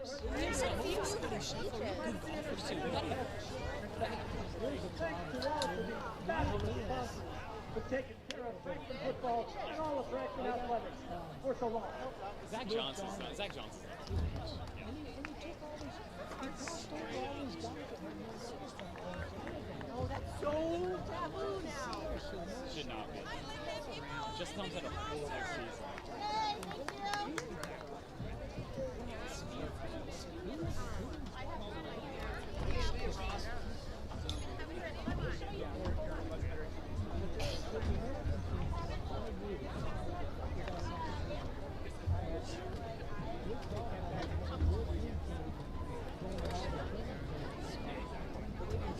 For taking care of Franklin football and all of Franklin athletics for so long. Zach Johnson's son. Zach Johnson's son. Oh, that's so taboo now. Should not be. Just comes at a full next season.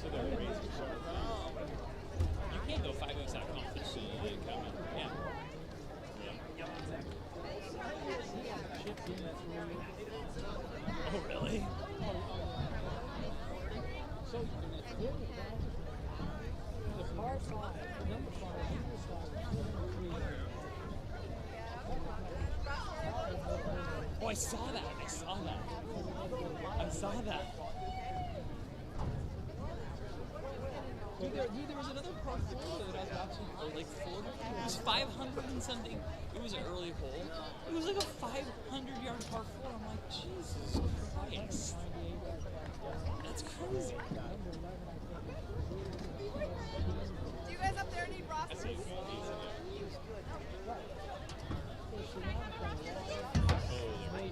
So they're raising short. You can't go 5 minutes out of competition and then come in. Yeah. Oh, really? So, the par 5, number 5, Oh, I saw that. Dude, there was another par 4 that I was watching, or like 40. It was 500 and something. It was an early hole. It was like a 500-yard par 4. I'm like, Jesus Christ. That's crazy. Do you guys up there need rosters?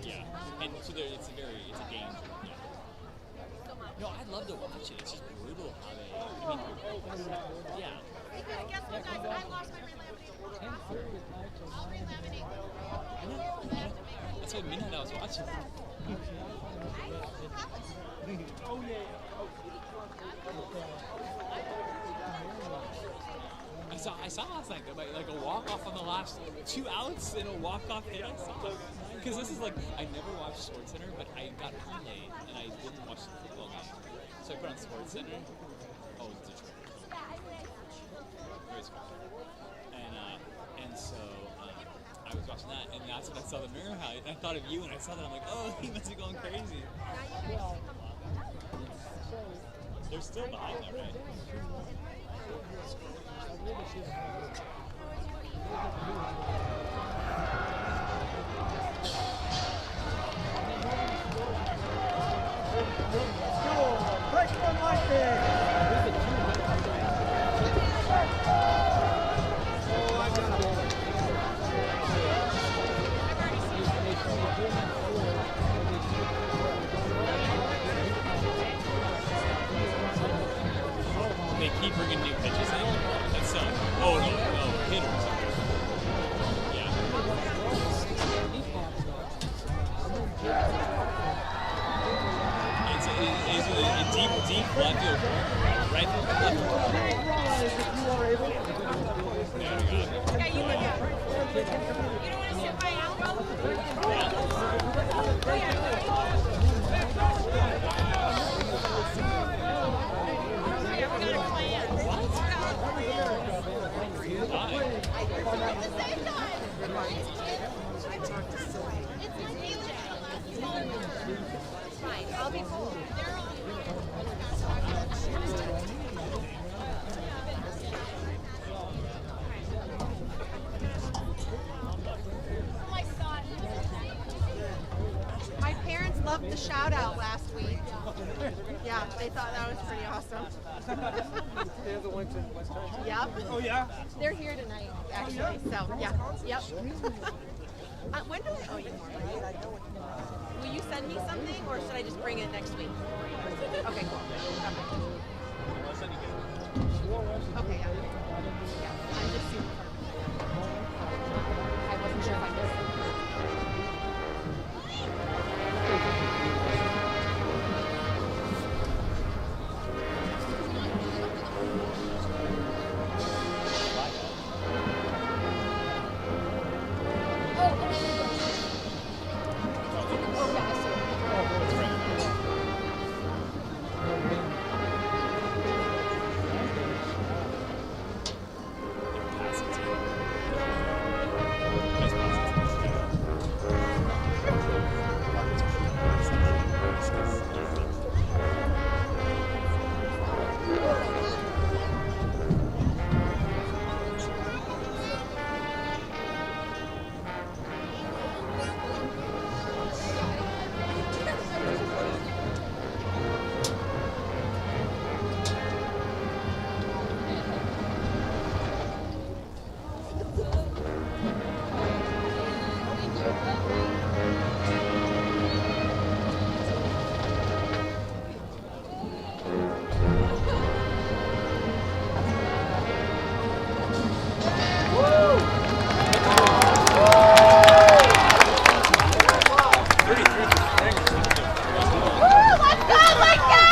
Yeah. And so it's a game. Yeah. No, I'd love to watch it. It's just brutal how they. Yeah. Guess what, guys? I lost my relaminating. I'll relaminate. That's what midnight I was watching. Oh, yeah. I saw last night like a walk off on the last 2 outs and a walk off hit. I saw because this is like I never watched SportsCenter, but I got home late and I didn't watch the football game, so I put on SportsCenter. Oh, it was Detroit. It was fun. And so I was watching that, and that's when I saw the mirror highlight. And I thought of you, and I saw that. I'm like, oh, he must be going crazy. They're still behind that, right? Franklin Lightning. They keep bringing new pitches in. That's so. Oh no, hitters. Yeah. It's a deep left field, right field, left field. Okay, you look at it. You don't want to sit by elbow? I'll be cool. My parents loved the shout out last week. Yeah, they thought that was pretty awesome. They're the ones in West Texas. Yep. Oh, yeah? They're here tonight, actually. So, yeah. Yep. When do I owe you more money? Will you send me something, or should I just bring it next week? Okay, cool. Okay, yeah. Yeah, I'm just super I wasn't sure if I missed it. Passing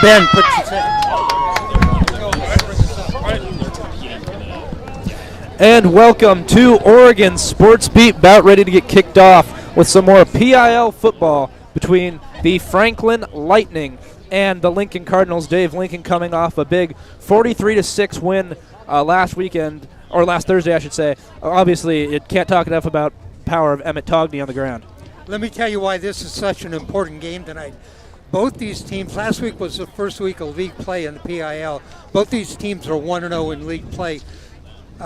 Ben, put your And welcome to Oregon Sports Beat, about ready to get kicked off with some more PIL football between the Franklin Lightning and the Lincoln Cardinals. Dave, Lincoln coming off a big 43-6 win last weekend, or last Thursday, I should say. Obviously, it can't talk enough about power of Emmett Togney on the ground. Let me tell you why this is such an important game tonight. Both these teams, last week was the first week of league play in the PIL. Both these teams are 1-0 in league play.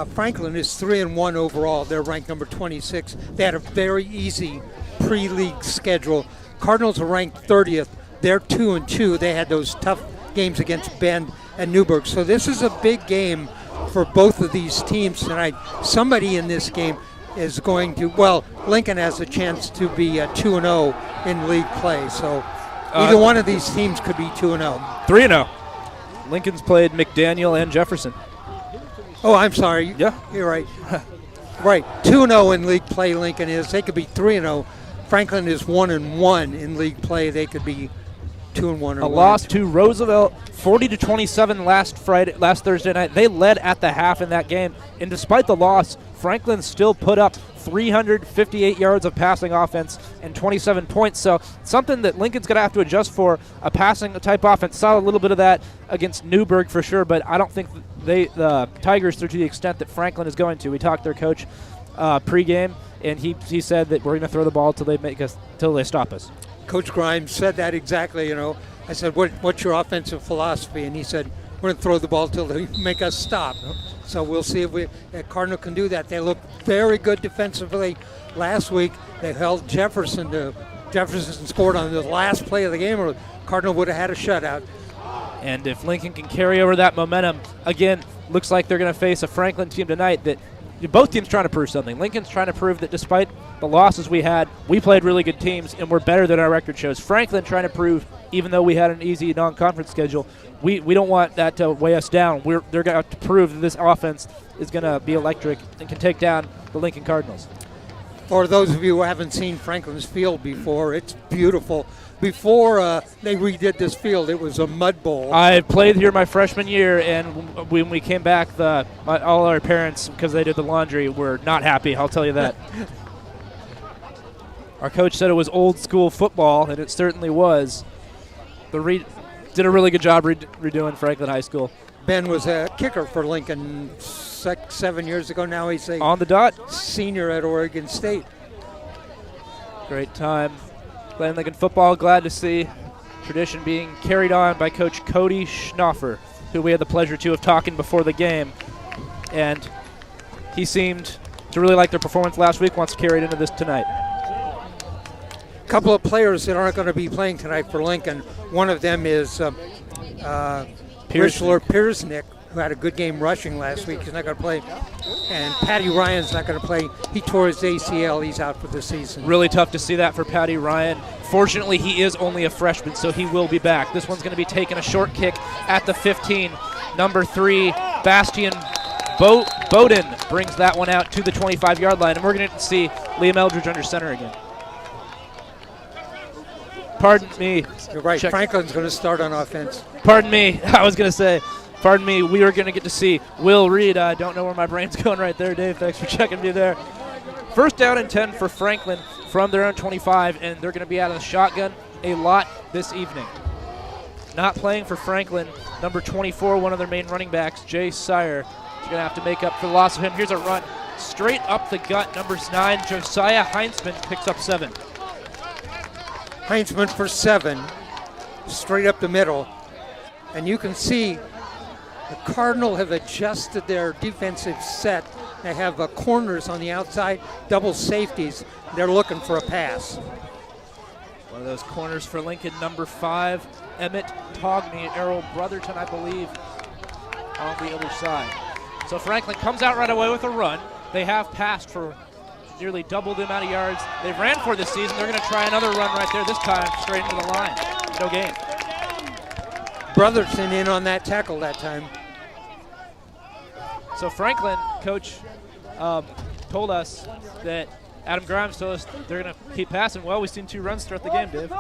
Franklin is 3-1 overall. They're ranked number 26. They had a very easy pre-league schedule. Cardinals are ranked 30th. They're 2-2. They had those tough games against Bend and Newburgh. So this is a big game for both of these teams tonight. Somebody in this game is going to, well, Lincoln has a chance to be 2-0 in league play. So either one of these teams could be 2-0. 3-0. Lincoln's played McDaniel and Jefferson. Oh, I'm sorry. Yeah. You're right. Right. 2-0 in league play, Lincoln is. They could be 3-0. Franklin is 1-1 in league play. They could be 2-1 or a loss to Roosevelt, 40-27 last Thursday night. They led at the half in that game, and despite the loss, Franklin still put up 358 yards of passing offense and 27 points. So something that Lincoln's going to have to adjust for, a passing type offense. Saw a little bit of that against Newburgh for sure, but I don't think the Tigers threw to the extent that Franklin is going to. We talked to their coach pregame, and he said that we're going to throw the ball till they stop us. Coach Grimes said that exactly. I said, what's your offensive philosophy? And he said, we're going to throw the ball till they make us stop. So we'll see if Cardinal can do that. They looked very good defensively last week. They held Jefferson scored on the last play of the game, or Cardinal would have had a shutout. And if Lincoln can carry over that momentum, again, looks like they're going to face a Franklin team tonight that both teams trying to prove something. Lincoln's trying to prove that despite the losses we had, we played really good teams and we're better than our record shows. Franklin trying to prove, even though we had an easy non-conference schedule, we don't want that to weigh us down. They're going to have to prove that this offense is going to be electric and can take down the Lincoln Cardinals. For those of you who haven't seen Franklin's field before, it's beautiful. Before they redid this field, it was a mud bowl. I played here my freshman year, and when we came back, all our parents, because they did the laundry, were not happy, I'll tell you that. Our coach said it was old school football, and it certainly was. Did a really good job redoing Franklin High School. Ben was a kicker for Lincoln 7 years ago. Now he's on the dot senior at Oregon State. Great time playing Lincoln football. Glad to see tradition being carried on by Coach Cody Schnoffer, who we had the pleasure of talking before the game. And he seemed to really like their performance last week, wants to carry it into this tonight. A couple of players that aren't going to be playing tonight for Lincoln. One of them is Piersnick, who had a good game rushing last week. He's not going to play. And Patty Ryan's not going to play. He tore his ACL. He's out for the season. Really tough to see that for Patty Ryan. Fortunately, he is only a freshman, so he will be back. This one's going to be taking a short kick at the 15. Number 3, Bastian Bowden brings that one out to the 25-yard line, and we're going to see Liam Eldridge under center again. Pardon me. You're right. Franklin's going to start on offense. Pardon me. I was going to say, pardon me. We are going to get to see Will Reed. I don't know where my brain's going right there, Dave. Thanks for checking me there. First down and 10 for Franklin from their own 25, and they're going to be out of the shotgun a lot this evening. Not playing for Franklin, number 24, one of their main running backs, Jay Sire. They're going to have to make up for the loss of him. Here's a run straight up the gut. Number 9, Josiah Heinzman picks up 7. Heinzman for 7, straight up the middle. And you can see the Cardinal have adjusted their defensive set. They have corners on the outside, double safeties. They're looking for a pass. One of those corners for Lincoln, number 5, Emmett Togney, Errol Brotherton, I believe, on the other side. So Franklin comes out right away with a run. They have passed for nearly double the amount of yards they ran for this season. They're going to try another run right there, this time straight into the line. No gain. Brotherton in on that tackle that time. So Franklin, coach told us that Adam Grimes told us they're going to keep passing. Well, we've seen 2 runs throughout the game, Dave.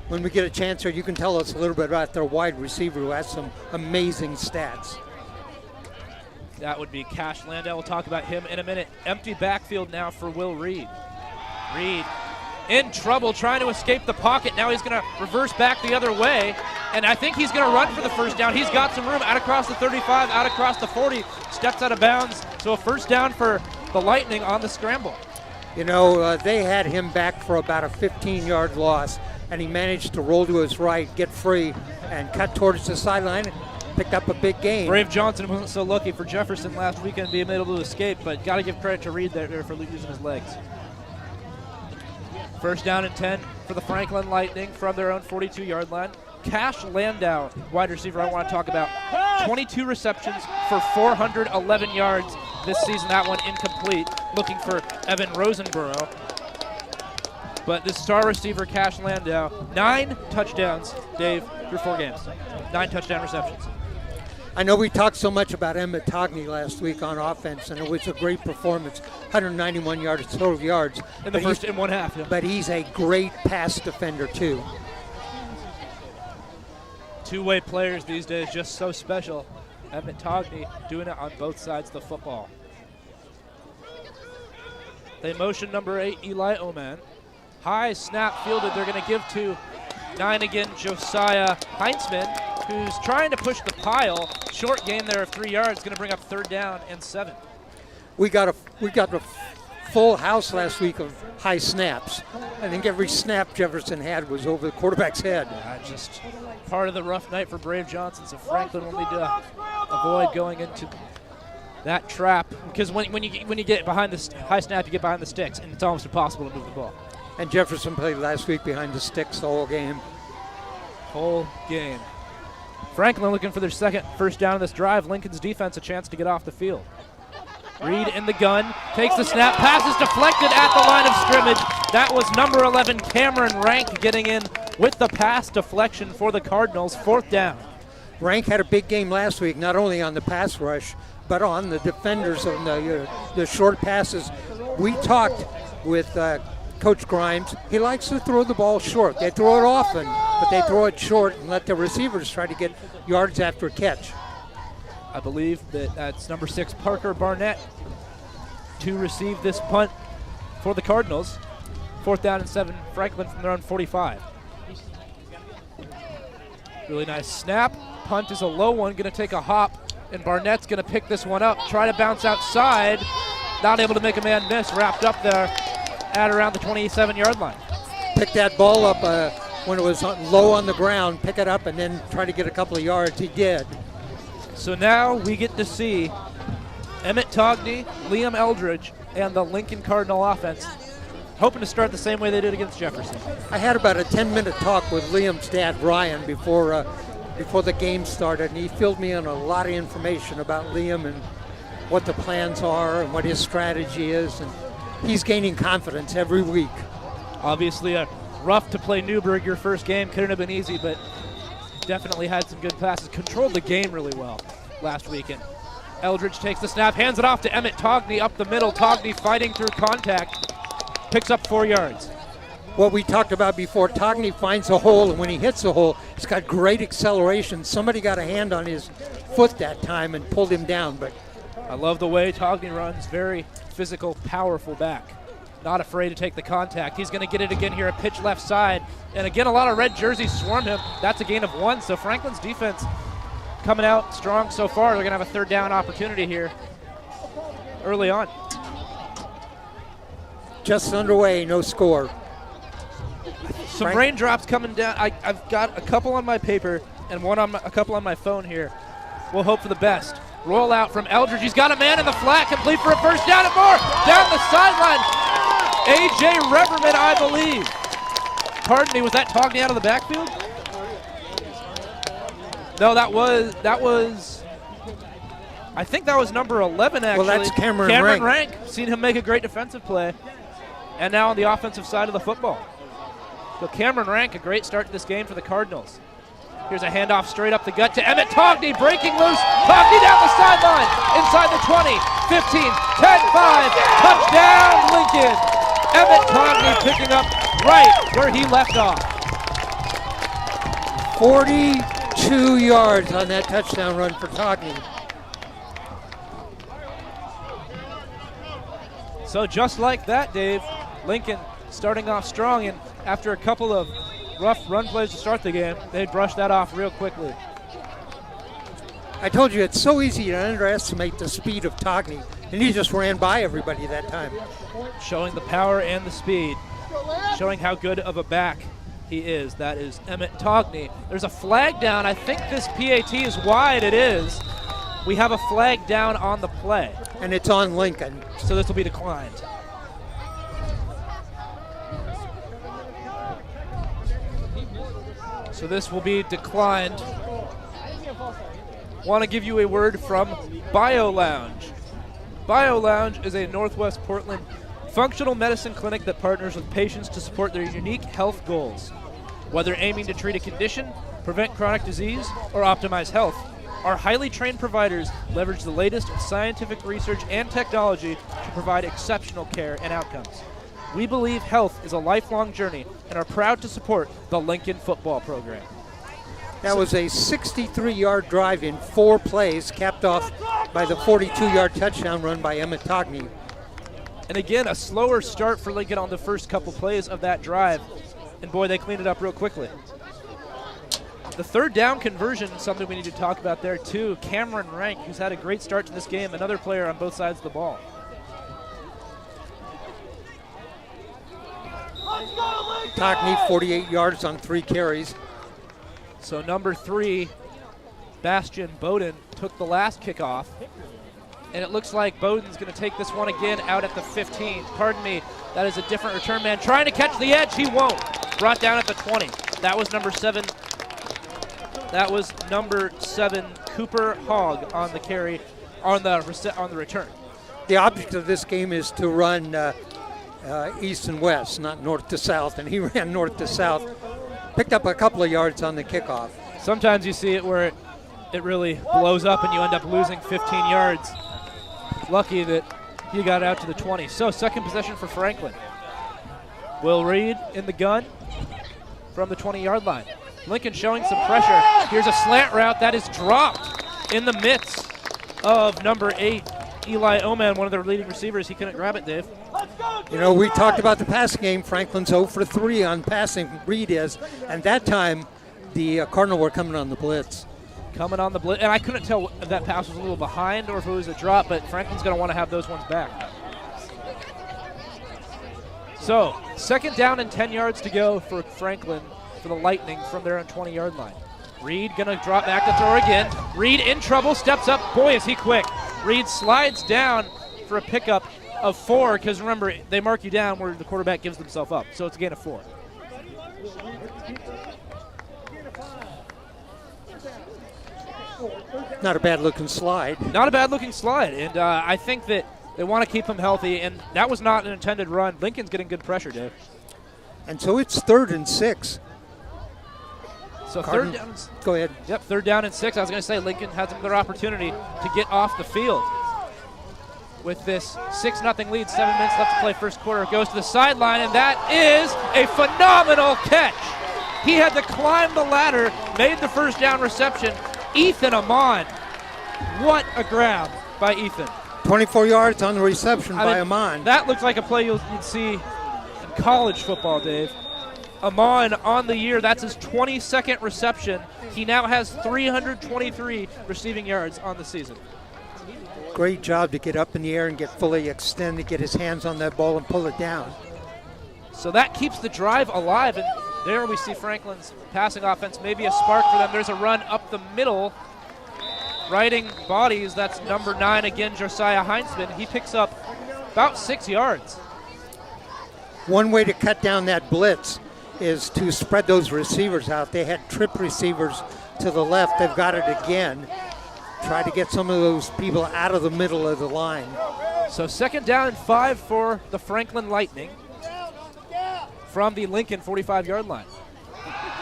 when we get a chance here, you can tell us a little bit about their wide receiver who has some amazing stats. That would be Cash Landau. We'll talk about him in a minute. Empty backfield now for Will Reed. Reed in trouble trying to escape the pocket. Now he's going to reverse back the other way, and I think he's going to run for the first down. He's got some room out across the 35, out across the 40, steps out of bounds. So a first down for the Lightning on the scramble. You know, they had him back for about a 15-yard loss, and he managed to roll to his right, get free, and cut towards the sideline, picked up a big gain. Brave Johnson wasn't so lucky for Jefferson last weekend being able to escape, but got to give credit to Reed there for using his legs. First down and 10 for the Franklin Lightning from their own 42-yard line. Cash Landau, wide receiver I want to talk about. 22 receptions for 411 yards this season. That one incomplete. Looking for Evan Rosenborough. But this star receiver, Cash Landau, 9 touchdowns, Dave, through 4 games. 9 touchdown receptions. I know we talked so much about Emmett Togney last week on offense, and it was a great performance, 191 total yards. In the first, in one half, yeah. But he's a great pass defender, too. Two-way players these days, just so special. Emmett Togney doing it on both sides of the football. They motion number 8, Eli Oman. High snap fielded. They're going to give to 9 again, Josiah Heinzman, who's trying to push the pile. Short gain there of 3 yards, going to bring up third down and 7. We got a full house last week of high snaps. I think every snap Jefferson had was over the quarterback's head. Just part of the rough night for Brave Johnson, so Franklin will need to avoid going into that trap, because when you get behind the high snap, you get behind the sticks, and it's almost impossible to move the ball. And Jefferson played last week behind the sticks the whole game. Whole game. Franklin looking for their second first down of this drive. Lincoln's defense a chance to get off the field. Reed in the gun, takes the snap, pass is deflected at the line of scrimmage. That was number 11, Cameron Rank, getting in with the pass deflection for the Cardinals. Fourth down. Rank had a big game last week, not only on the pass rush, but on the defenders on the short passes. We talked with Coach Grimes. He likes to throw the ball short. They throw it often, but they throw it short and let the receivers try to get yards after a catch. I believe that's number 6, Parker Barnett, to receive this punt for the Cardinals. Fourth down and 7, Franklin from their own 45. Really nice snap. Punt is a low one, going to take a hop, and Barnett's going to pick this one up, try to bounce outside. Not able to make a man miss, wrapped up there at around the 27-yard line. Pick that ball up when it was low on the ground, pick it up, and then try to get a couple of yards. He did. So now we get to see Emmett Togney, Liam Eldridge, and the Lincoln Cardinal offense hoping to start the same way they did against Jefferson. I had about a 10-minute talk with Liam's dad, Ryan, before the game started, and he filled me in a lot of information about Liam and what the plans are and what his strategy is, and he's gaining confidence every week. Obviously rough to play Newburgh your first game. Couldn't have been easy, but definitely had some good passes. Controlled the game really well last weekend. Eldridge takes the snap, hands it off to Emmett Togney up the middle. Togney fighting through contact, picks up 4 yards. What we talked about before, Togney finds a hole, and when he hits a hole, he's got great acceleration. Somebody got a hand on his foot that time and pulled him down. But I love the way Togney runs. Very physical, powerful back. Not afraid to take the contact. He's going to get it again here, a pitch left side. And again, a lot of red jerseys swarm him. That's a gain of 1. So Franklin's defense coming out strong so far. They're going to have a third down opportunity here early on. Just underway, no score. Some raindrops coming down. I've got a couple on my paper and a couple on my phone here. We'll hope for the best. Roll out from Eldridge. He's got a man in the flat, complete for a first down and more. Down the sideline. A.J. Reverman, I believe. Pardon me, was that Togney out of the backfield? No, that was, I think that was number 11, actually. Well, that's Cameron Rank. Seen him make a great defensive play. And now on the offensive side of the football. So Cameron Rank, a great start to this game for the Cardinals. Here's a handoff straight up the gut to Emmett Togney, breaking loose. Togney down the sideline, inside the 20, 15, 10, 5, touchdown Lincoln. Emmett Togney picking up right where he left off. 42 yards on that touchdown run for Togny. So just like that, Dave, Lincoln starting off strong, and after a couple of rough run plays to start the game, they brushed that off real quickly. I told you it's so easy to underestimate the speed of Togny, and he just ran by everybody that time. Showing the power and the speed, showing how good of a back he is. That is Emmett Togny. There's a flag down. I think this PAT is wide. It is. We have a flag down on the play. And it's on Lincoln. So this will be declined. So this will be declined. Want to give you a word from Bio Lounge. Bio Lounge is a Northwest Portland functional medicine clinic that partners with patients to support their unique health goals. Whether aiming to treat a condition, prevent chronic disease, or optimize health, our highly trained providers leverage the latest scientific research and technology to provide exceptional care and outcomes. We believe health is a lifelong journey and are proud to support the Lincoln football program. That was a 63-yard drive in 4 plays, capped off by the 42-yard touchdown run by Emmett Togny. And again, a slower start for Lincoln on the first couple plays of that drive. And boy, they cleaned it up real quickly. The third down conversion, something we need to talk about there too. Cameron Rank, who's had a great start to this game, another player on both sides of the ball. Togny, 48 yards on 3 carries. So number 3, Bastian Bowden, took the last kickoff. And it looks like Bowden's going to take this one again out at the 15. Pardon me, that is a different return man. Trying to catch the edge, he won't. Brought down at the 20. That was number 7. That was number 7, Cooper Hogg on the carry, on the return. The object of this game is to run east and west, not north to south, and he ran north to south. Picked up a couple of yards on the kickoff. Sometimes you see it where it really blows up and you end up losing 15 yards. Lucky that he got out to the 20. So second possession for Franklin. Will Reed in the gun from the 20-yard line. Lincoln showing some pressure. Here's a slant route that is dropped in the midst of number 8, Eli Oman, one of their leading receivers. He couldn't grab it, Dave. You know, we talked about the passing game. Franklin's 0 for 3 on passing. Reed is. And that time, the Cardinal were coming on the blitz. Coming on the blitz. And I couldn't tell if that pass was a little behind or if it was a drop, but Franklin's going to want to have those ones back. So, second down and 10 yards to go for Franklin for the Lightning from their own 20-yard line. Reed going to drop back to throw again. Reed in trouble, steps up. Boy, is he quick. Reed slides down for a pickup of 4, because remember, they mark you down where the quarterback gives himself up. So it's a gain of 4. Not a bad-looking slide. Not a bad-looking slide, and I think that they want to keep him healthy, and that was not an intended run. Lincoln's getting good pressure, Dave. And so it's 3rd and 6. So Cardin, third down. Go ahead. Yep, 3rd down and 6. I was going to say Lincoln has another opportunity to get off the field. With this 6-0 lead, 7 minutes left to play first quarter, goes to the sideline, and that is a phenomenal catch. He had to climb the ladder, made the first down reception. Ethan Amon. What a grab by Ethan. 24 yards on the reception by Amon. That looks like a play you'd see in college football, Dave. Amon on the year, that's his 22nd reception. He now has 323 receiving yards on the season. Great job to get up in the air and get fully extended, get his hands on that ball and pull it down. So that keeps the drive alive, and there we see Franklin's passing offense, maybe a spark for them. There's a run up the middle, riding bodies. That's number 9 again, Josiah Heinzman. He picks up about 6 yards. One way to cut down that blitz is to spread those receivers out. They had trip receivers to the left. They've got it again. Try to get some of those people out of the middle of the line. So second down and 5 for the Franklin Lightning from the Lincoln 45-yard line.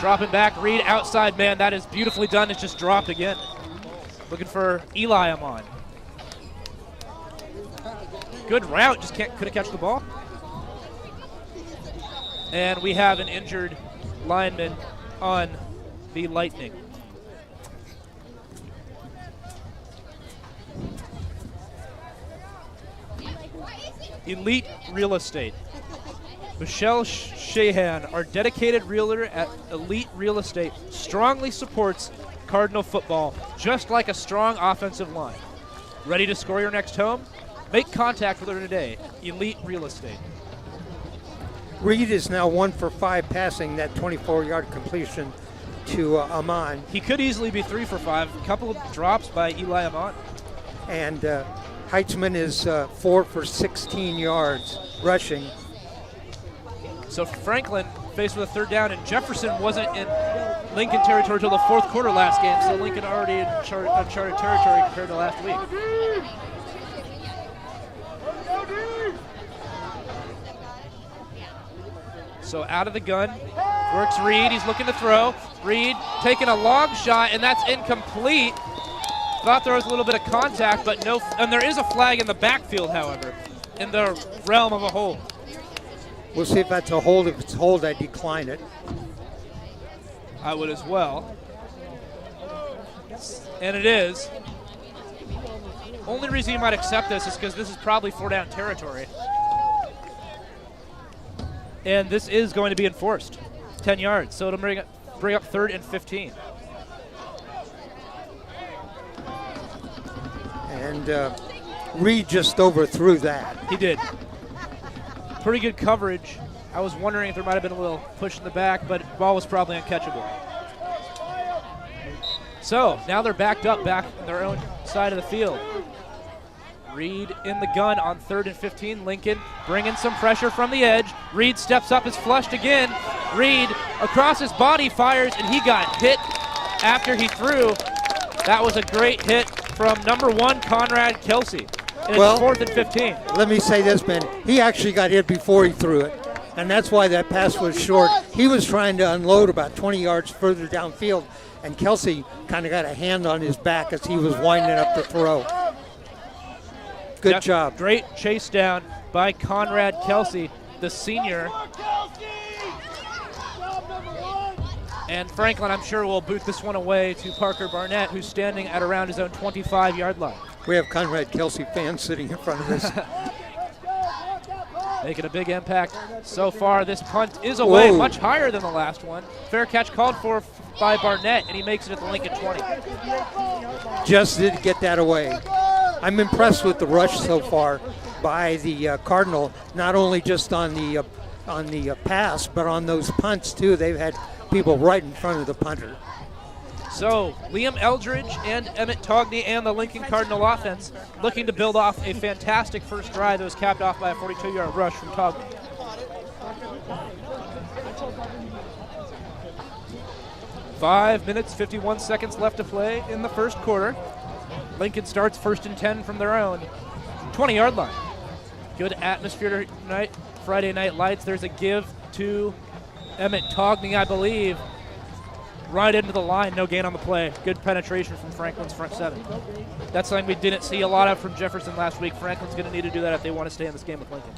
Dropping back, Reed outside man. That is beautifully done. It's just dropped again. Looking for Eli Amon. Good route, just couldn't catch the ball. And we have an injured lineman on the Lightning. Elite Real Estate. Michelle Shahan, our dedicated realtor at Elite Real Estate, strongly supports Cardinal football, just like a strong offensive line. Ready to score your next home? Make contact with her today. Elite Real Estate. Reed is now 1 for 5 passing that 24-yard completion to Amon. He could easily be 3 for 5. A couple of drops by Eli Amon. And Heitzman is 4 for 16 yards rushing. So Franklin faced with a third down, and Jefferson wasn't in Lincoln territory until the fourth quarter last game, so Lincoln already in uncharted territory compared to last week. So out of the gun, works Reed. He's looking to throw. Reed taking a long shot, and that's incomplete. Thought there was a little bit of contact, but no. And there is a flag in the backfield, however, in the realm of a hold. We'll see if that's a hold. If it's a hold, I decline it. I would as well. And it is. Only reason you might accept this is because this is probably 4-down territory. And this is going to be enforced. 10 yards. So it'll bring up 3rd and 15. And Reed just overthrew that. He did. Pretty good coverage. I was wondering if there might have been a little push in the back, but the ball was probably uncatchable. So now they're backed up back on their own side of the field. Reed in the gun on 3rd and 15. Lincoln bringing some pressure from the edge. Reed steps up, is flushed again. Reed across his body fires, and he got hit after he threw. That was a great hit from number 1, Conrad Kelsey. And it's 4th and 15. Let me say this, Ben. He actually got hit before he threw it, and that's why that pass was short. He was trying to unload about 20 yards further downfield, and Kelsey kind of got a hand on his back as he was winding up to throw. Good job. Great chase down by Conrad Kelsey, the senior. And Franklin, I'm sure, will boot this one away to Parker Barnett, who's standing at around his own 25-yard line. We have Conrad Kelsey fans sitting in front of us. Making a big impact so far. This punt is away, much higher than the last one. Fair catch called for by Barnett, and he makes it at the Lincoln 20. Just did get that away. I'm impressed with the rush so far by the Cardinal, not only just on the pass, but on those punts too. They've had people right in front of the punter. So Liam Eldridge and Emmett Togney and the Lincoln Cardinal offense looking to build off a fantastic first drive that was capped off by a 42-yard rush from Togney. Five minutes, 51 seconds left to play in the first quarter. Lincoln starts 1st and 10 from their own 20-yard line. Good atmosphere tonight, Friday Night Lights. There's a give to Emmett Togney, I believe. Right into the line, no gain on the play. Good penetration from Franklin's front 7. That's something we didn't see a lot of from Jefferson last week. Franklin's going to need to do that if they want to stay in this game with Lincoln.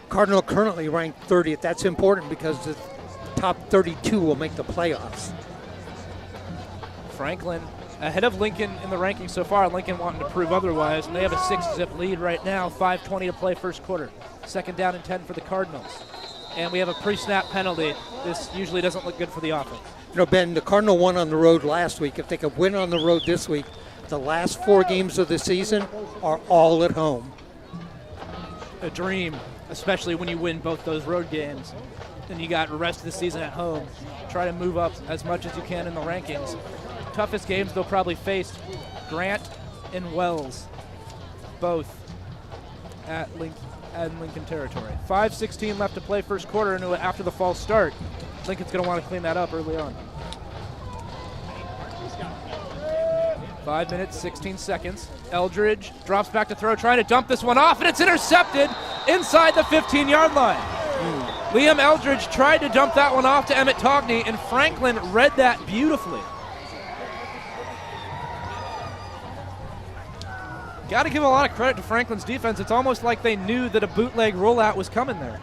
Cardinal currently ranked 30th. That's important because the top 32 will make the playoffs. Franklin ahead of Lincoln in the rankings so far. Lincoln wanting to prove otherwise, and they have a 6-zip lead right now. 5:20 to play first quarter. 2nd down and 10 for the Cardinals. And we have a pre-snap penalty. This usually doesn't look good for the offense. You know, Ben, the Cardinal won on the road last week. If they could win on the road this week, the last 4 games of the season are all at home. A dream, especially when you win both those road games. And you got the rest of the season at home. Try to move up as much as you can in the rankings. Toughest games they'll probably face, Grant and Wells, both at Lincoln territory. 5:16 left to play first quarter, and after the false start, Lincoln's going to want to clean that up early on. 5 minutes, 16 seconds. Eldridge drops back to throw, trying to dump this one off, and it's intercepted inside the 15-yard line. Liam Eldridge tried to dump that one off to Emmett Togney, and Franklin read that beautifully. Got to give a lot of credit to Franklin's defense. It's almost like they knew that a bootleg rollout was coming there.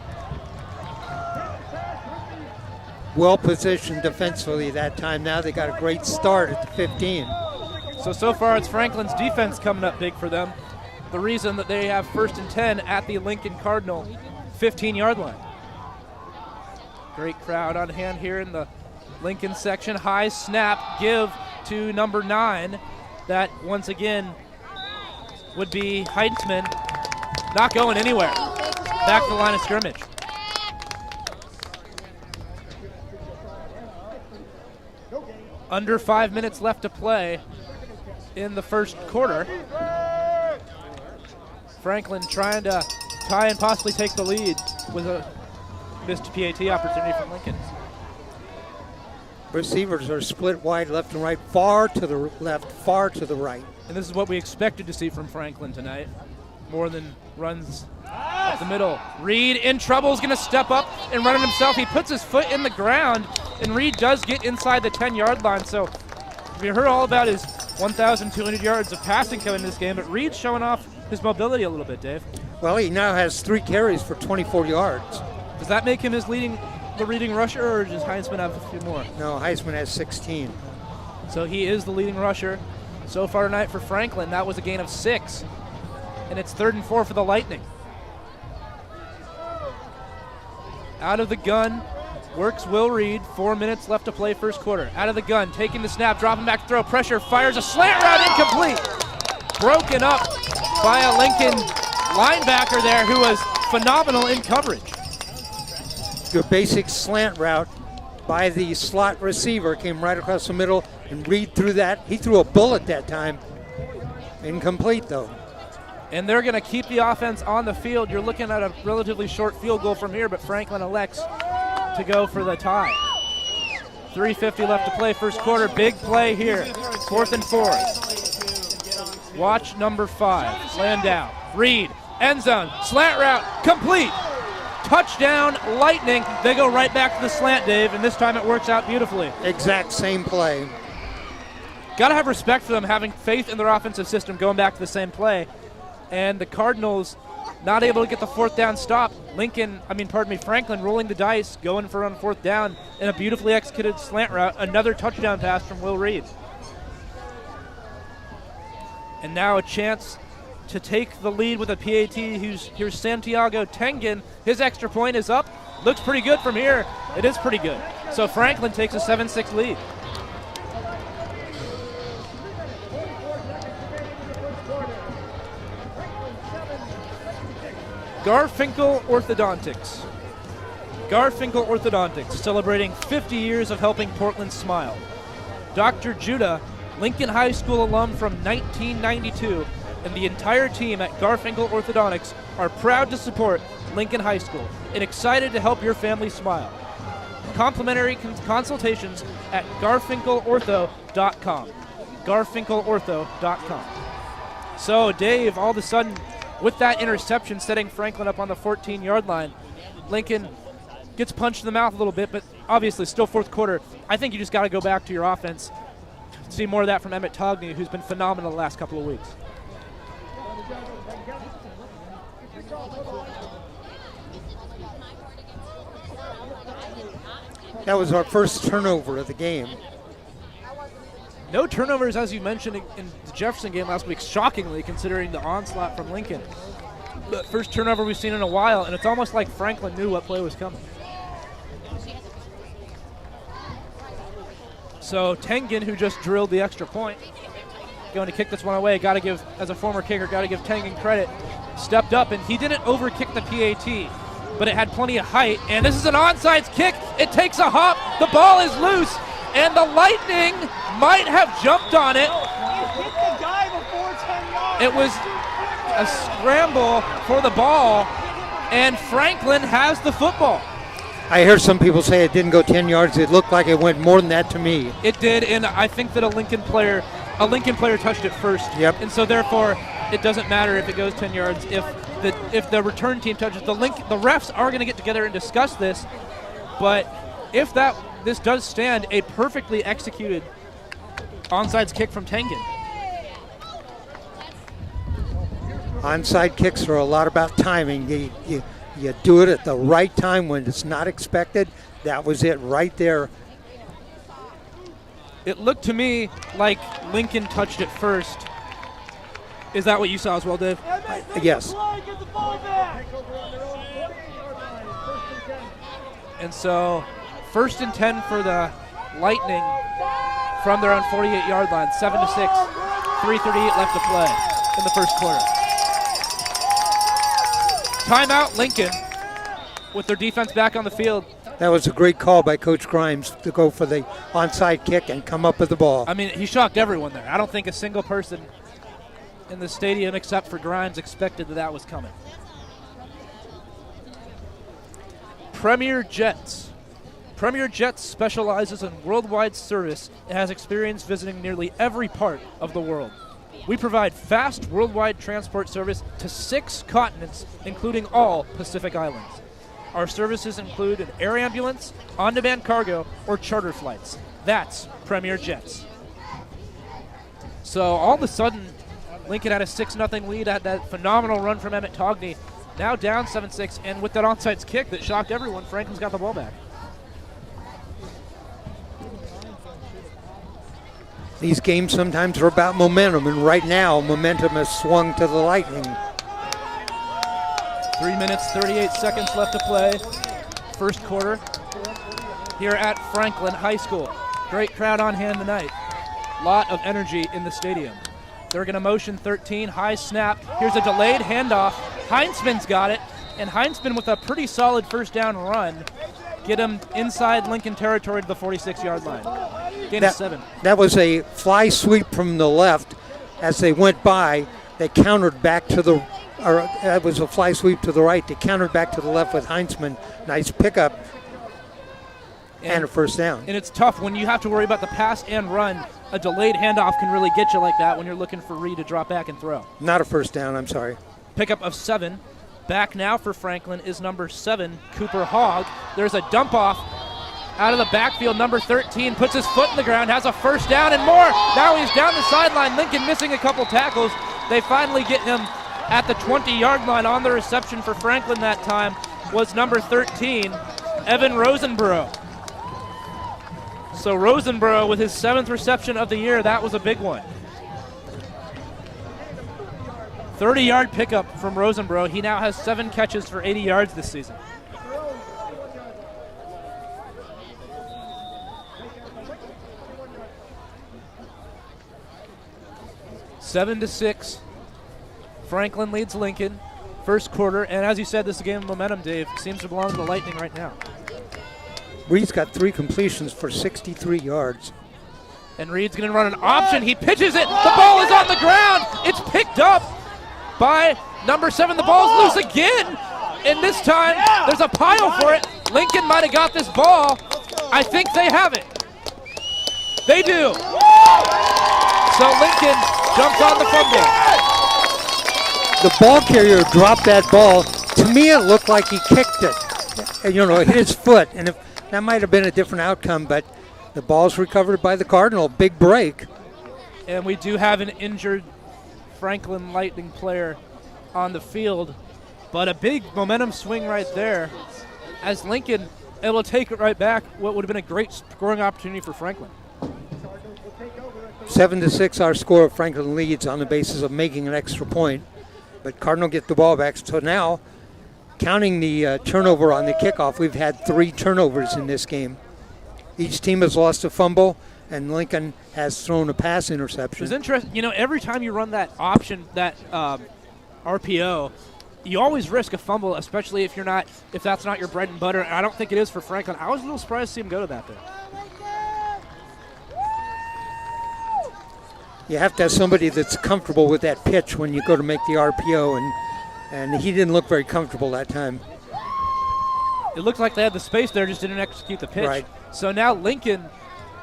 well positioned defensively that time. Now they got a great start at the 15. So far it's Franklin's defense coming up big for them. The reason that they have 1st and 10 at the Lincoln Cardinal 15-yard line. Great crowd on hand here in the Lincoln section. High snap, give to number 9. That once again would be Heitzman. Not going anywhere. Back to the line of scrimmage. Under 5 minutes left to play in the first quarter. Franklin trying to tie and possibly take the lead with a missed PAT opportunity from Lincoln. Receivers are split wide left and right, far to the left, far to the right. And this is what we expected to see from Franklin tonight. More than runs up the middle. Reed in trouble, is going to step up and run it himself. He puts his foot in the ground, and Reed does get inside the 10-yard line. So we heard all about his 1,200 yards of passing coming in this game, but Reed's showing off his mobility a little bit, Dave. Well, he now has 3 carries for 24 yards. Does that make him the leading rusher, or does Heisman have a few more? No, Heisman has 16. So he is the leading rusher. So far tonight for Franklin, that was a gain of 6. And it's 3rd and 4 for the Lightning. Out of the gun, works Will Reed. 4 minutes left to play first quarter. Out of the gun, taking the snap, dropping back to throw, pressure, fires a slant route, incomplete. Broken up by a Lincoln linebacker there who was phenomenal in coverage. Your basic slant route by the slot receiver came right across the middle, and Reed threw that. He threw a bullet that time. Incomplete, though. And they're going to keep the offense on the field. You're looking at a relatively short field goal from here, but Franklin elects to go for the tie. 3:50 left to play first quarter. Big play here. 4th and 4. Watch number 5. Landau. Reed. End zone. Slant route. Complete. Touchdown, Lightning. They go right back to the slant, Dave, and this time it works out beautifully. Exact same play. Got to have respect for them having faith in their offensive system, going back to the same play. And the Cardinals not able to get the 4th down stop. Franklin rolling the dice, going for on 4th down in a beautifully executed slant route. Another touchdown pass from Will Reed. And now a chance to take the lead with a PAT. Here's Santiago Tengen. His extra point is up. Looks pretty good from here. It is pretty good. So Franklin takes a 7-6 lead. Garfinkel Orthodontics. Garfinkel Orthodontics, celebrating 50 years of helping Portland smile. Dr. Judah, Lincoln High School alum from 1992, and the entire team at Garfinkel Orthodontics are proud to support Lincoln High School and excited to help your family smile. Complimentary consultations at garfinkelortho.com. garfinkelortho.com. So Dave, all of a sudden, with that interception setting Franklin up on the 14-yard line, Lincoln gets punched in the mouth a little bit, but obviously still 4th quarter. I think you just got to go back to your offense. See more of that from Emmett Togney, who's been phenomenal the last couple of weeks. That was our first turnover of the game. No turnovers, as you mentioned, in the Jefferson game last week, shockingly, considering the onslaught from Lincoln. The first turnover we've seen in a while, and it's almost like Franklin knew what play was coming. So Tengen, who just drilled the extra point, going to kick this one away. Got to give, as a former kicker, got to give Tengen credit. Stepped up, and he didn't overkick the PAT, but it had plenty of height. And this is an onside kick. It takes a hop. The ball is loose, and the Lightning might have jumped on it. It was a scramble for the ball, and Franklin has the football. I hear some people say it didn't go 10 yards. It looked like it went more than that to me. It did, and I think that a Lincoln player touched it first. Yep. And so therefore, it doesn't matter if it goes 10 yards. If the return team touches the refs are going to get together and discuss this. But if this does stand, a perfectly executed onside kick from Tengen. Onside kicks are a lot about timing. You do it at the right time when it's not expected, That was it right there. It looked to me like Lincoln touched it first. Is that what you saw as well, Dave? Yes. And so, 1st and 10 for the Lightning from their own 48-yard line, 7-6, 3:38 left to play in the first quarter. Timeout, Lincoln, with their defense back on the field. That was a great call by Coach Grimes to go for the onside kick and come up with the ball. I mean, he shocked everyone there. I don't think a single person in the stadium except for Grimes expected that was coming. Premier Jets. Premier Jets specializes in worldwide service and has experience visiting nearly every part of the world. We provide fast worldwide transport service to 6 continents, including all Pacific Islands. Our services include an air ambulance, on-demand cargo, or charter flights. That's Premier Jets. So all of a sudden, Lincoln had a 6-0 lead, had that phenomenal run from Emmett Togney. Now down 7-6, and with that onside kick that shocked everyone, Franklin's got the ball back. These games sometimes are about momentum, and right now, momentum has swung to the Lightning. 3 minutes, 38 seconds left to play. First quarter here at Franklin High School. Great crowd on hand tonight. Lot of energy in the stadium. They're going to motion 13, high snap. Here's a delayed handoff. Heinzman's got it, and Heinzman with a pretty solid first down run get him inside Lincoln territory to the 46-yard line. Gain of 7. That was a fly sweep from the left. As they went by, they countered back to the, or that was a fly sweep to the right. They countered back to the left with Heinzman. Nice pickup and a first down. And it's tough when you have to worry about the pass and run. A delayed handoff can really get you like that when you're looking for Reed to drop back and throw. Not a first down, I'm sorry. Pickup of 7. Back now for Franklin is number 7, Cooper Hogg. There's a dump off out of the backfield. Number 13 puts his foot in the ground, has a first down and more. Now he's down the sideline. Lincoln missing a couple tackles. They finally get him at the 20-yard line. On the reception for Franklin that time was number 13, Evan Rosenborough. So Rosenborough with his 7th reception of the year, that was a big one. 30-yard pickup from Rosenborough. He now has 7 catches for 80 yards this season. Seven to 6. Franklin leads Lincoln. First quarter, and as you said, this is a game of momentum, Dave. Seems to belong to the Lightning right now. Reed's got 3 completions for 63 yards. And Reed's going to run an option. He pitches it. The ball is on the ground. It's picked up by number 7. The ball's loose again. And this time, there's a pile for it. Lincoln might have got this ball. I think they have it. They do. So Lincoln jumps on the fumble. The ball carrier dropped that ball. To me, it looked like he kicked it. You know, it hit his foot. And if that might have been a different outcome, but the ball's recovered by the Cardinal. Big break. And we do have an injured Franklin Lightning player on the field, but a big momentum swing right there as Lincoln able to take it right back. What would have been a great scoring opportunity for Franklin. 7-6 our score. Franklin leads on the basis of making an extra point, but Cardinal get the ball back. So now, counting the turnover on the kickoff, we've had 3 turnovers in this game. Each team has lost a fumble, and Lincoln has thrown a pass interception. It's interesting. You know, every time you run that option, that RPO, you always risk a fumble, especially if that's not your bread and butter. And I don't think it is for Franklin. I was a little surprised to see him go to that there. You have to have somebody that's comfortable with that pitch when you go to make the RPO, and he didn't look very comfortable that time. It looked like they had the space there, just didn't execute the pitch. Right. So now Lincoln,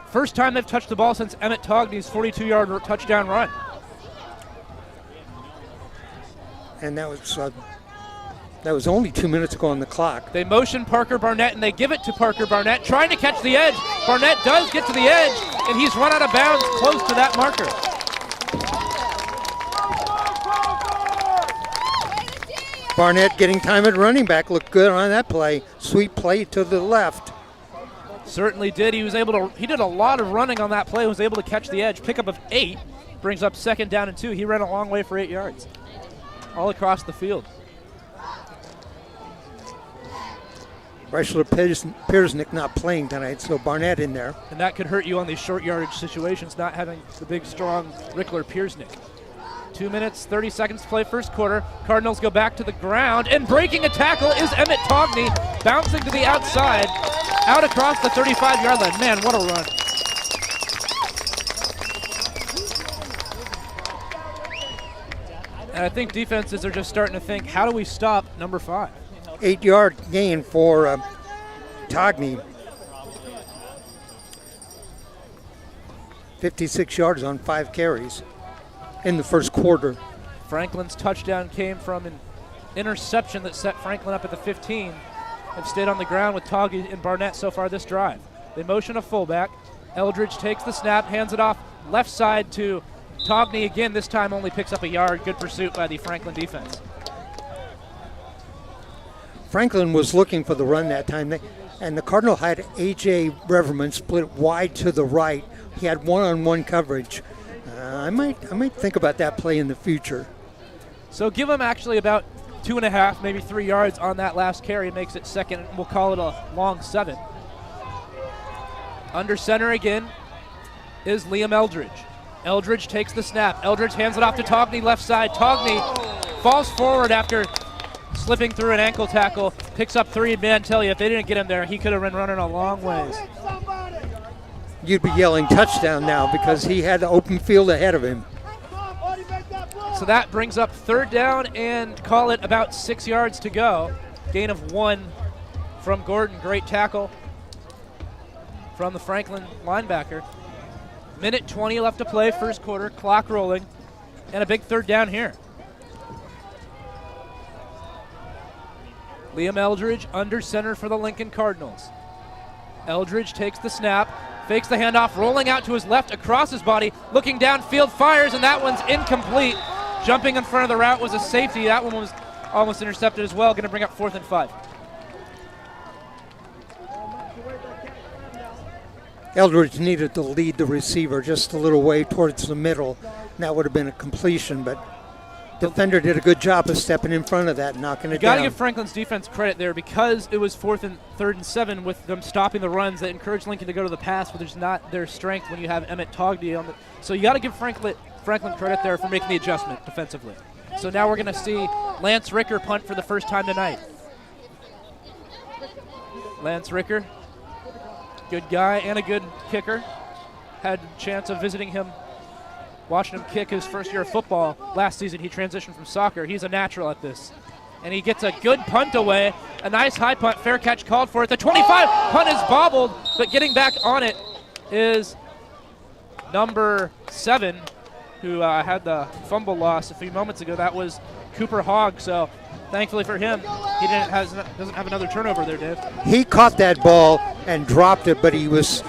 first time they've touched the ball since Emmett Togney's 42-yard touchdown run. And that was only 2 minutes ago on the clock. They motion Parker Barnett, and they give it to Parker Barnett, trying to catch the edge. Barnett does get to the edge, and he's run out of bounds close to that marker. Barnett getting time at running back. Looked good on that play. Sweet play to the left. Certainly did. He did a lot of running on that play, was able to catch the edge. Pickup of 8 brings up 2nd down and 2. He ran a long way for 8 yards. All across the field. Reschler Piersnick not playing tonight, so Barnett in there. And that could hurt you on these short yardage situations, not having the big, strong Rickler Piersnick. 2 minutes, 30 seconds to play first quarter. Cardinals go back to the ground, and breaking a tackle is Emmett Togney, bouncing to the outside, out across the 35-yard line. Man, what a run. And I think defenses are just starting to think, how do we stop number 5? 8-yard gain for Togney. 56 yards on 5 carries in the first quarter. Franklin's touchdown came from an interception that set Franklin up at the 15. Have stayed on the ground with Togney and Barnett so far this drive. They motion a fullback. Eldridge takes the snap, hands it off left side to Togney again. This time only picks up a yard. Good pursuit by the Franklin defense. Franklin was looking for the run that time, and the Cardinal had A.J. Reverman split wide to the right. He had one-on-one coverage. I might think about that play in the future. So give him actually about 2.5, maybe 3 yards on that last carry. Makes it 2nd, and we'll call it a long 7. Under center again is Liam Eldridge. Eldridge takes the snap. Eldridge hands it off to Togney left side. Togney falls forward after slipping through an ankle tackle, picks up 3. Man, tell you, if they didn't get him there, he could have been running a long ways. You'd be yelling touchdown now because he had the open field ahead of him. So that brings up 3rd down and call it about 6 yards to go. Gain of 1 from Gordon. Great tackle from the Franklin linebacker. Minute 20 left to play, first quarter, clock rolling, and a big 3rd down here. Liam Eldridge under center for the Lincoln Cardinals. Eldridge takes the snap, fakes the handoff, rolling out to his left across his body, looking downfield, fires, and that one's incomplete. Jumping in front of the route was a safety. That one was almost intercepted as well. Going to bring up 4th and 5. Eldridge needed to lead the receiver just a little way towards the middle. That would have been a completion, but defender did a good job of stepping in front of that and knocking it down. You got to give Franklin's defense credit there because it was 4th and 3rd and 7 with them stopping the runs that encouraged Lincoln to go to the pass, but there's not their strength when you have Emmett Togney on the. So you got to give Franklin credit there for making the adjustment defensively. So now we're going to see Lance Ricker punt for the first time tonight. Lance Ricker, good guy and a good kicker. Had a chance of visiting him, watching him kick his first year of football. Last season he transitioned from soccer. He's a natural at this. And he gets a good punt away. A nice high punt, fair catch called for it. The 25 punt is bobbled, but getting back on it is number 7, who had the fumble loss a few moments ago. That was Cooper Hogg. So thankfully for him, he doesn't have another turnover there, Dave. He caught that ball and dropped it, but he was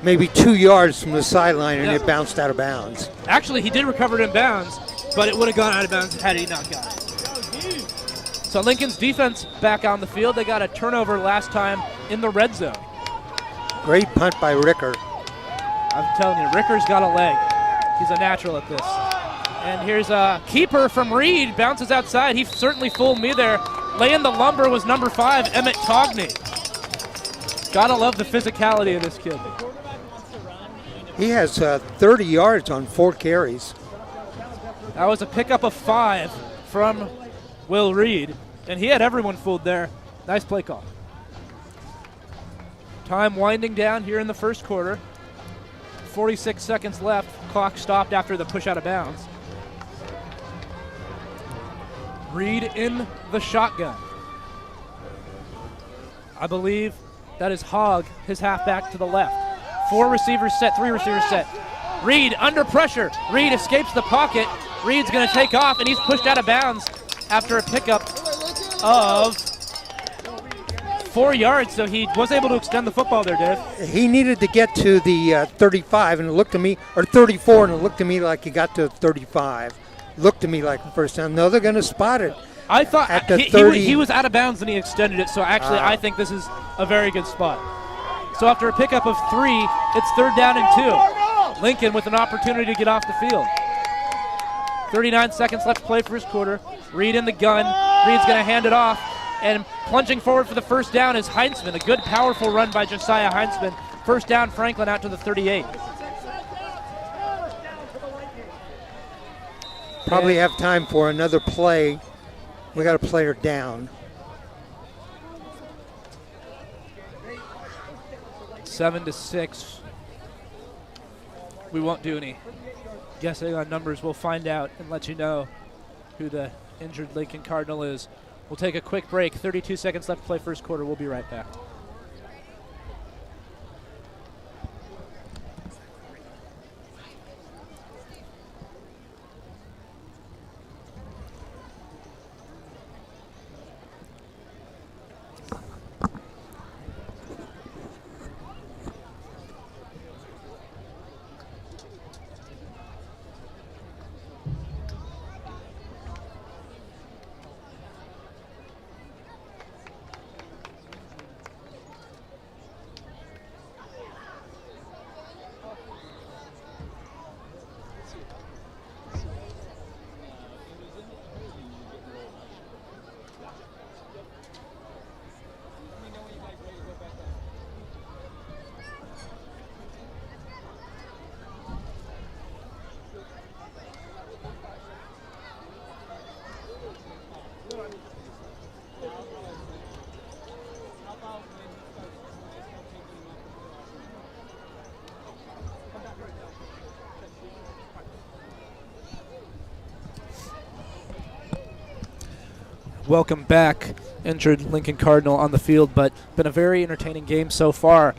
maybe 2 yards from the sideline, and it bounced out of bounds. Actually, he did recover it in bounds, but it would have gone out of bounds had he not got it. So Lincoln's defense back on the field. They got a turnover last time in the red zone. Great punt by Ricker. I'm telling you, Ricker's got a leg. He's a natural at this. And here's a keeper from Reed, bounces outside. He certainly fooled me there. Laying the lumber was number 5, Emmett Togney. Gotta love the physicality of this kid. He has 30 yards on 4 carries. That was a pickup of 5 from Will Reed, and he had everyone fooled there. Nice play call. Time winding down here in the first quarter. 46 seconds left. Clock stopped after the push out of bounds. Reed in the shotgun. I believe that is Hogg, his halfback to the left. 4 receivers set, 3 receivers set. Reed under pressure. Reed escapes the pocket. Reed's going to take off, and he's pushed out of bounds after a pickup of 4 yards, so he was able to extend the football there, Dave. He needed to get to the 35, and it looked to me, or 34, and it looked to me like he got to 35. Looked to me like the first time. No, they're going to spot it. I thought at the 30. He was out of bounds and he extended it, so actually I think this is a very good spot. So after a pickup of 3, it's 3rd down and 2. Lincoln with an opportunity to get off the field. 39 seconds left to play first quarter. Reed in the gun. Reed's going to hand it off. And plunging forward for the first down is Heinzman. A good, powerful run by Josiah Heinzman. First down, Franklin out to the 38. Probably have time for another play. We got a player down. 7-6. We won't do any guessing on numbers. We'll find out and let you know who the injured Lincoln Cardinal is. We'll take a quick break. 32 seconds left to play first quarter. We'll be right back. Welcome back. Injured Lincoln Cardinal on the field, but been a very entertaining game so far.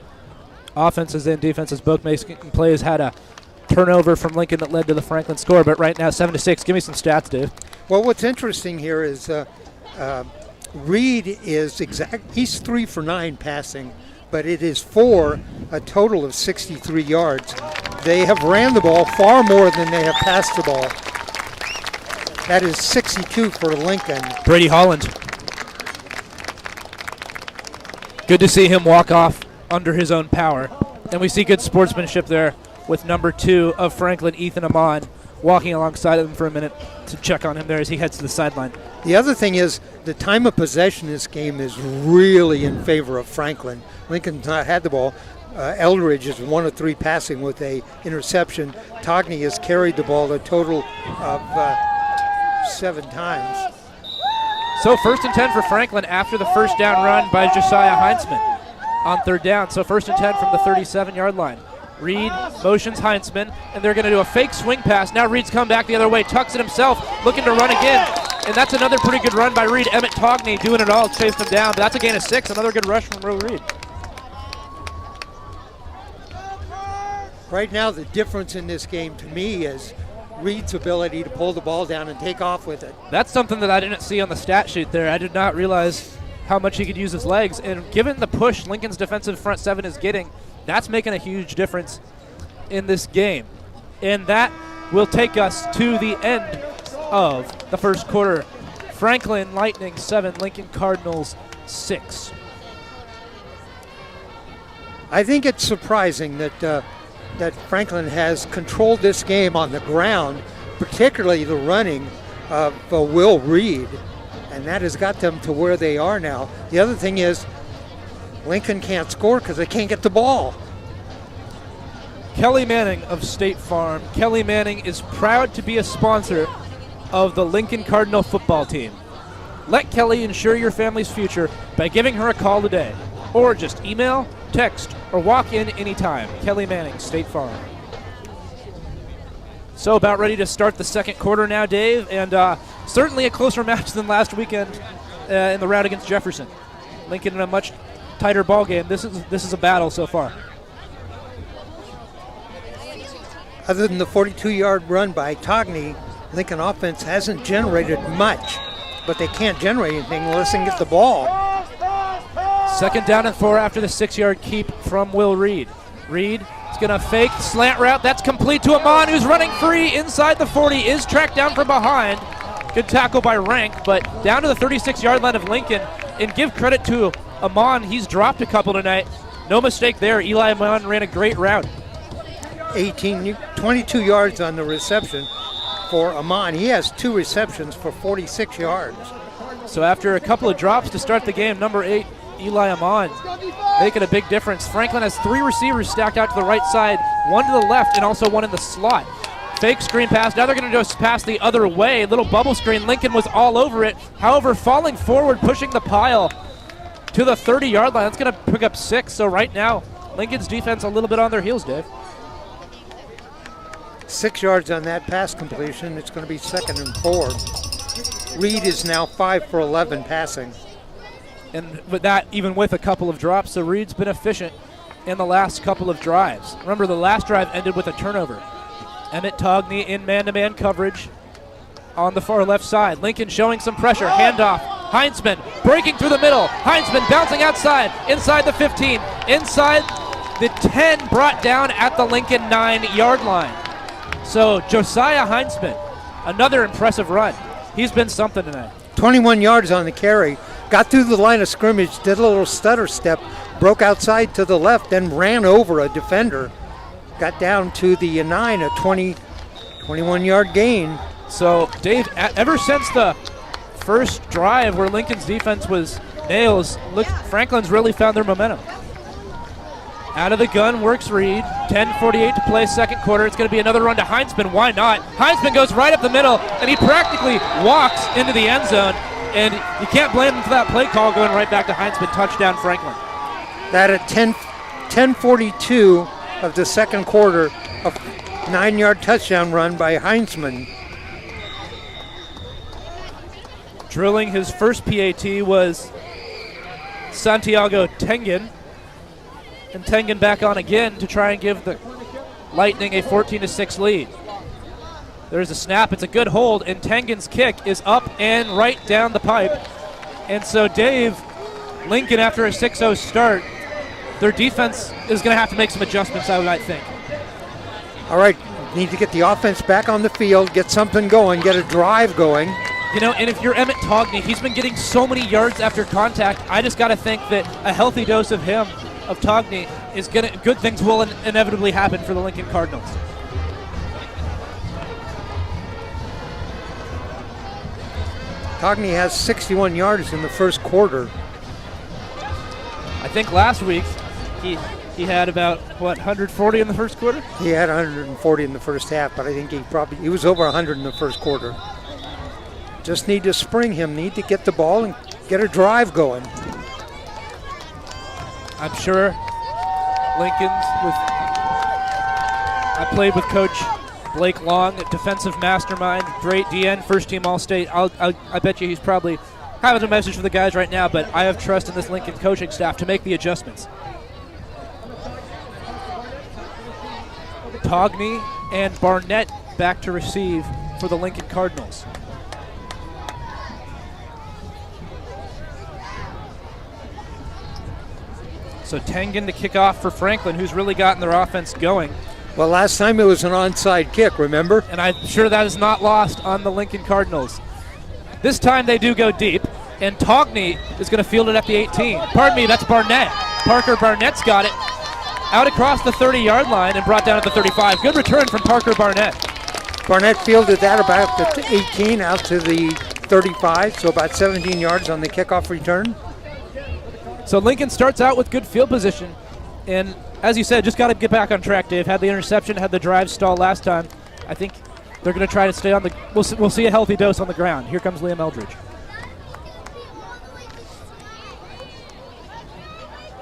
Offenses and defenses both making plays. Had a turnover from Lincoln that led to the Franklin score, but right now 7-6. Give me some stats, Dave. Well, what's interesting here is Reed is he's 3 for 9 passing, but it is for a total of 63 yards. They have ran the ball far more than they have passed the ball. That is 62 for Lincoln. Brady Holland. Good to see him walk off under his own power. And we see good sportsmanship there with number 2 of Franklin, Ethan Amon, walking alongside of him for a minute to check on him there as he heads to the sideline. The other thing is the time of possession in this game is really in favor of Franklin. Lincoln's not had the ball. Eldridge is 1 of 3 passing with a interception. Togney has carried the ball a total of 7 times. So 1st and 10 for Franklin after the first down run by Josiah Heinzman on 3rd down. So 1st and 10 from the 37-yard line. Reed motions Heinzman, and they're going to do a fake swing pass. Now Reed's come back the other way, tucks it himself, looking to run again. And that's another pretty good run by Reed. Emmett Togney doing it all, chased him down. But that's a gain of 6, another good rush from Will Reed. Right now, the difference in this game to me is Reed's ability to pull the ball down and take off with it. That's something that I didn't see on the stat sheet there. I did not realize how much he could use his legs. And given the push Lincoln's defensive front 7 is getting, that's making a huge difference in this game. And that will take us to the end of the first quarter. Franklin Lightning 7, Lincoln Cardinals 6. I think it's surprising that Franklin has controlled this game on the ground, particularly the running of Will Reed, and that has got them to where they are now. The other thing is Lincoln can't score because they can't get the ball. Kelly Manning of State Farm. Kelly Manning is proud to be a sponsor of the Lincoln Cardinal football team. Let Kelly ensure your family's future by giving her a call today, or just email, text, or walk in anytime. Kelly Manning, State Farm. So about ready to start the second quarter now, Dave, and certainly a closer match than last weekend in the round against Jefferson. Lincoln in a much tighter ball game. This is a battle so far. Other than the 42-yard run by Togney, Lincoln offense hasn't generated much, but they can't generate anything unless they can get the ball. 2nd down and 4 after the 6-yard keep from Will Reed. Reed is going to fake slant route. That's complete to Amon, who's running free inside the 40, is tracked down from behind. Good tackle by Rank, but down to the 36-yard line of Lincoln. And give credit to Amon. He's dropped a couple tonight. no mistake there. Eli Amon ran a great route. 22 yards on the reception for Amon. He has 2 receptions for 46 yards. So after a couple of drops to start the game, number 8, Eli Amon, making a big difference. Franklin has 3 receivers stacked out to the right side, 1 to the left and also 1 in the slot. Fake screen pass. Now they're going to just pass the other way. Little bubble screen. Lincoln was all over it. However, falling forward, pushing the pile to the 30-yard line. That's going to pick up 6. So right now, Lincoln's defense a little bit on their heels, Dave. 6 yards on that pass completion. It's going to be 2nd and 4. Reed is now 5 for 11 passing. And with that, even with a couple of drops, so Reed's been efficient in the last couple of drives. Remember, the last drive ended with a turnover. Emmett Togney in man-to-man coverage on the far left side. Lincoln showing some pressure. Handoff. Heinzman breaking through the middle. Heinzman bouncing outside, inside the 15, inside the 10, brought down at the Lincoln 9-yard line. So Josiah Heinzman, another impressive run. He's been something tonight. 21 yards on the carry. Got through the line of scrimmage, did a little stutter step, broke outside to the left, then ran over a defender. Got down to the 9, a 21-yard gain. So, Dave, ever since the first drive where Lincoln's defense was nails, look, Franklin's really found their momentum. Out of the gun works Reed. 10:48 to play, second quarter. It's going to be another run to Heinzman. Why not? Heinzman goes right up the middle, and he practically walks into the end zone. And you can't blame him for that play call going right back to Heinzman. Touchdown, Franklin. That at 10:42 of the second quarter, a 9-yard touchdown run by Heinzman. Drilling his first PAT was Santiago Tengen. And Tengen back on again to try and give the Lightning a 14-6 lead. There's a snap. It's a good hold, and Tengen's kick is up and right down the pipe. And so, Dave, Lincoln, after a 6-0 start, their defense is going to have to make some adjustments, I might think. All right, need to get the offense back on the field, get something going, get a drive going. You know, and if you're Emmett Togney, he's been getting so many yards after contact. I just got to think that a healthy dose of him, of Togney, is going to, good things will inevitably happen for the Lincoln Cardinals. Togney has 61 yards in the first quarter. I think last week he had about, 140 in the first quarter? He had 140 in the first half, but I think he was over 100 in the first quarter. Just need to spring him, need to get the ball and get a drive going. I'm sure Lincoln's I played with Coach Blake Long, defensive mastermind, great DN, first team All-State. I bet you he's probably having a message for the guys right now, but I have trust in this Lincoln coaching staff to make the adjustments. Togney and Barnett back to receive for the Lincoln Cardinals. So Tengen to kick off for Franklin, who's really gotten their offense going. Well, last time it was an onside kick, remember? And I'm sure that is not lost on the Lincoln Cardinals. This time they do go deep, and Togney is going to field it at the 18. Pardon me, that's Barnett. Parker Barnett's got it out across the 30-yard line and brought down at the 35. Good return from Parker Barnett. Barnett fielded that about the 18 out to the 35, so about 17 yards on the kickoff return. So Lincoln starts out with good field position, and as you said, just got to get back on track, Dave. Had the interception, had the drive stall last time. I think they're going to try to stay on the – we'll see a healthy dose on the ground. Here comes Liam Eldridge.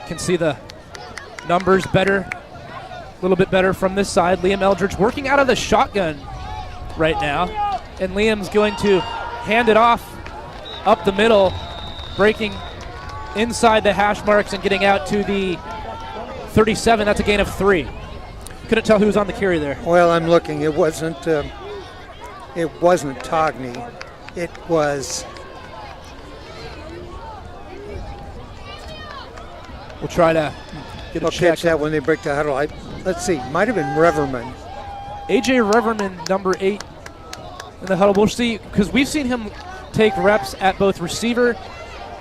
Can see the numbers better, a little bit better from this side. Liam Eldridge working out of the shotgun right now, and Liam's going to hand it off up the middle, breaking inside the hash marks and getting out to the 37. That's a gain of 3. Couldn't tell who was on the carry there. Well, I'm looking. It wasn't Togney. It was. We'll try to get a check. Catch that when they break the huddle. Let's see. Might have been Reverman. A.J. Reverman, number 8 in the huddle. We'll see, because we've seen him take reps at both receiver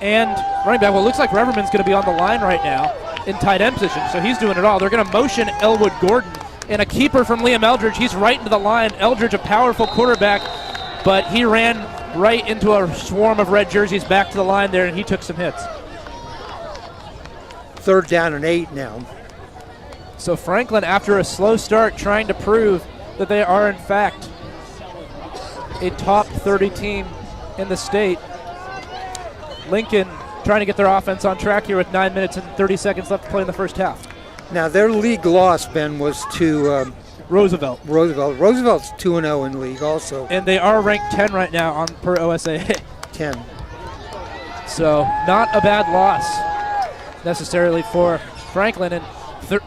and running back. Well, it looks like Reverman's going to be on the line right now. in tight end position, so he's doing it all. They're going to motion Elwood Gordon, and a keeper from Liam Eldridge. He's right into the line. Eldridge, a powerful quarterback, but he ran right into a swarm of red jerseys back to the line there, and he took some hits. 3rd down and 8 now. So Franklin, after a slow start, trying to prove that they are, in fact, a top 30 team in the state. Lincoln trying to get their offense on track here with 9 minutes and 30 seconds left to play in the first half. Now, their league loss, Ben, was to Roosevelt. Roosevelt's 2-0 in league also. And they are ranked 10 right now on per OSA. 10. So not a bad loss necessarily for Franklin. And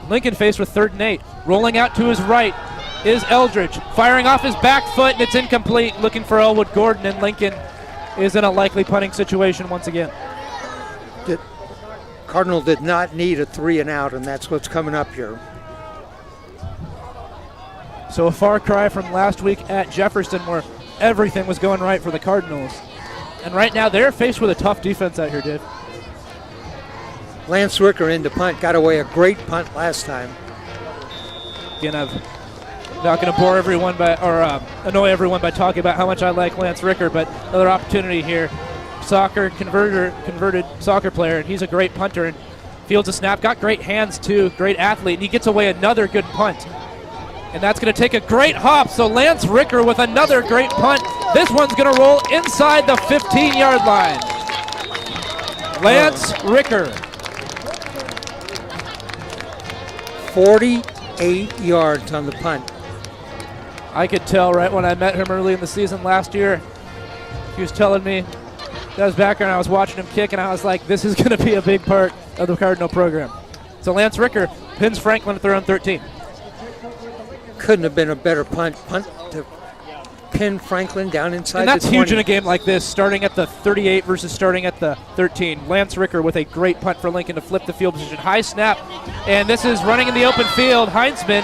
Lincoln faced with 3rd and 8. Rolling out to his right is Eldridge. Firing off his back foot, and it's incomplete. Looking for Elwood Gordon, and Lincoln is in a likely punting situation once again. Cardinal did not need a 3 and out, and that's what's coming up here. So a far cry from last week at Jefferson, where everything was going right for the Cardinals. And right now they're faced with a tough defense out here, Dave. Lance Ricker into punt, got away a great punt last time. Again, I'm not going to bore everyone annoy everyone by talking about how much I like Lance Ricker, but another opportunity here. Converted soccer player, and he's a great punter and fields a snap. Got great hands too, great athlete, and he gets away another good punt. And that's going to take a great hop. So Lance Ricker with another great punt. This one's going to roll inside the 15-yard line. Lance Ricker. 48 yards on the punt. I could tell right when I met him early in the season last year. He was telling me that was back when I was watching him kick, and I was like, this is going to be a big part of the Cardinal program. So Lance Ricker pins Franklin at their own 13. Couldn't have been a better punt to pin Franklin down inside and that's the 20. huge in a game like this, starting at the 38 versus starting at the 13. Lance Ricker with a great punt for Lincoln to flip the field position. High snap, and this is running in the open field. Heinzman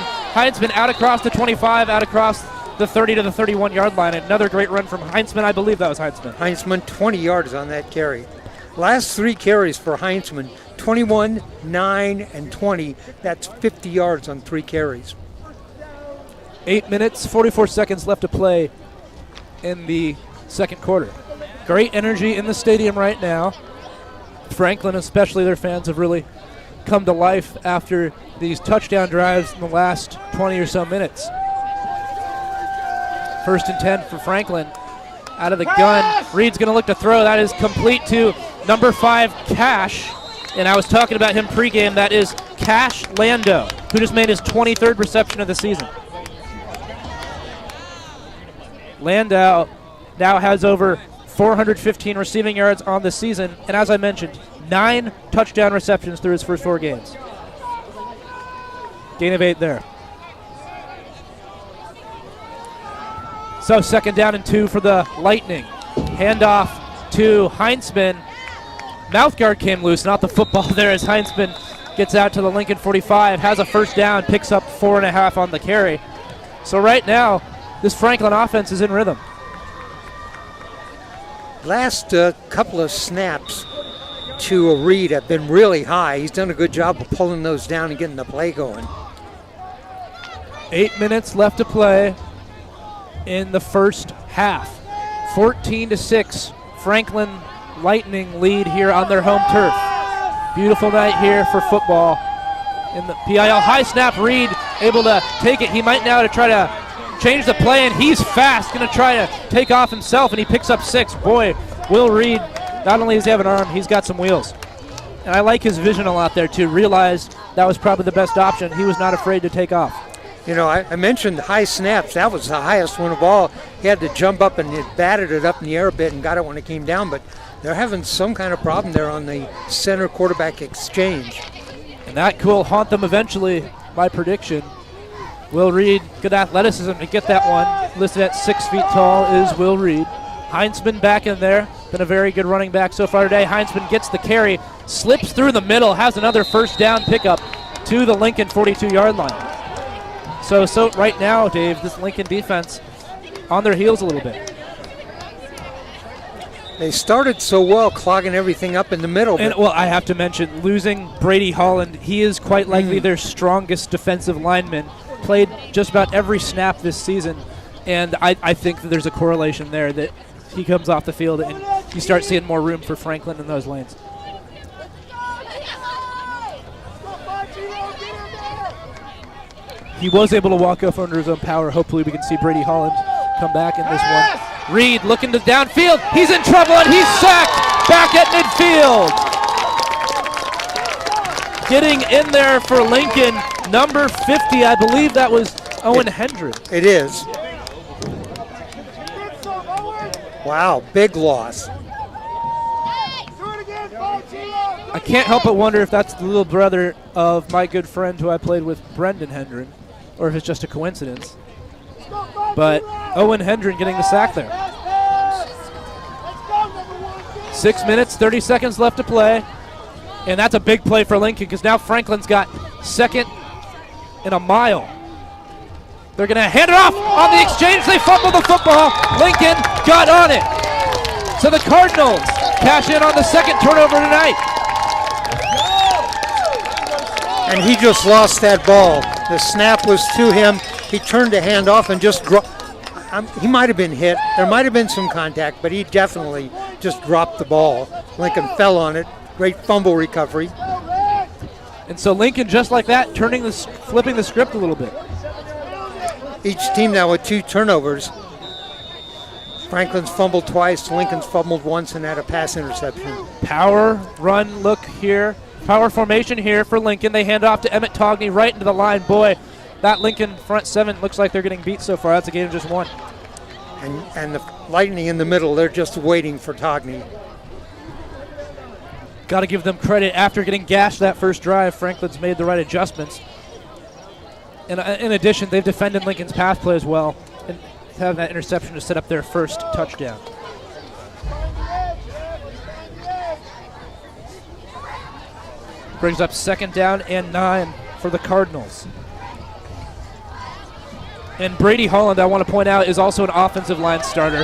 out across the 25, out across the 30 to the 31-yard line. Another great run from Heinzman. I believe that was Heinzman. Heinzman, 20 yards on that carry. Last 3 carries for Heinzman, 21, 9, and 20. That's 50 yards on 3 carries. 8 minutes, 44 seconds left to play in the second quarter. Great energy in the stadium right now. Franklin, especially their fans, have really come to life after these touchdown drives in the last 20 or so minutes. 1st and 10 for Franklin. Out of the gun, Reed's going to look to throw. That is complete to number 5, Cash. And I was talking about him pregame. That is Cash Lando, who just made his 23rd reception of the season. Landau now has over 415 receiving yards on the season, and as I mentioned, 9 touchdown receptions through his first 4 games. Gain of 8 there. So 2nd down and 2 for the Lightning. Handoff to Heinzman. Mouth guard came loose, not the football there, as Heinzman gets out to the Lincoln 45, has a 1st down, picks up 4.5 on the carry. So right now, this Franklin offense is in rhythm. Last couple of snaps to Reed have been really high. He's done a good job of pulling those down and getting the play going. 8 minutes left to play in the first half. 14-6, Franklin Lightning lead here on their home turf. Beautiful night here for football. In the PIL, high snap, Reed able to take it. He might now to try to change the play, and he's fast, going to try to take off himself, and he picks up 6. Boy, Will Reed, not only does he have an arm, he's got some wheels. And I like his vision a lot there, too. Realized that was probably the best option. He was not afraid to take off. You know, I mentioned high snaps. That was the highest one of all. He had to jump up and it batted it up in the air a bit and got it when it came down, but they're having some kind of problem there on the center quarterback exchange. And that will haunt them eventually, my prediction. Will Reed, good athleticism to get that one. Listed at 6 feet tall is Will Reed. Heinzman back in there. Been a very good running back so far today. Heinzman gets the carry, slips through the middle, has another 1st down pickup to the Lincoln 42-yard line. So right now, Dave, this Lincoln defense on their heels a little bit. They started so well, clogging everything up in the middle. And, well, I have to mention, losing Brady Holland, he is quite likely their strongest defensive lineman. Played just about every snap this season, and I think that there's a correlation there that he comes off the field and you start seeing more room for Franklin in those lanes. He was able to walk off under his own power. Hopefully we can see Brady Holland come back in this one. Reed looking to downfield. He's in trouble and he's sacked back at midfield. Getting in there for Lincoln, number 50, I believe that was Owen Hendren. It is. Wow, big loss. I can't help but wonder if that's the little brother of my good friend who I played with, Brendan Hendren, or if it's just a coincidence. But Owen Hendren getting the sack there. 6 minutes, 30 seconds left to play. And that's a big play for Lincoln because now Franklin's got second and a mile. They're going to hand it off on the exchange. They fumble the football. Lincoln got on it. So the Cardinals cash in on the second turnover tonight. And he just lost that ball. The snap was to him. He turned the hand off and just dropped. He might have been hit. There might have been some contact, but he definitely just dropped the ball. Lincoln fell on it. Great fumble recovery. And so Lincoln, just like that, flipping the script a little bit. Each team now with 2 turnovers. Franklin's fumbled twice, Lincoln's fumbled once, and had a pass interception. Power run look here. Power formation here for Lincoln. They hand off to Emmett Togney right into the line. Boy, that Lincoln front 7 looks like they're getting beat so far. That's a game of just 1. And the Lightning in the middle, they're just waiting for Togney. Got to give them credit. After getting gashed that first drive, Franklin's made the right adjustments. And in addition, they've defended Lincoln's pass play as well and have that interception to set up their first touchdown. Brings up 2nd down and 9 for the Cardinals. And Brady Holland, I want to point out, is also an offensive line starter.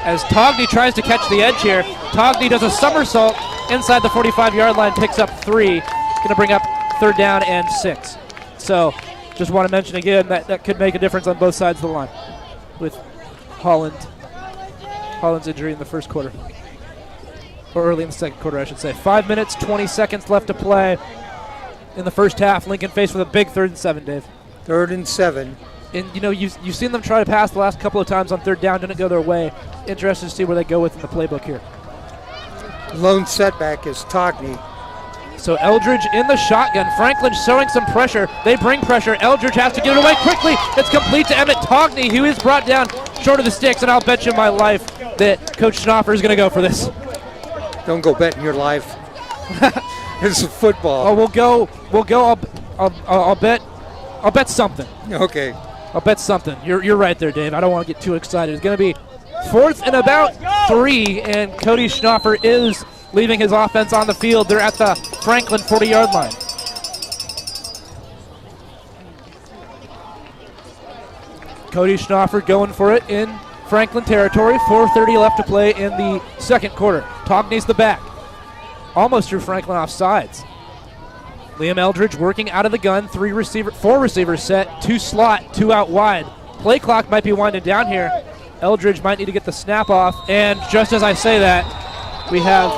As Togney tries to catch the edge here, Togney does a somersault inside the 45-yard line, picks up 3. Going to bring up 3rd down and 6. So just want to mention again that could make a difference on both sides of the line with Holland's injury in the first quarter. Or early in the second quarter, I should say. 5 minutes, 20 seconds left to play in the first half. Lincoln faced with a big 3rd and 7, Dave. 3rd and 7. And, you know, you've seen them try to pass the last couple of times on 3rd down. Didn't go their way. Interested to see where they go with in the playbook here. Lone setback is Togney. So Eldridge in the shotgun. Franklin showing some pressure. They bring pressure. Eldridge has to get it away quickly. It's complete to Emmett Togney, who is brought down short of the sticks. And I'll bet you my life that Coach Schnoffer is going to go for this. Don't go betting your life. It's a football. Oh, we'll go. I'll bet something. Okay. I'll bet something. You're right there, Dave. I don't want to get too excited. It's going to be 4th and about 3, and Cody Schnoffer is leaving his offense on the field. They're at the Franklin 40-yard line. Cody Schnoffer going for it in Franklin territory. 4:30 left to play in the second quarter. Togney's the back. Almost threw Franklin off sides. Liam Eldridge working out of the gun. 4 receivers set. 2 slot, 2 out wide. Play clock might be winding down here. Eldridge might need to get the snap off. And just as I say that, we have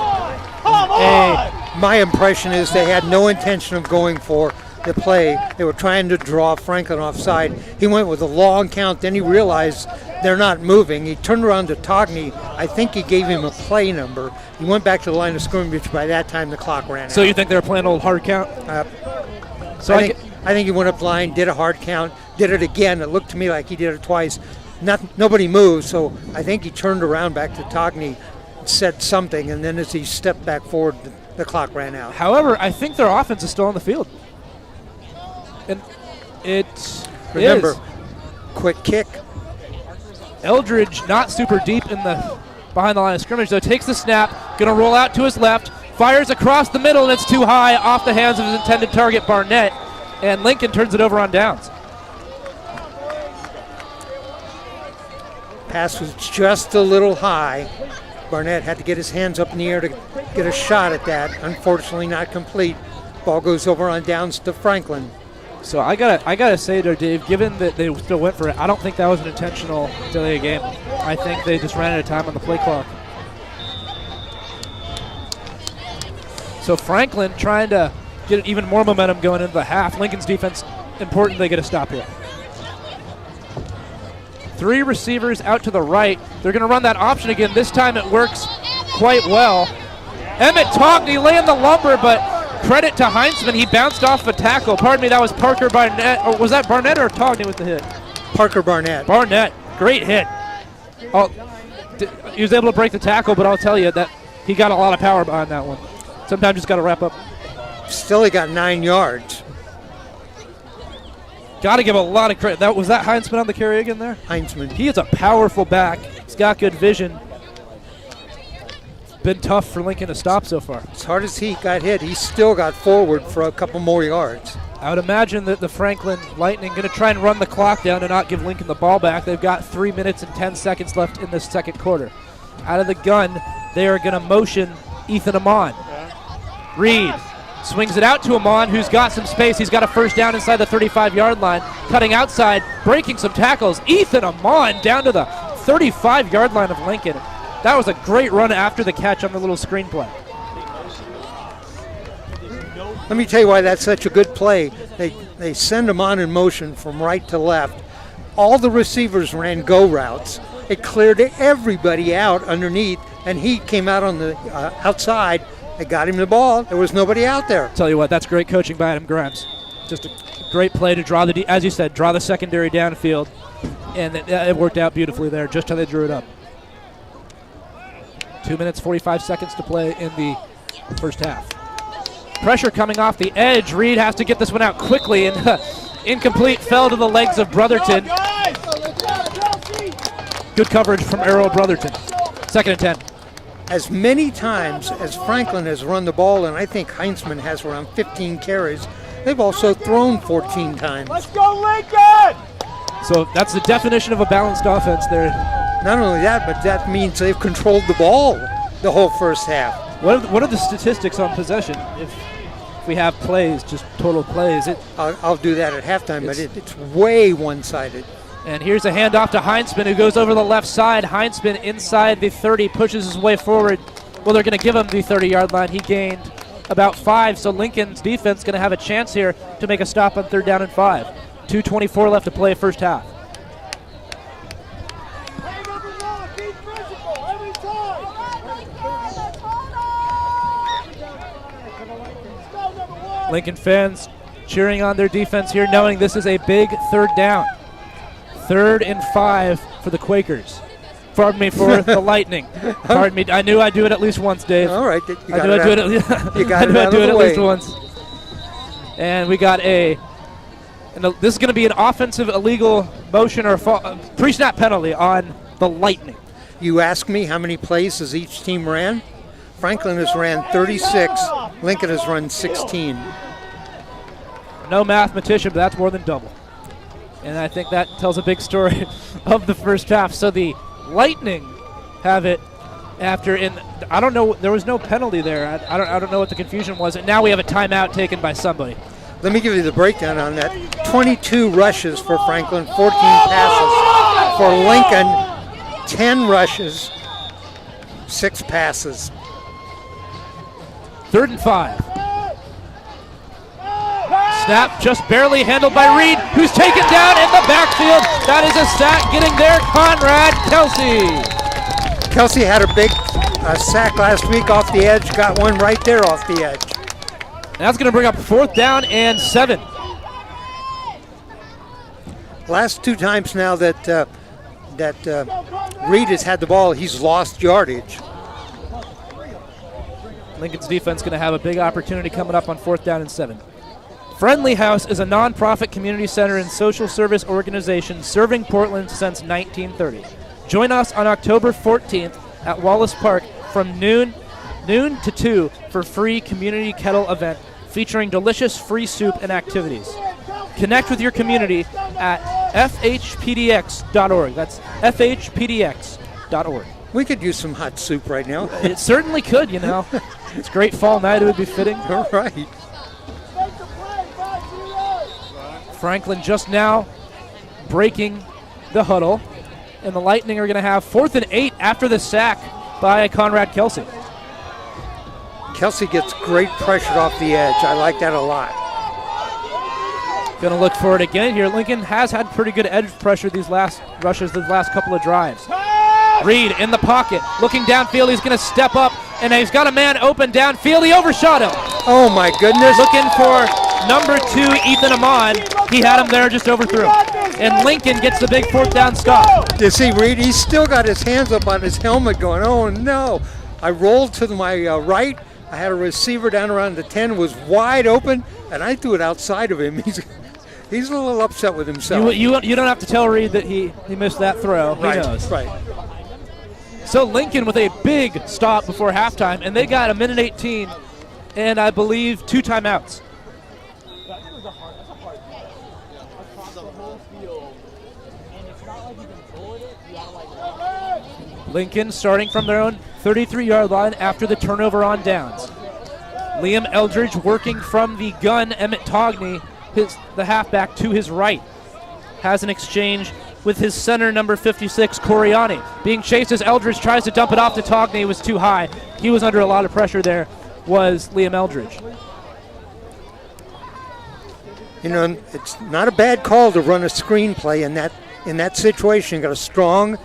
My impression is they had no intention of going for the play. They were trying to draw Franklin offside. He went with a long count. Then he realized they're not moving. He turned around to Togney. I think he gave him a play number. He went back to the line of scrimmage. By that time, the clock ran out. So you think they were playing old hard count? So I think he went up line, did a hard count, did it again. It looked to me like he did it twice. Nobody moved, so I think he turned around back to Togney, said something, and then as he stepped back forward, the clock ran out. However, I think their offense is still on the field. And Remember, quick kick. Eldridge not super deep behind the line of scrimmage, though. Takes the snap, going to roll out to his left, fires across the middle, and it's too high off the hands of his intended target, Barnett. And Lincoln turns it over on downs. Pass was just a little high. Barnett had to get his hands up in the air to get a shot at that. Unfortunately, not complete. Ball goes over on downs to Franklin. So I gotta say there, Dave, given that they still went for it, I don't think that was an intentional delay of game. I think they just ran out of time on the play clock. So Franklin trying to get even more momentum going into the half. Lincoln's defense, important they get a stop here. 3 receivers out to the right. They're going to run that option again. This time it works quite well. Emmett Togney laying the lumber, but credit to Heinzman. He bounced off a tackle. Pardon me, that was Parker Barnett. Or was that Barnett or Togney with the hit? Parker Barnett. Barnett, great hit. He was able to break the tackle, but I'll tell you that he got a lot of power behind that one. Sometimes just got to wrap up. Still, he got 9 yards. Got to give a lot of credit. Was that Heinzman on the carry again there? Heinzman. He is a powerful back. He's got good vision. It's been tough for Lincoln to stop so far. As hard as he got hit, he still got forward for a couple more yards. I would imagine that the Franklin Lightning going to try and run the clock down and not give Lincoln the ball back. They've got 3 minutes and 10 seconds left in this second quarter. Out of the gun, they are going to motion Ethan Amon. Reed swings it out to Amon, who's got some space. He's got a first down inside the 35-yard line. Cutting outside, breaking some tackles. Ethan Amon down to the 35-yard line of Lincoln. That was a great run after the catch on the little screenplay. Let me tell you why that's such a good play. They send him on in motion from right to left. All the receivers ran go routes. It cleared everybody out underneath, and he came out on the outside. They got him the ball. There was nobody out there. Tell you what, that's great coaching by Adam Grimes. Just a great play to draw as you said, draw the secondary downfield, and it worked out beautifully there, just how they drew it up. 2 minutes, 45 seconds to play in the first half. Pressure coming off the edge. Reed has to get this one out quickly, and incomplete, fell to the legs of Brotherton. Good coverage from Errol Brotherton. 2nd and 10. As many times as Franklin has run the ball, and I think Heinzman has around 15 carries, they've also thrown 14 times. Let's go, Lincoln! So that's the definition of a balanced offense there. Not only that, but that means they've controlled the ball the whole first half. What are the statistics on possession? If we have plays, just total plays. I'll do that at halftime, but it's way one-sided. And here's a handoff to Heinzman, who goes over the left side. Heinzman inside the 30, pushes his way forward. Well, they're going to give him the 30-yard line. He gained about 5, so Lincoln's defense going to have a chance here to make a stop on 3rd down and 5. 2:24 left to play first half. Lincoln fans cheering on their defense here, knowing this is a big 3rd down. 3rd and 5 for the Quakers. Pardon me, for the Lightning. Pardon me. I knew I'd do it at least once, Dave. All right. I knew I'd do it at least once. And we got this is going to be an offensive illegal motion or pre-snap penalty on the Lightning. You asked me how many plays has each team ran? Franklin has ran 36. Lincoln has run 16. No mathematician, but that's more than double. And I think that tells a big story of the first half. So the Lightning have it after I don't know, there was no penalty there. I don't know what the confusion was. And now we have a timeout taken by somebody. Let me give you the breakdown on that. 22 rushes for Franklin, 14 passes. For Lincoln, 10 rushes, 6 passes. 3rd and 5. Snap just barely handled by Reed, who's taken down in the backfield. That is a sack getting there, Conrad Kelsey. Kelsey had a big sack last week off the edge, got one right there off the edge. That's going to bring up 4th down and 7. Last 2 times now that Reed has had the ball, he's lost yardage. Lincoln's defense going to have a big opportunity coming up on 4th down and 7. Friendly House is a nonprofit community center and social service organization serving Portland since 1930. Join us on October 14th at Wallace Park from noon to 2 for free community kettle event featuring delicious free soup and activities. Connect with your community at fhpdx.org. That's fhpdx.org. We could use some hot soup right now. It certainly could, you know. It's a great fall night. It would be fitting. All right. Franklin just now breaking the huddle. And the Lightning are going to have 4th and 8 after the sack by Conrad Kelsey. Kelsey gets great pressure off the edge. I like that a lot. Going to look for it again here. Lincoln has had pretty good edge pressure these last rushes, these last couple of drives. Reed in the pocket, looking downfield. He's going to step up, and he's got a man open downfield. He overshot him. Oh, my goodness. Looking for number 2, Ethan Amon. He had him there, just overthrew him. And Lincoln gets the big 4th down stop. You see, Reed, he's still got his hands up on his helmet going, oh, no. I rolled to my right. I had a receiver down around the 10, was wide open, and I threw it outside of him. He's a little upset with himself. You don't have to tell Reed that he missed that throw. Right, He knows. right. So Lincoln with a big stop before halftime, and they got 1:18 and I believe 2 timeouts. Lincoln starting from their own 33-yard line after the turnover on downs. Liam Eldridge working from the gun. Emmett Togney, the halfback, to his right, has an exchange with his center, number 56, Coriani. Being chased as Eldridge tries to dump it off to Togney. It was too high. He was under a lot of pressure there, was Liam Eldridge. You know, it's not a bad call to run a screen play in that situation. You got a strong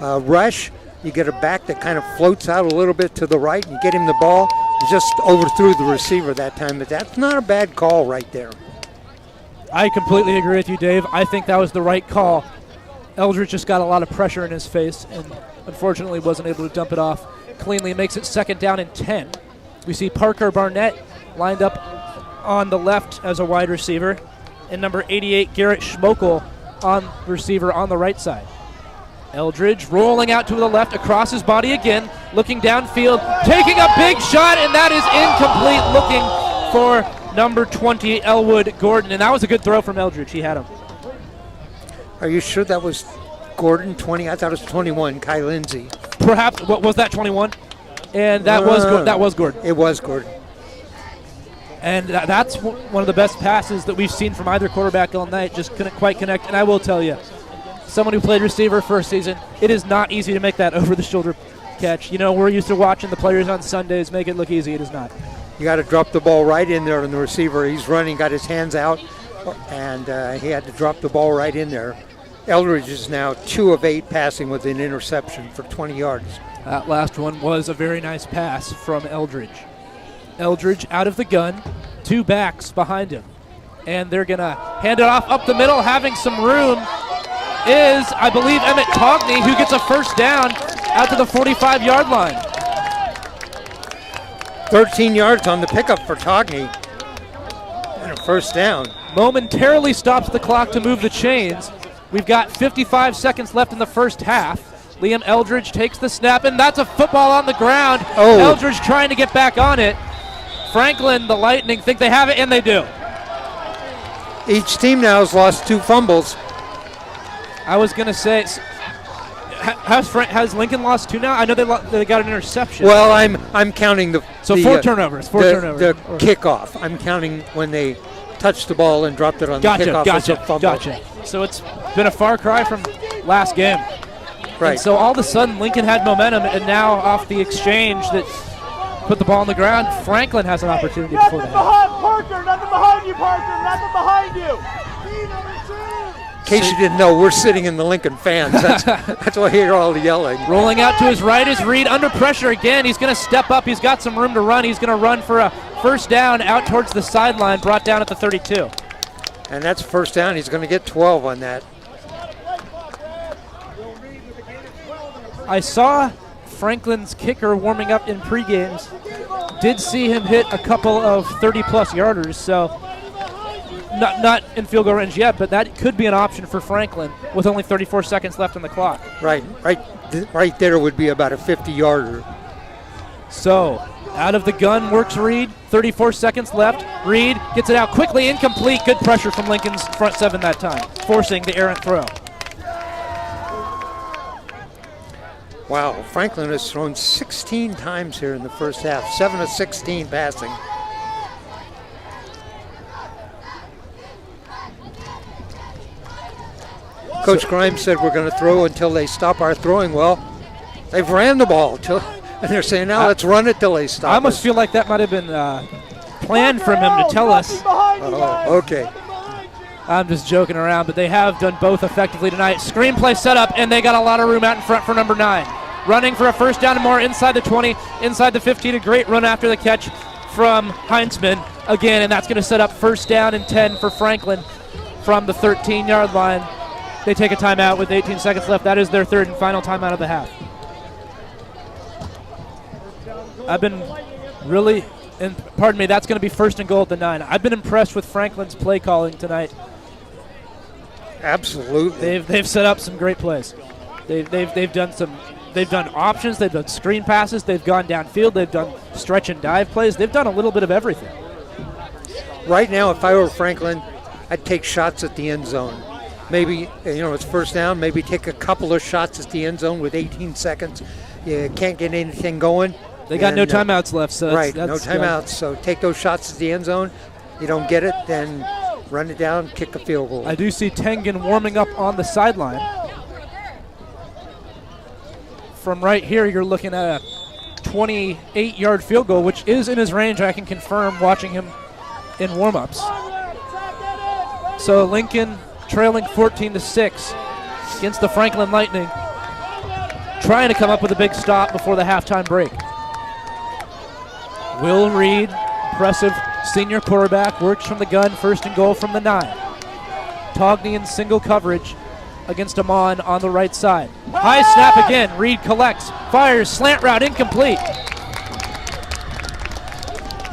rush. You get a back that kind of floats out a little bit to the right, and you get him the ball. He just overthrew the receiver that time, but that's not a bad call right there. I completely agree with you, Dave. I think that was the right call. Eldridge just got a lot of pressure in his face and unfortunately wasn't able to dump it off cleanly. It makes it 2nd down and 10. We see Parker Barnett lined up on the left as a wide receiver, and number 88, Garrett Schmokel, on receiver on the right side. Eldridge rolling out to the left, across his body again, looking downfield, taking a big shot, and that is incomplete, looking for number 20, Elwood Gordon, and that was a good throw from Eldridge. He had him. Are you sure that was Gordon, 20? I thought it was 21, Kai Lindsay. Perhaps, what was that, 21? And that was Gordon. It was Gordon. And that's one of the best passes that we've seen from either quarterback all night. Just couldn't quite connect. And I will tell you, someone who played receiver first season, it is not easy to make that over-the-shoulder catch. You know, we're used to watching the players on Sundays make it look easy. It is not. You got to drop the ball right in there on the receiver. He's running, got his hands out, and he had to drop the ball right in there. Eldridge is now 2 of 8 passing with an interception for 20 yards. That last one was a very nice pass from Eldridge. Eldridge out of the gun, 2 backs behind him. And they're going to hand it off up the middle, having some room is, I believe, Emmett Togney, who gets a 1st down out to the 45-yard line. 13 yards on the pickup for Togney. And a 1st down. Momentarily stops the clock to move the chains. We've got 55 seconds left in the first half. Liam Eldridge takes the snap, and that's a football on the ground. Oh. Eldridge trying to get back on it. Franklin, the Lightning, think they have it, and they do. Each team now has lost 2 fumbles. I was going to say, has Lincoln lost 2 now? I know they got an interception. Well, I'm counting the 4 turnovers. 4 turnovers. The kickoff. I'm counting when they touched the ball and dropped it on the kickoff as a fumble. Gotcha. So it's been a far cry from last game. Right. And so all of a sudden, Lincoln had momentum, and now off the exchange that put the ball on the ground, Franklin has an opportunity before that. Parker, nothing behind you, Parker, nothing behind you. In case you didn't know, we're sitting in the Lincoln fans. That's why I hear all the yelling. Rolling out to his right is Reed, under pressure again. He's going to step up. He's got some room to run. He's going to run for a 1st down out towards the sideline, brought down at the 32. And that's 1st down. He's going to get 12 on that. I saw Franklin's kicker warming up in pre-games. Did see him hit a couple of 30-plus yarders, so not in field goal range yet, but that could be an option for Franklin with only 34 seconds left on the clock. Right there would be about a 50-yarder. So out of the gun works Reed. 34 seconds left. Reed gets it out quickly, incomplete. Good pressure from Lincoln's front 7 that time, forcing the errant throw. Wow, Franklin has thrown 16 times here in the first half, 7 of 16 passing. Coach Grimes said we're going to throw until they stop our throwing. Well, they've ran the ball, and they're saying now let's run it till they stop. I almost feel like that might have been planned from him to tell us. Oh, okay. I'm just joking around, but they have done both effectively tonight. Screenplay set up, and they got a lot of room out in front for number 9. Running for a first down and more inside the 20, inside the 15. A great run after the catch from Heinzman again, and that's going to set up first down and 10 for Franklin from the 13-yard line. They take a timeout with 18 seconds left. That is their third and final timeout of the half. I've been really, and pardon me, that's going to be first and goal at the 9. I've been impressed with Franklin's play calling tonight. Absolutely. They've set up some great plays. They've done some. They've done options. They've done screen passes. They've gone downfield. They've done stretch and dive plays. They've done a little bit of everything. Right now, if I were Franklin, I'd take shots at the end zone. Maybe, it's first down. Maybe take a couple of shots at the end zone with 18 seconds. You can't get anything going. They got no timeouts left. So right, no timeouts. So take those shots at the end zone. You don't get it, then run it down, kick a field goal. I do see Tengen warming up on the sideline. From right here, you're looking at a 28-yard field goal, which is in his range. I can confirm watching him in warm-ups. So Lincoln trailing 14-6 against the Franklin Lightning, trying to come up with a big stop before the halftime break. Will Reed, impressive senior quarterback, works from the gun, first and goal from the 9. Togney in single coverage against Amon on the right side. High snap again. Reed collects, fires, slant route, incomplete.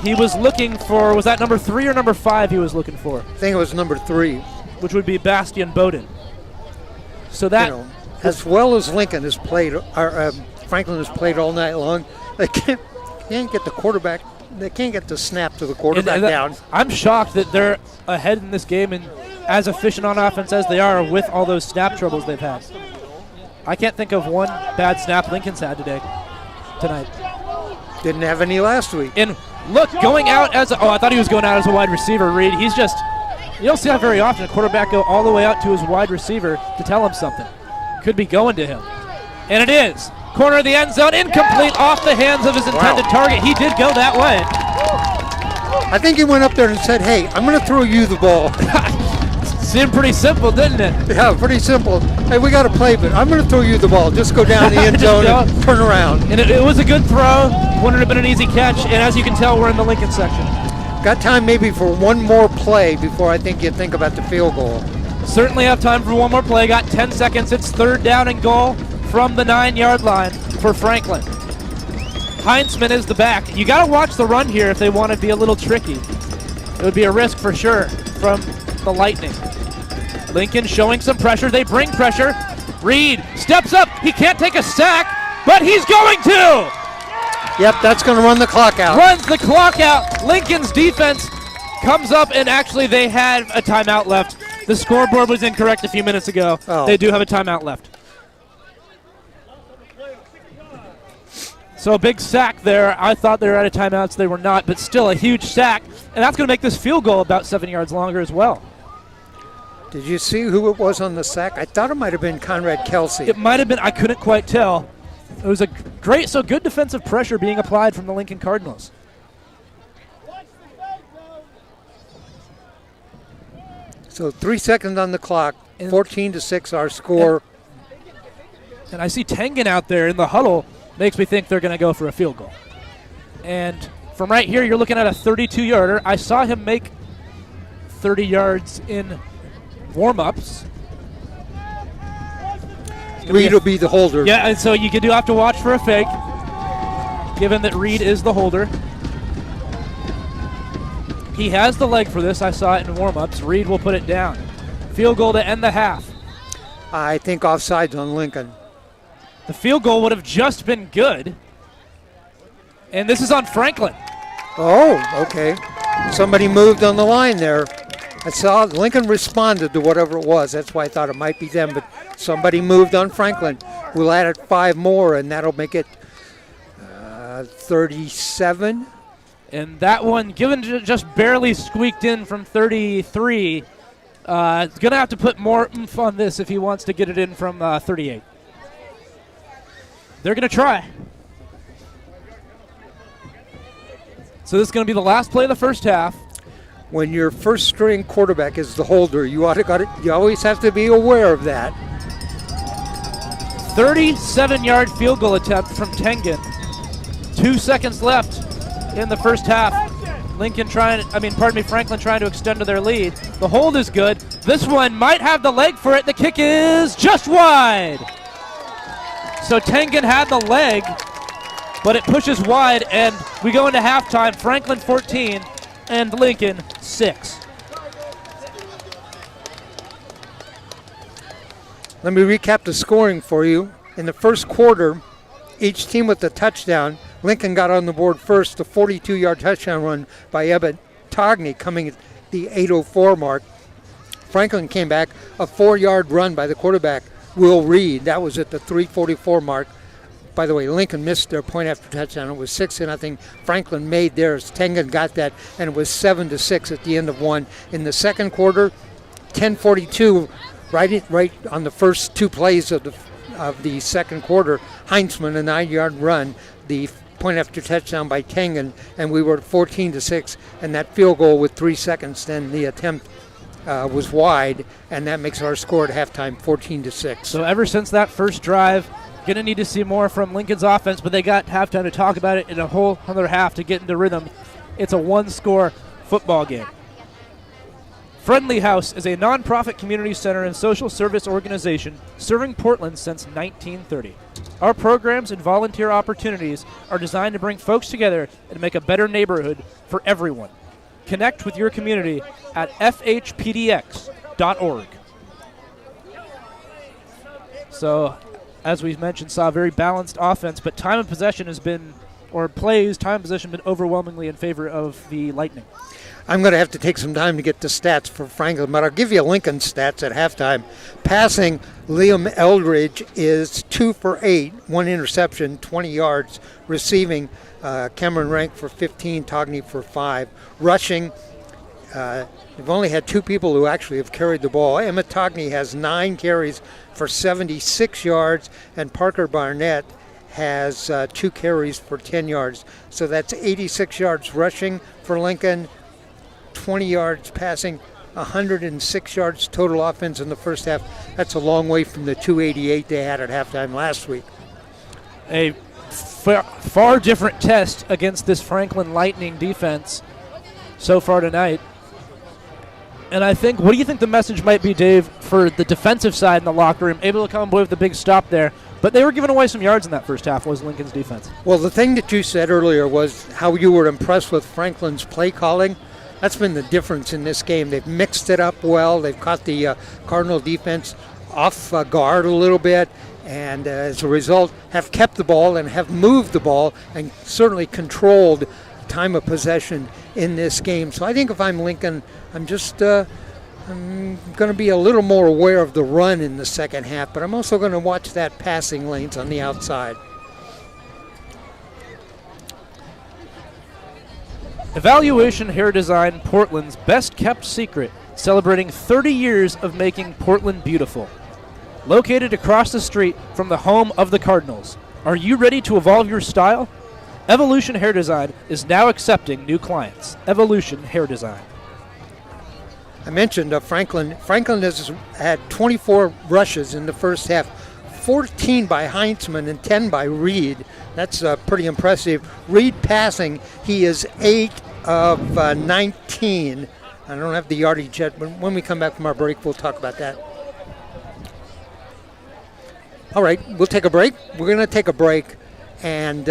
He was looking for, was that number 3 or number 5 he was looking for? I think it was number 3. Which would be Bastian Bowden. So that, as well as Lincoln has played, Franklin has played all night long, they can't get the quarterback. They can't get the snap to the quarterback down. I'm shocked that they're ahead in this game and as efficient on offense as they are with all those snap troubles they've had. I can't think of one bad snap Lincoln's had tonight. Didn't have any last week. And look, going out as I thought he was going out as a wide receiver, Reed. He's just, you don't see that very often. A quarterback go all the way out to his wide receiver to tell him something. Could be going to him. And it is. Corner of the end zone, incomplete, off the hands of his intended target. He did go that way. I think he went up there and said, hey, I'm going to throw you the ball. Seemed pretty simple, didn't it? Yeah, pretty simple. Hey, we got to play, but I'm going to throw you the ball. Just go down the end zone and turn around. And it was a good throw. Wouldn't have been an easy catch. And as you can tell, we're in the Lincoln section. Got time maybe for one more play before I think you think about the field goal. Certainly have time for one more play. Got 10 seconds. It's third down and goal from the 9-yard line for Franklin. Heinzman is the back. You got to watch the run here if they want to be a little tricky. It would be a risk for sure from the Lightning. Lincoln showing some pressure. They bring pressure. Reed steps up. He can't take a sack, but he's going to. Yep, that's going to run the clock out. Runs the clock out. Lincoln's defense comes up, and actually they had a timeout left. The scoreboard was incorrect a few minutes ago. Oh. They do have a timeout left. So a big sack there. I thought they were out of timeouts. They were not, but still a huge sack. And that's going to make this field goal about 7 yards longer as well. Did you see who it was on the sack? I thought it might have been Conrad Kelsey. It might have been. I couldn't quite tell. It was a good defensive pressure being applied from the Lincoln Cardinals. So 3 seconds on the clock, 14-6 our score. And I see Tengen out there in the huddle. Makes me think they're going to go for a field goal. And from right here, you're looking at a 32-yarder. I saw him make 30 yards in warm-ups. Reed will be the holder. Yeah, and so you do have to watch for a fake, given that Reed is the holder. He has the leg for this. I saw it in warm-ups. Reed will put it down. Field goal to end the half. I think offsides on Lincoln. The field goal would have just been good. And this is on Franklin. Oh, okay. Somebody moved on the line there. I saw Lincoln responded to whatever it was. That's why I thought it might be them, but somebody moved on Franklin. We'll add it 5 more, and that'll make it 37. And that one, given just barely squeaked in from 33, going to have to put more oomph on this if he wants to get it in from 38. They're going to try. So this is going to be the last play of the first half. When your first string quarterback is the holder, you always have to be aware of that. 37-yard field goal attempt from Tengen. 2 seconds left in the first half. Franklin trying to extend to their lead. The hold is good. This one might have the leg for it. The kick is just wide. So Tengen had the leg, but it pushes wide, and we go into halftime. Franklin 14 and Lincoln 6. Let me recap the scoring for you. In the first quarter, each team with a touchdown. Lincoln got on the board first, the 42-yard touchdown run by Ebbett Togney coming at the 8:04 mark. Franklin came back, a 4-yard run by the quarterback, Will Reed. That was at the 3:44 mark. By the way, Lincoln missed their point after touchdown. It was 6-0. Franklin made theirs. Tengen got that, and it was 7-6 at the end of one. In the second quarter, 10:42, right on the first 2 plays of the second quarter, Heinzman, a 9-yard run, the point after touchdown by Tengen, and we were at 14-6. And that field goal with 3 seconds, then the attempt was wide, and that makes our score at halftime 14-6. So ever since that first drive, going to need to see more from Lincoln's offense, but they got halftime to talk about it in a whole other half to get into rhythm. It's a 1-score football game. Friendly House is a nonprofit community center and social service organization serving Portland since 1930. Our programs and volunteer opportunities are designed to bring folks together and make a better neighborhood for everyone. Connect with your community at fhpdx.org. So, as we mentioned, saw a very balanced offense, but time of possession has been overwhelmingly in favor of the Lightning. I'm going to have to take some time to get the stats for Franklin, but I'll give you Lincoln stats at halftime. Passing, Liam Eldridge is 2 for 8, 1 interception, 20 yards. Receiving, Cameron Rank for 15, Togney for 5. Rushing, they've only had 2 people who actually have carried the ball. Emmett Togney has 9 carries for 76 yards, and Parker Barnett has 2 carries for 10 yards. So that's 86 yards rushing for Lincoln, 20 yards passing, 106 yards total offense in the first half. That's a long way from the 288 they had at halftime last week. A far different test against this Franklin Lightning defense so far tonight. And I think, what do you think the message might be, Dave, for the defensive side in the locker room? Able to come away with a big stop there. But they were giving away some yards in that first half, was Lincoln's defense. Well, the thing that you said earlier was how you were impressed with Franklin's play calling. That's been the difference in this game. They've mixed it up well. They've caught the Cardinal defense off guard a little bit, and as a result have kept the ball and have moved the ball and certainly controlled time of possession in this game. So I think if I'm Lincoln, I'm going to be a little more aware of the run in the second half, but I'm also going to watch that passing lanes on the outside. Evaluation Hair Design, Portland's best kept secret, celebrating 30 years of making Portland beautiful. Located across the street from the home of the Cardinals. Are you ready to evolve your style? Evolution Hair Design is now accepting new clients. Evolution Hair Design. I mentioned Franklin. Franklin has had 24 rushes in the first half, 14 by Heinzman and 10 by Reed. That's pretty impressive. Reed passing, he is 8 of 19. I don't have the yardage yet, but when we come back from our break, we'll talk about that. All right, we'll take a break. We're going to take a break, and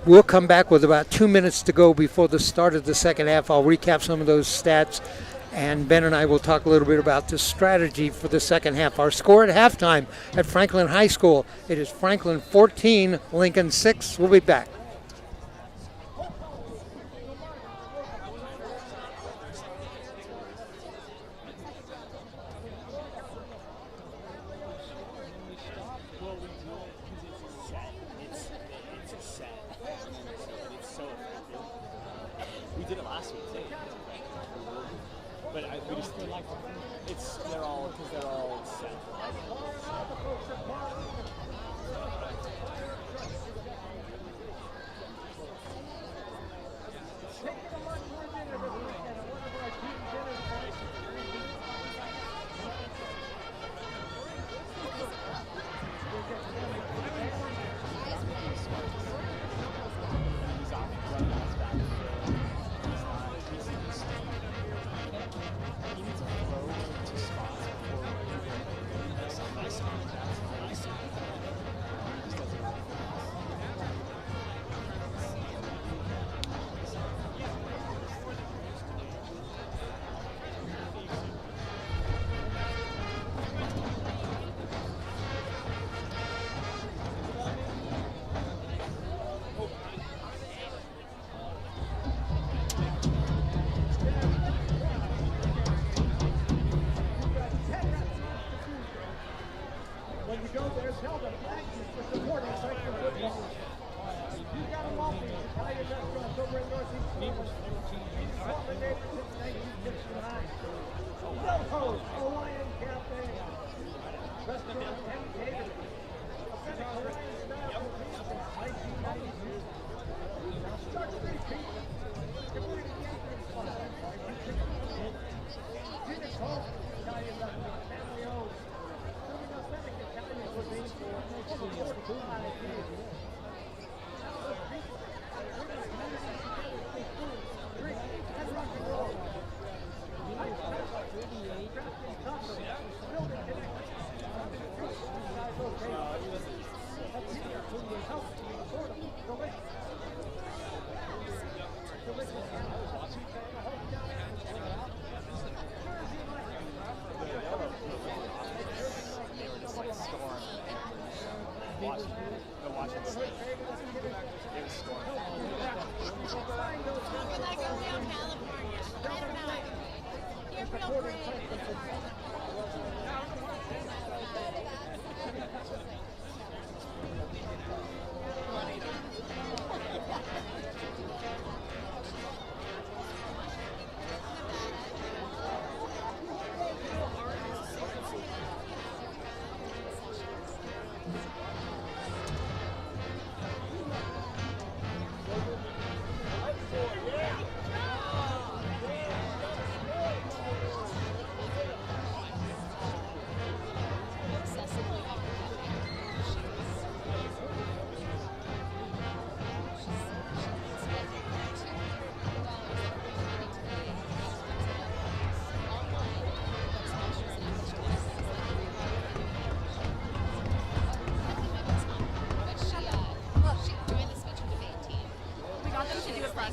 we'll come back with about 2 minutes to go before the start of the second half. I'll recap some of those stats, and Ben and I will talk a little bit about the strategy for the second half. Our score at halftime at Franklin High School, it is Franklin 14, Lincoln 6. We'll be back. did it last week too. But we just they're all set. When you go there, tell them thank you for supporting Franklin football. You've got a Maltese Italian restaurant over in Northeast Florida. Consolidated since 1969. Yoko's Hawaiian Cafe. Restaurant and catering. Authentic Hawaiian style cuisine since 1992. Now start to repeat. Community catering spot. Phoenix Home Italian restaurant, family owned. Serving authentic Italian cuisine for over 45 years.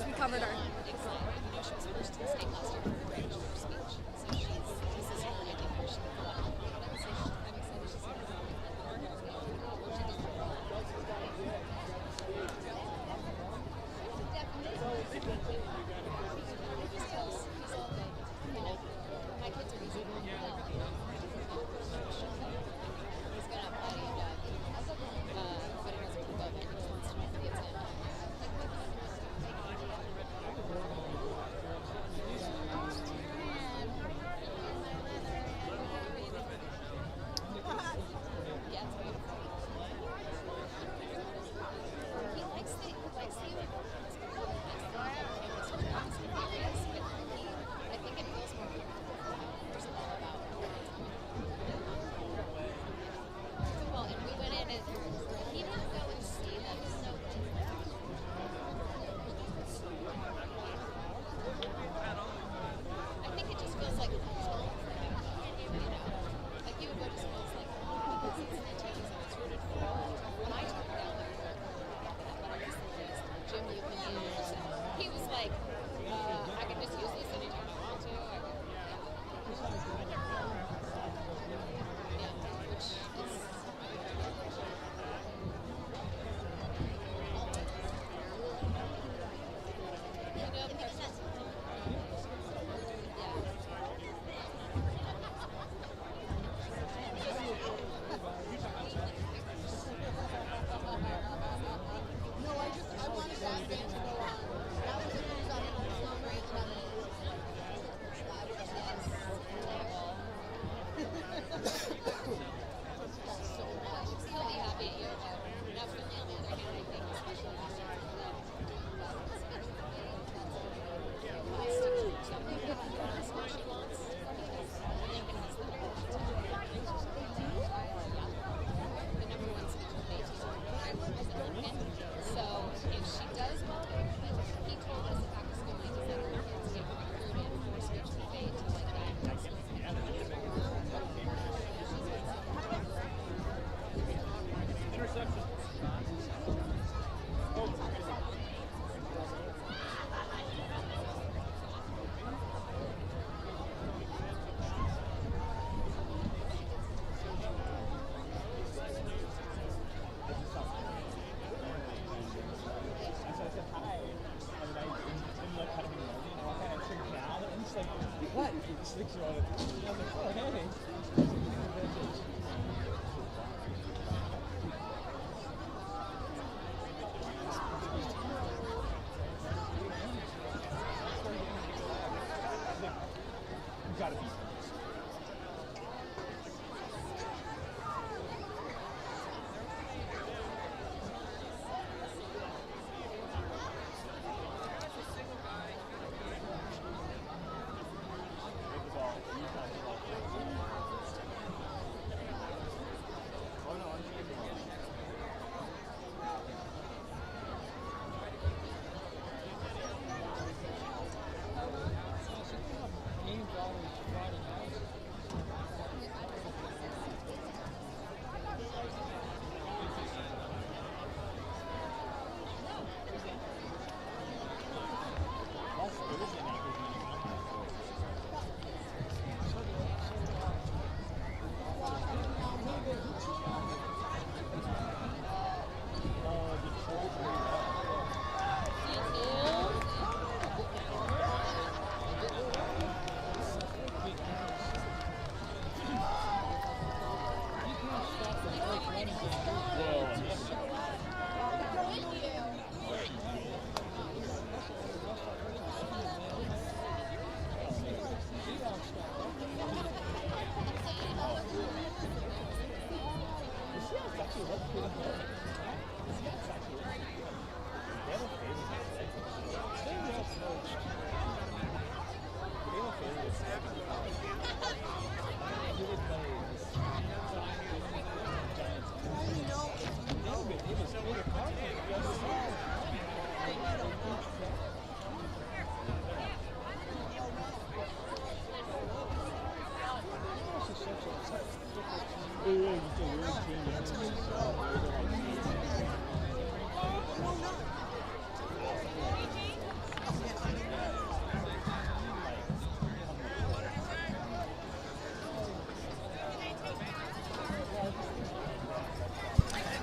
We covered our. What?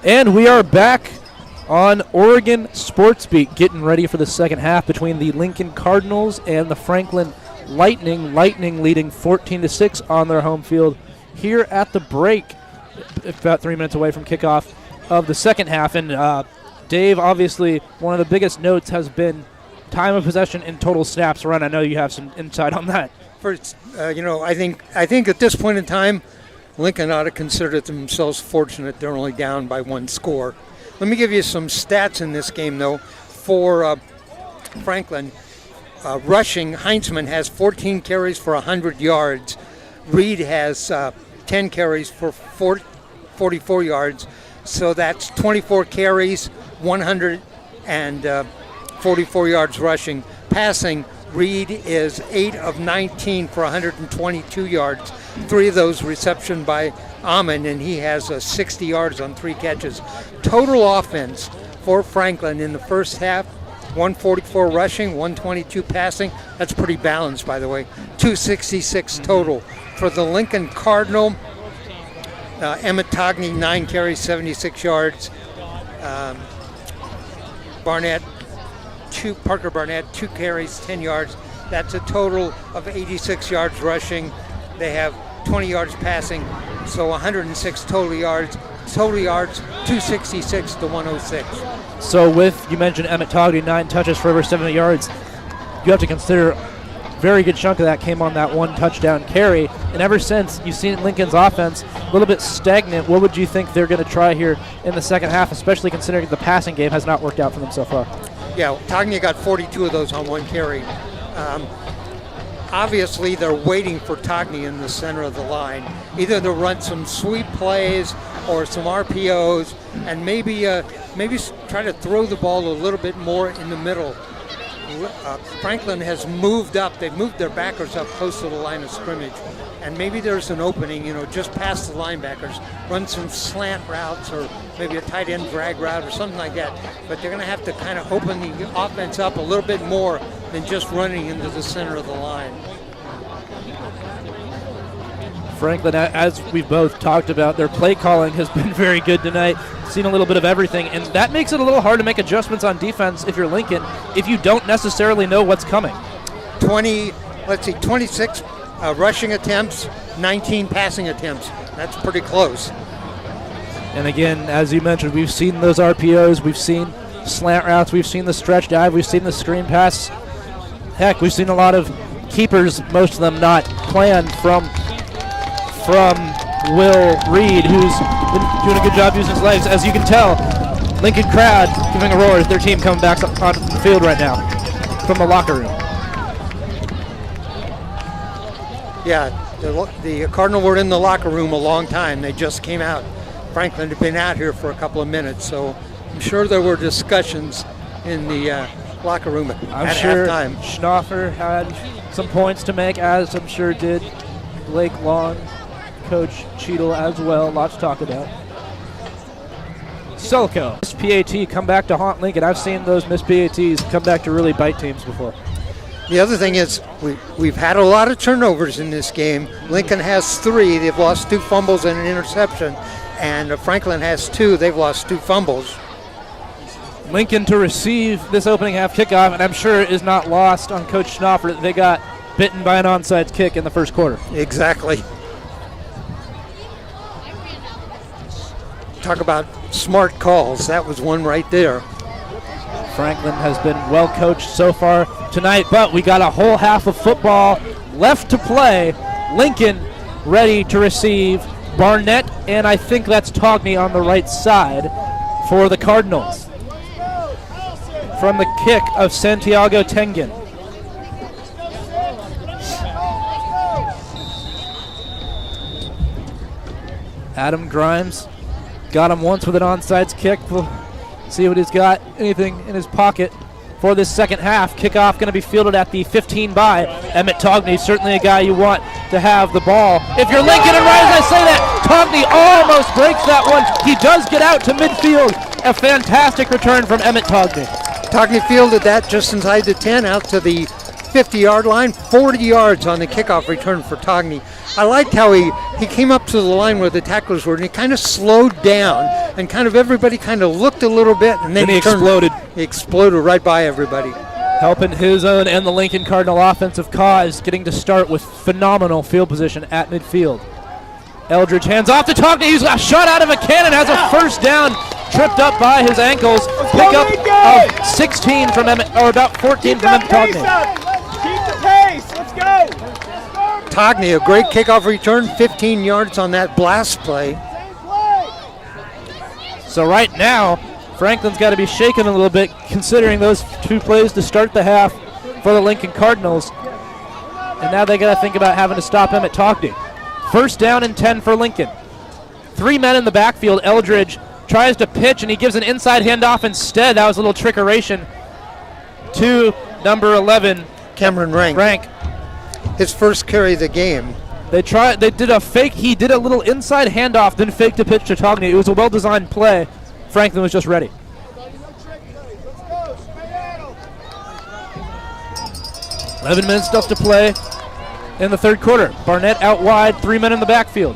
And we are back on Oregon Sports Beat, getting ready for the second half between the Lincoln Cardinals and the Franklin Lightning. Lightning leading 14-6 on their home field here at the break, about 3 minutes away from kickoff of the second half. And Dave, obviously, one of the biggest notes has been time of possession and total snaps run. I know you have some insight on that. First, I think at this point in time, Lincoln ought to consider themselves fortunate they're only down by one score. Let me give you some stats in this game, though. For Franklin, rushing, Heinzman has 14 carries for 100 yards. Reed has 10 carries for 44 yards. So that's 24 carries, 144 yards rushing. Passing, Reed is 8 of 19 for 122 yards. 3 of those reception by Amon, and he has 60 yards on 3 catches. Total offense for Franklin in the first half, 144 rushing, 122 passing. That's pretty balanced, by the way. 266 total. For the Lincoln Cardinal, Emmett Togney, 9 carries, 76 yards. Parker Barnett, 2 carries, 10 yards. That's a total of 86 yards rushing. They have 20 yards passing, so 106 total yards. Total yards, 266 to 106. So you mentioned Emmett Togney, 9 touches for over 70 yards. You have to consider a very good chunk of that came on that 1 touchdown carry. And ever since, you've seen Lincoln's offense a little bit stagnant. What would you think they're going to try here in the second half, especially considering the passing game has not worked out for them so far? Yeah, Togney got 42 of those on 1 carry. Obviously, they're waiting for Togney in the center of the line, either to run some sweep plays or some RPOs, and maybe try to throw the ball a little bit more in the middle. Franklin has moved up. They've moved their backers up close to the line of scrimmage, and maybe there's an opening, just past the linebackers. Run some slant routes or maybe a tight end drag route or something like that. But they're going to have to kind of open the offense up a little bit more than just running into the center of the line. Franklin, as we've both talked about, their play calling has been very good tonight. Seen a little bit of everything, and that makes it a little hard to make adjustments on defense if you're Lincoln, if you don't necessarily know what's coming. 20 let's see, 26 rushing attempts, 19 passing attempts. That's pretty close. And again, as you mentioned, we've seen those RPOs, we've seen slant routes, we've seen the stretch dive, we've seen the screen pass. Heck, we've seen a lot of keepers, most of them not planned from Will Reed, who's been doing a good job using his legs. As you can tell, Lincoln crowd giving a roar as their team coming back on the field right now from the locker room. Yeah, the Cardinal were in the locker room a long time. They just came out. Franklin had been out here for a couple of minutes, so I'm sure there were discussions in the locker room at halftime. Schnoffer had some points to make, as I'm sure did Blake Long, Coach Cheadle as well. Lots to talk about. Selko. Miss PAT come back to haunt Lincoln. I've seen those Miss PATs come back to really bite teams before. The other thing is we've had a lot of turnovers in this game. Lincoln has 3. They've lost 2 fumbles and an interception. And Franklin has 2. They've lost 2 fumbles. Lincoln to receive this opening half kickoff, and I'm sure it is not lost on Coach Schnoffer that they got bitten by an onside kick in the first quarter. Exactly. Talk about smart calls. That was one right there. Franklin has been well coached so far tonight, but we got a whole half of football left to play. Lincoln ready to receive. Barnett, and I think that's Togney on the right side for the Cardinals. From the kick of Santiago Tengen. Adam Grimes got him once with an onside kick. We'll see what he's got. Anything in his pocket for this second half. Kickoff going to be fielded at the 15 by Emmett Togney. Certainly a guy you want to have the ball. If you're Lincoln, and right as I say that, Togney almost breaks that one. He does get out to midfield. A fantastic return from Emmett Togney. Togney fielded that just inside the 10 out to the 50-yard line, 40 yards on the kickoff return for Togney. I liked how he came up to the line where the tacklers were, and he kind of slowed down, and kind of everybody kind of looked a little bit, and then he exploded. He exploded right by everybody. Helping his own and the Lincoln Cardinal offensive cause, getting to start with phenomenal field position at midfield. Eldridge hands off to Togney. He's a shot out of a cannon, has a first down, tripped up by his ankles. Pickup of 16 from Emmett, or about 14 from Emmett Togney. Keep the pace. Let's go. Togney, a great kickoff return, 15 yards on that blast play. So right now, Franklin's got to be shaken a little bit considering those 2 plays to start the half for the Lincoln Cardinals. And now they got to think about having to stop Emmett Togney. First down and 10 for Lincoln. 3 men in the backfield. Eldridge tries to pitch, and he gives an inside handoff instead. That was a little trickeration to number 11, Cameron Rank. His first carry of the game. They did a fake. He did a little inside handoff, then faked a pitch to Togney. It was a well-designed play. Franklin was just ready. 11 minutes left to play in the third quarter. Barnett out wide, 3 men in the backfield.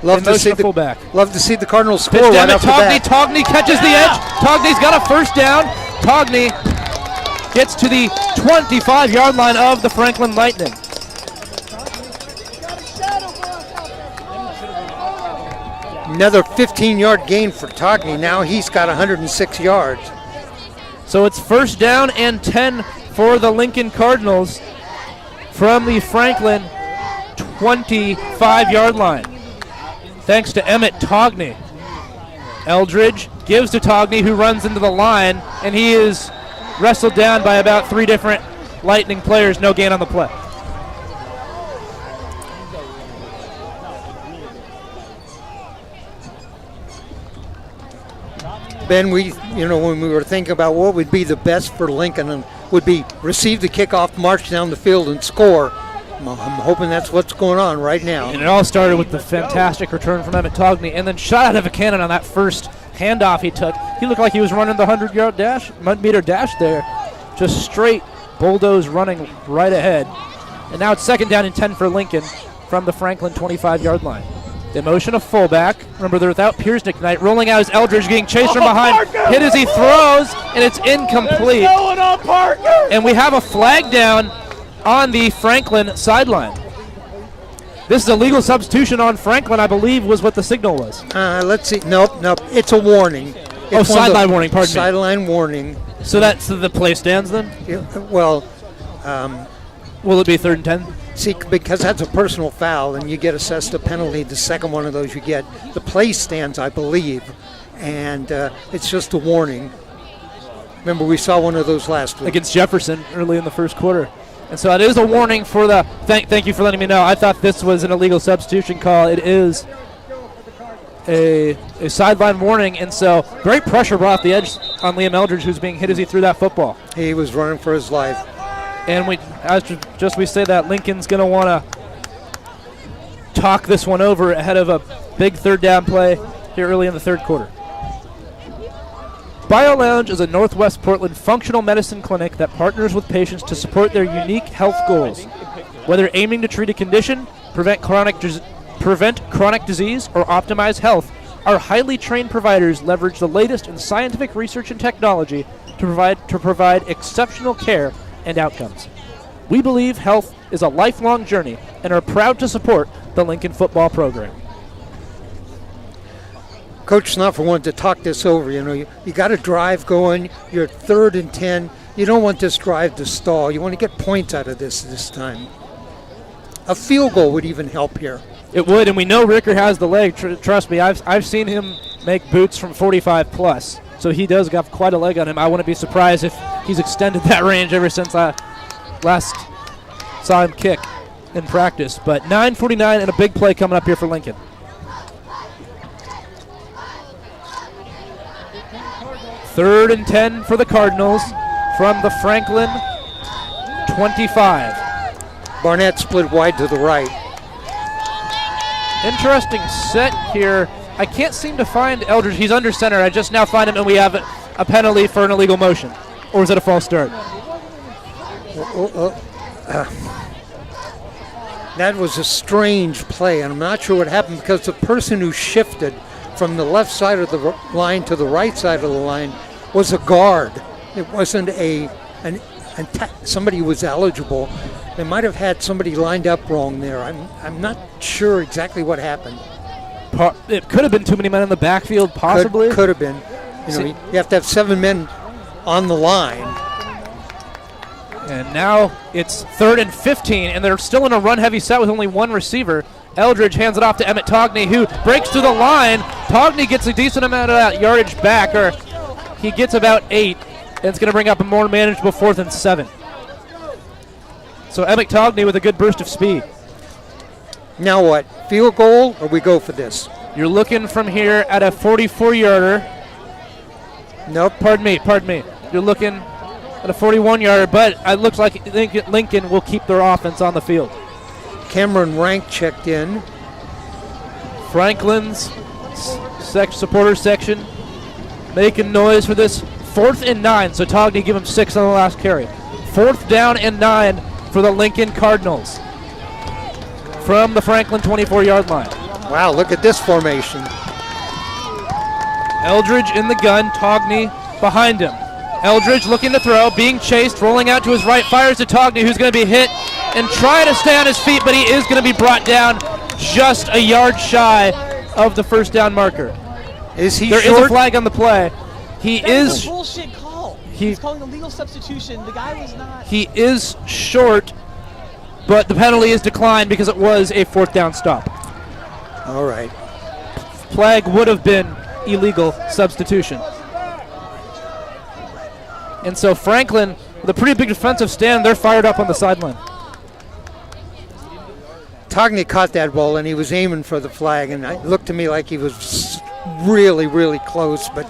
Love to see the Cardinals score right off the bat. Togney catches the edge. Togney's got a first down. Togney gets to the 25-yard line of the Franklin Lightning. Another 15-yard gain for Togney. Now he's got 106 yards. So it's first down and 10 for the Lincoln Cardinals from the Franklin 25-yard line. Thanks to Emmett Togney. Eldridge gives to Togney, who runs into the line, and he is wrestled down by about 3 different Lightning players. No gain on the play. Ben, when we were thinking about what would be the best for Lincoln, and would be receive the kickoff, march down the field, and score. I'm hoping that's what's going on right now. And it all started with the fantastic return from Emmett Togney, and then shot out of a cannon on that first handoff he took. He looked like he was running the 100-meter dash there, just straight bulldoze running right ahead. And now it's second down and 10 for Lincoln from the Franklin 25-yard line. The motion of fullback. Remember, they're without Piersnick tonight. Rolling out is Eldridge, getting chased from behind. Hit as he throws, and it's incomplete. And we have a flag down on the Franklin sideline. This is a legal substitution on Franklin, I believe, was what the signal was. Let's see. Nope. It's a warning. It's sideline warning, pardon me. Sideline warning. So that's the play stands then? Yeah, well, Will it be 3rd and 10? see, because that's a personal foul, and you get assessed a penalty. The second one of those you get. The play stands, I believe, and it's just a warning. Remember, we saw one of those last week. Against Jefferson early in the first quarter. And so it is a warning for the – thank you for letting me know. I thought this was an illegal substitution call. It is a sideline warning, and so great pressure brought off the edge on Liam Eldridge, who's being hit as he threw that football. He was running for his life. And we say that Lincoln's going to want to talk this one over ahead of a big 3rd down play here early in the 3rd quarter. Bio Lounge is a Northwest Portland functional medicine clinic that partners with patients to support their unique health goals. Whether aiming to treat a condition, prevent chronic disease, or optimize health, our highly trained providers leverage the latest in scientific research and technology to provide exceptional care and outcomes. We believe health is a lifelong journey and are proud to support the Lincoln football program. Coach Snuffer wanted to talk this over. You got a drive going. You're 3rd and 10. You don't want this drive to stall. You want to get points out of this time. A field goal would even help here. It would, and we know Ricker has the leg. Trust me, I've seen him make boots from 45 plus, so he does have quite a leg on him. I wouldn't be surprised if he's extended that range ever since I last saw him kick in practice. But 9:49 and a big play coming up here for Lincoln. Third and 10 for the Cardinals from the Franklin 25. Barnett split wide to the right. Interesting set here. I can't seem to find Eldridge. He's under center. I just now find him, and we have a penalty for an illegal motion. Or is it a false start? That was a strange play, and I'm not sure what happened because the person who shifted from the left side of the line to the right side of the line was a guard. It wasn't somebody who was eligible. They might have had somebody lined up wrong there. I'm not sure exactly what happened. It could have been too many men in the backfield, possibly. Could have been. You have to have 7 men on the line. And now it's 3rd and 15, and they're still in a run-heavy set with only one receiver. Eldridge hands it off to Emmett Togney, who breaks through the line. Togney gets a decent amount of that yardage back, or he gets about 8, and it's going to bring up a more manageable 4th and 7. So Emmett Togney with a good burst of speed. Now what? Field goal, or we go for this? You're looking from here at a 44-yarder. Nope. Pardon me. You're looking at a 41-yarder, but it looks like Lincoln will keep their offense on the field. Cameron Rank checked in. Franklin's supporter section making noise for this 4th and 9. So Togney give him 6 on the last carry. 4th down and 9 for the Lincoln Cardinals from the Franklin 24-yard line. Wow, look at this formation. Eldridge in the gun, Togney behind him. Eldridge looking to throw, being chased, rolling out to his right, fires to Togney, who's going to be hit and trying to stay on his feet, but he is going to be brought down just a yard shy of the 1st down marker. Is he There short? is a flag on the play. That is a bullshit call. He's calling a legal substitution. The guy was not. He is short, but the penalty is declined because it was a 4th down stop. All right. Flag would have been illegal substitution. And so Franklin, with a pretty big defensive stand, they're fired up on the sideline. Togney caught that ball, and he was aiming for the flag, and it looked to me like he was really, really close, but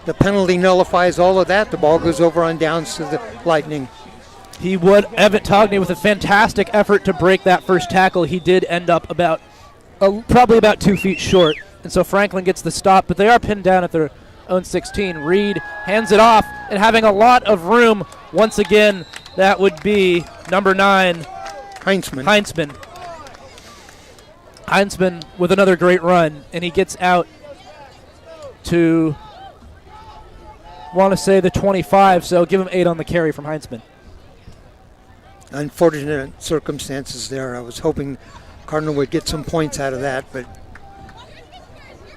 the penalty nullifies all of that. The ball goes over on downs to the Lightning. He would, Evan Togney, with a fantastic effort to break that first tackle. He did end up probably about 2 feet short, and so Franklin gets the stop, but they are pinned down at their own 16. Reed hands it off, and having a lot of room once again, that would be number 9, Heinzman with another great run, and he gets out to, want to say, the 25, so give him 8 on the carry from Heinzman. unfortunate circumstances there. I was hoping Cardinal would get some points out of that, but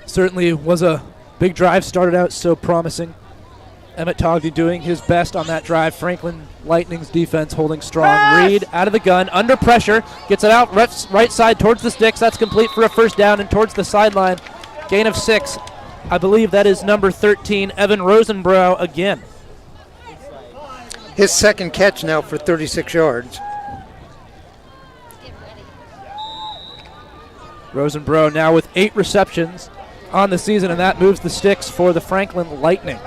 certainly was a big drive, started out so promising. Emmett Togby doing his best on that drive. Franklin Lightning's defense holding strong. Reed out of the gun, under pressure, gets it out right side towards the sticks. That's complete for a first down and towards the sideline. Gain of 6. I believe that is number 13, Evan Rosenbrow again. his second catch now for 36 yards. Rosenbrow now with 8 receptions on the season, and that moves the sticks for the Franklin Lightning.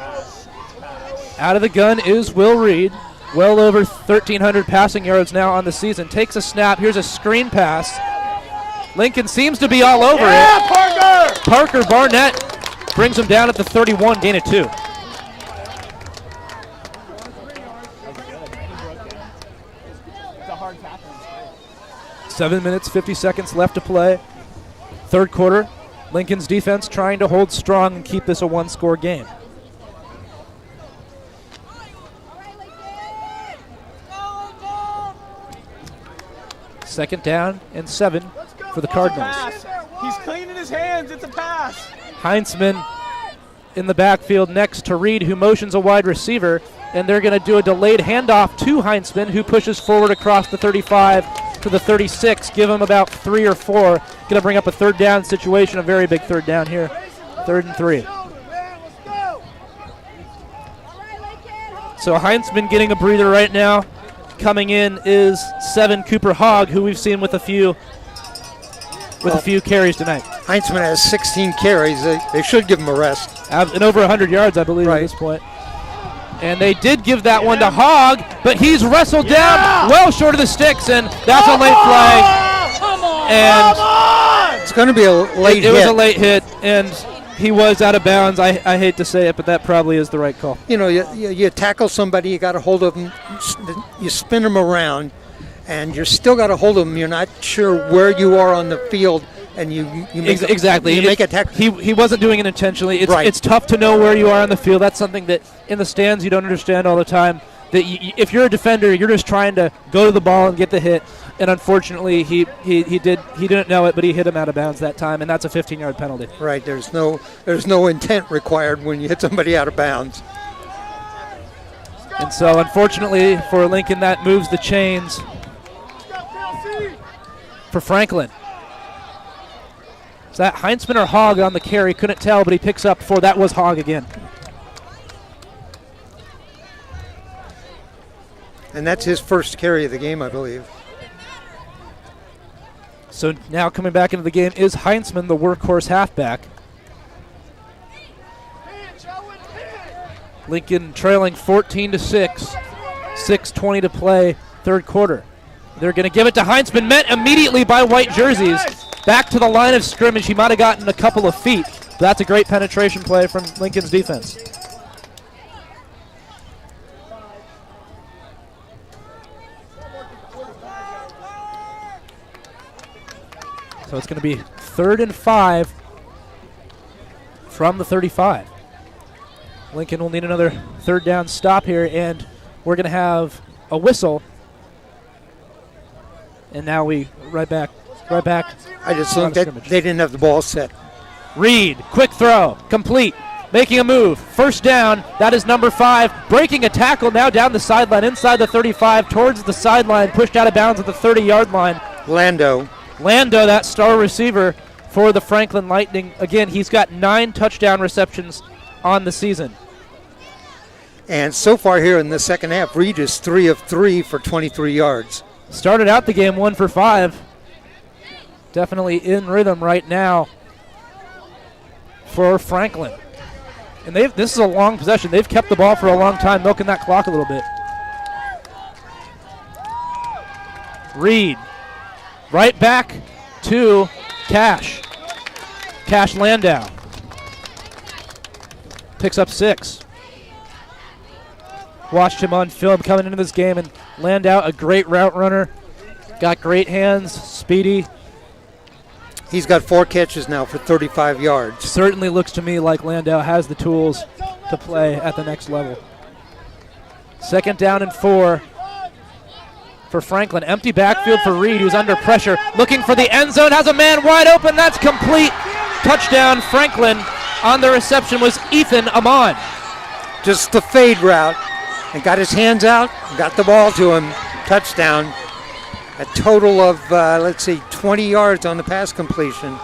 Out of the gun is Will Reed. Well over 1,300 passing yards now on the season. Takes a snap. Here's a screen pass. Lincoln seems to be all over it. Parker! Parker Barnett brings him down at the 31, gain of 2. It's a hard tackle. 7 minutes, 50 seconds left to play. Third quarter. Lincoln's defense trying to hold strong and keep this a one-score game. Second down and 7 for the Cardinals. He's cleaning his hands. It's a pass. Heinzman in the backfield next to Reed, who motions a wide receiver, and they're going to do a delayed handoff to Heinzman, who pushes forward across the 35 to the 36. Give him about 3 or 4. Going to bring up a third down situation, a very big third down here. 3rd and 3. So Heinzman getting a breather right now. Coming in is 7 Cooper Hogg, who we've seen with a few carries tonight. Heinzman has 16 carries. They should give him a rest. And over 100 yards, I believe, Right. at this point. And they did give that one to Hogg, but he's wrestled down well short of the sticks, and that's a late flag. And It's going to be a late it hit. was a late hit, and he was out of bounds. I hate to say it, but that probably is the right call. You know, you tackle somebody, you got a hold of them, you spin them around, and you're still got a hold of them. You're not sure where you are on the field, and you make Exactly. You make a tackle. He wasn't doing it intentionally. It's, Right. it's tough to know where you are on the field. That's something that in the stands you don't understand all the time. That if you're a defender, you're just trying to go to the ball and get the hit. And unfortunately, he didn't know it, but he hit him out of bounds that time, and that's a 15-yard penalty. Right. There's no intent required when you hit somebody out of bounds. And so, unfortunately for Lincoln, that moves the chains for Franklin. Is that Heinzman or Hogg on the carry? Couldn't tell, but he picks up 4. That was Hogg again. And that's his first carry of the game, I believe. So now coming back into the game is Heinzman, the workhorse halfback. Lincoln trailing 14-6. 6:20 to play, third quarter. They're going to give it to Heinzman, met immediately by white jerseys. Back to the line of scrimmage. He might have gotten a couple of feet. But that's a great penetration play from Lincoln's defense. So it's going to be 3rd and 5 from the 35. Lincoln will need another third down stop here, and we're going to have a whistle. And now we right back. I just think that they didn't have the ball set. Reed, quick throw, complete, making a move. First down, that is number 5, breaking a tackle now down the sideline, inside the 35, towards the sideline, pushed out of bounds at the 30-yard line. Lando, that star receiver for the Franklin Lightning. Again, he's got 9 touchdown receptions on the season. And so far here in the second half, Reed is 3 of 3 for 23 yards. Started out the game 1 for 5. Definitely in rhythm right now for Franklin. And this is a long possession. They've kept the ball for a long time, milking that clock a little bit. Reed, right back to Cash. Cash Landau. Picks up 6. Watched him on film coming into this game, and Landau, a great route runner. Got great hands, speedy. He's got 4 catches now for 35 yards. Certainly looks to me like Landau has the tools to play at the next level. 2nd down and 4. for Franklin. Empty backfield for Reed, who's under pressure, looking for the end zone, has a man wide open. That's complete. Touchdown, Franklin. On the reception was Ethan Amon. Just the fade route. And got his hands out, got the ball to him. Touchdown. A total of, 20 yards on the pass completion.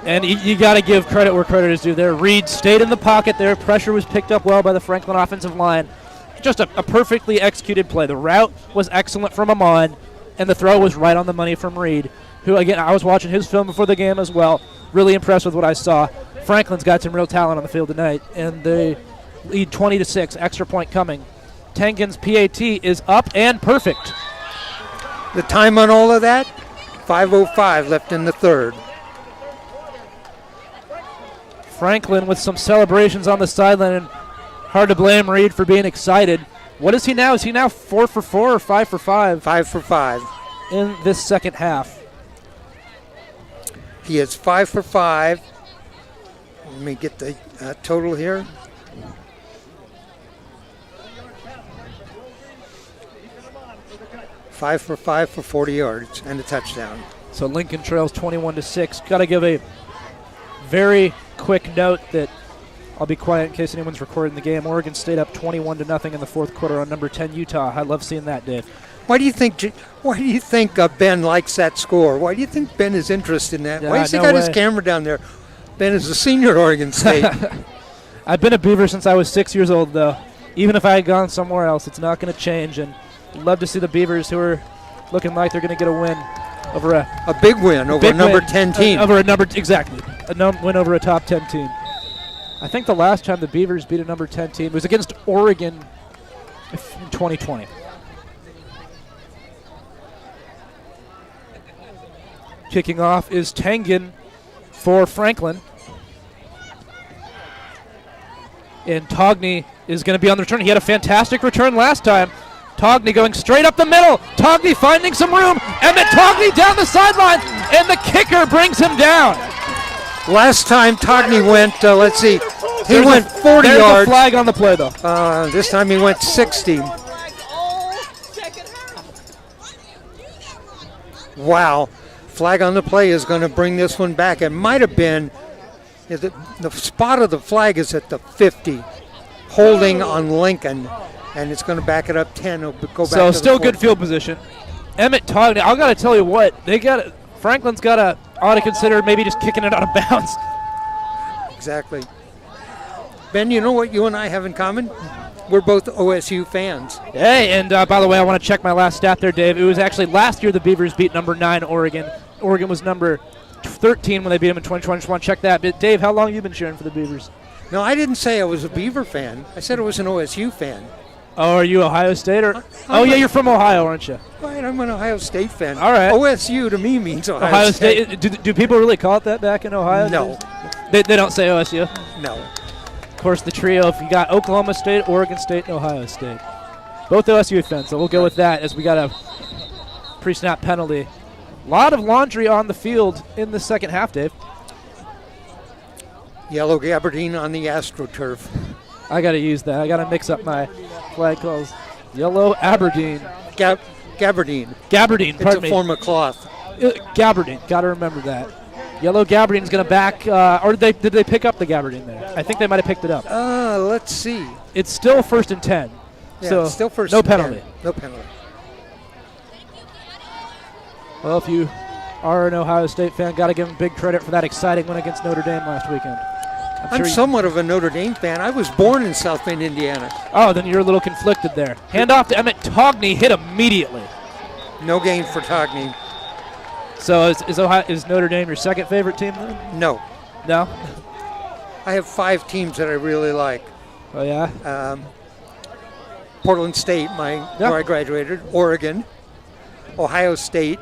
And you got to give credit where credit is due there. Reed stayed in the pocket there. Pressure was picked up well by the Franklin offensive line. Just a perfectly executed play. The route was excellent from Amon, and the throw was right on the money from Reed, who, again, I was watching his film before the game as well. Really impressed with what I saw. Franklin's got some real talent on the field tonight, and they lead 20-6. Extra point coming. Tengen's PAT is up and perfect. The time on all of that? 5:05 left in the third. Franklin with some celebrations on the sideline, and hard to blame Reed for being excited. What is he now? Is he now 4 for 4 or 5 for 5? 5 for 5. In this second half. He is 5 for 5. Let me get the total here. Five for 40 yards and a touchdown. So Lincoln trails 21-6. Got to give a very quick note that I'll be quiet in case anyone's recording the game. Oregon State up 21-0 in the fourth quarter on number 10 Utah. I love seeing that, Dave. Why do you think Ben likes that score? Why do you think Ben is interested in that? Why has he got his camera down there? Ben is a senior at Oregon State. I've been a Beaver since I was 6 years old, though. Even if I had gone somewhere else, it's not going to change. And love to see the Beavers, who are looking like they're going to get a win over a big win over a number 10 team. Exactly. Win over a top 10 team. I think the last time the Beavers beat a number 10 team was against Oregon in 2020. Kicking off is Tengen for Franklin. And Togney is going to be on the return. He had a fantastic return last time. Togney going straight up the middle. Togney finding some room. Emmett Togney down the sideline, and the kicker brings him down. Last time Togney went, he went 40 there's yards. A flag on the play, though. This time he went 60. Wow. Flag on the play is going to bring this one back. It might have been, the spot of the flag is at the 50, holding on Lincoln, and it's going to back it up 10. It'll go back so to still the good field position. Emmett Togney, I got to tell you what, Franklin's ought to consider maybe just kicking it out of bounds. Exactly. Ben, you know what you and I have in common? We're both OSU fans. Hey, and by the way, I want to check my last stat there, Dave. It was actually last year the Beavers beat number 9 Oregon. Oregon was number 13 when they beat them in 2020. Just want to check that. But Dave, how long have you been cheering for the Beavers? No, I didn't say I was a Beaver fan. I said I was an OSU fan. Oh, are you Ohio State? You're from Ohio, aren't you? Right, I'm an Ohio State fan. All right. OSU to me means Ohio State. Do people really call it that back in Ohio? No. They don't say OSU? No. Of course, the trio, if you got Oklahoma State, Oregon State, and Ohio State. Both OSU fans, so we'll go with that as we got a pre-snap penalty. A lot of laundry on the field in the second half, Dave. Yellow gabardine on the AstroTurf. I got to use that. I got to mix up my flag calls. Yellow Aberdeen. Gabardine. Gabardine, pardon me. It's a form of cloth. Gabardine, got to remember that. Yellow Gabardine's going to back, or did they pick up the Gabardine there? I think they might have picked it up. Let's see. It's still 1st and 10. Yeah, so it's still first no and penalty. 10. No penalty. Well, if you are an Ohio State fan, got to give them big credit for that exciting win against Notre Dame last weekend. I'm somewhat of a Notre Dame fan. I was born in South Bend, Indiana. Oh, then you're a little conflicted there. Hand off to Emmett Togney, hit immediately. No gain for Togney. So is Notre Dame your second favorite team then? No. No? I have 5 teams that I really like. Oh, yeah? Portland State, where I graduated, Oregon, Ohio State,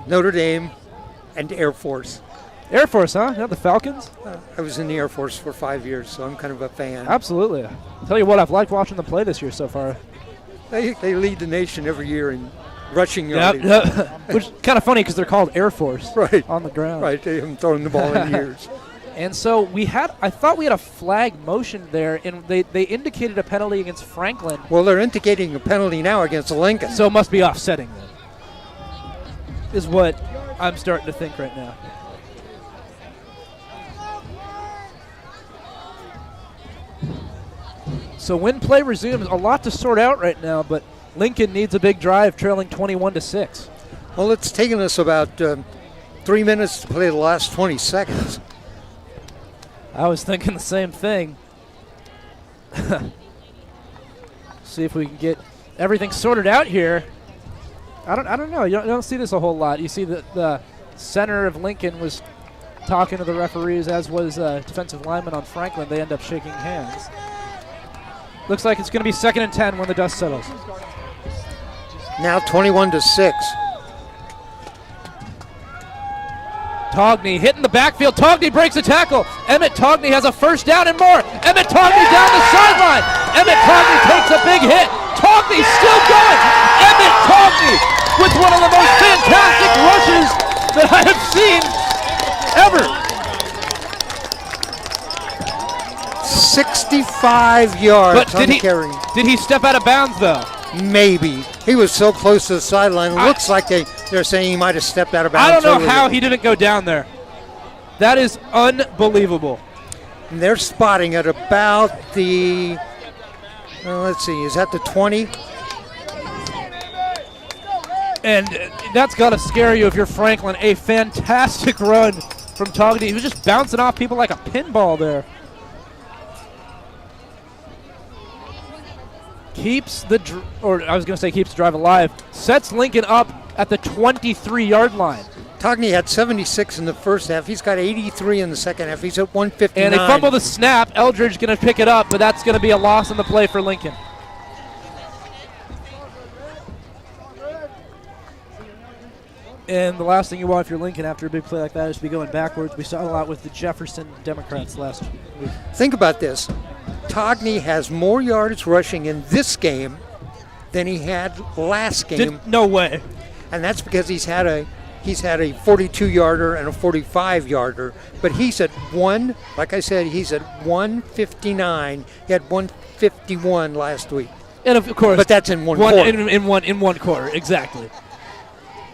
Notre Dame, and Air Force. Air Force, huh? Not the Falcons? I was in the Air Force for 5 years, so I'm kind of a fan. Absolutely. I'll tell you what, I've liked watching them play this year so far. They lead the nation every year in rushing yardage. Which is kind of funny because they're called Air Force right. on the ground. Right, they haven't thrown the ball in years. And so I thought we had a flag motion there, and they indicated a penalty against Franklin. Well, they're indicating a penalty now against Lincoln. So it must be offsetting then, is what I'm starting to think right now. So when play resumes, a lot to sort out right now, but Lincoln needs a big drive, trailing 21-6. Well, it's taken us about 3 minutes to play the last 20 seconds. I was thinking the same thing. See if we can get everything sorted out here. I don't know. You don't see this a whole lot. You see that the center of Lincoln was talking to the referees, as was defensive lineman on Franklin. They end up shaking hands. Looks like it's going to be 2nd and 10 when the dust settles. Now 21-6. Togney hitting the backfield. Togney breaks a tackle. Emmett Togney has a first down and more. Emmett Togney down the sideline. Emmett Togney takes a big hit. Togney still going. Emmett Togney with one of the most fantastic rushes that I have seen ever. 65 yards But on the carry. did he step out of bounds though? Maybe. He was so close to the sideline. It looks like they're saying he might have stepped out of I bounds. don't know how he didn't go down there. That is unbelievable. And they're spotting at about the, let's see, is that the 20? And that's got to scare you if you're Franklin. A fantastic run from Togney. He was just bouncing off people like a pinball there. Keeps the drive alive. Sets Lincoln up at the 23-yard line. Togney had 76 in the first half. He's got 83 in the second half. He's at 159. And they fumble the snap. Eldridge going to pick it up, but that's going to be a loss on the play for Lincoln. And the last thing you want if you're Lincoln after a big play like that is to be going backwards. We saw it a lot with the Jefferson Democrats last week. Think about this. Togney has more yards rushing in this game than he had last game. No way. And that's because he's had a 42-yarder and a 45-yarder. But he's at like I said, he's at 159. He had 151 last week. And of course, but that's in one quarter. In one quarter, exactly.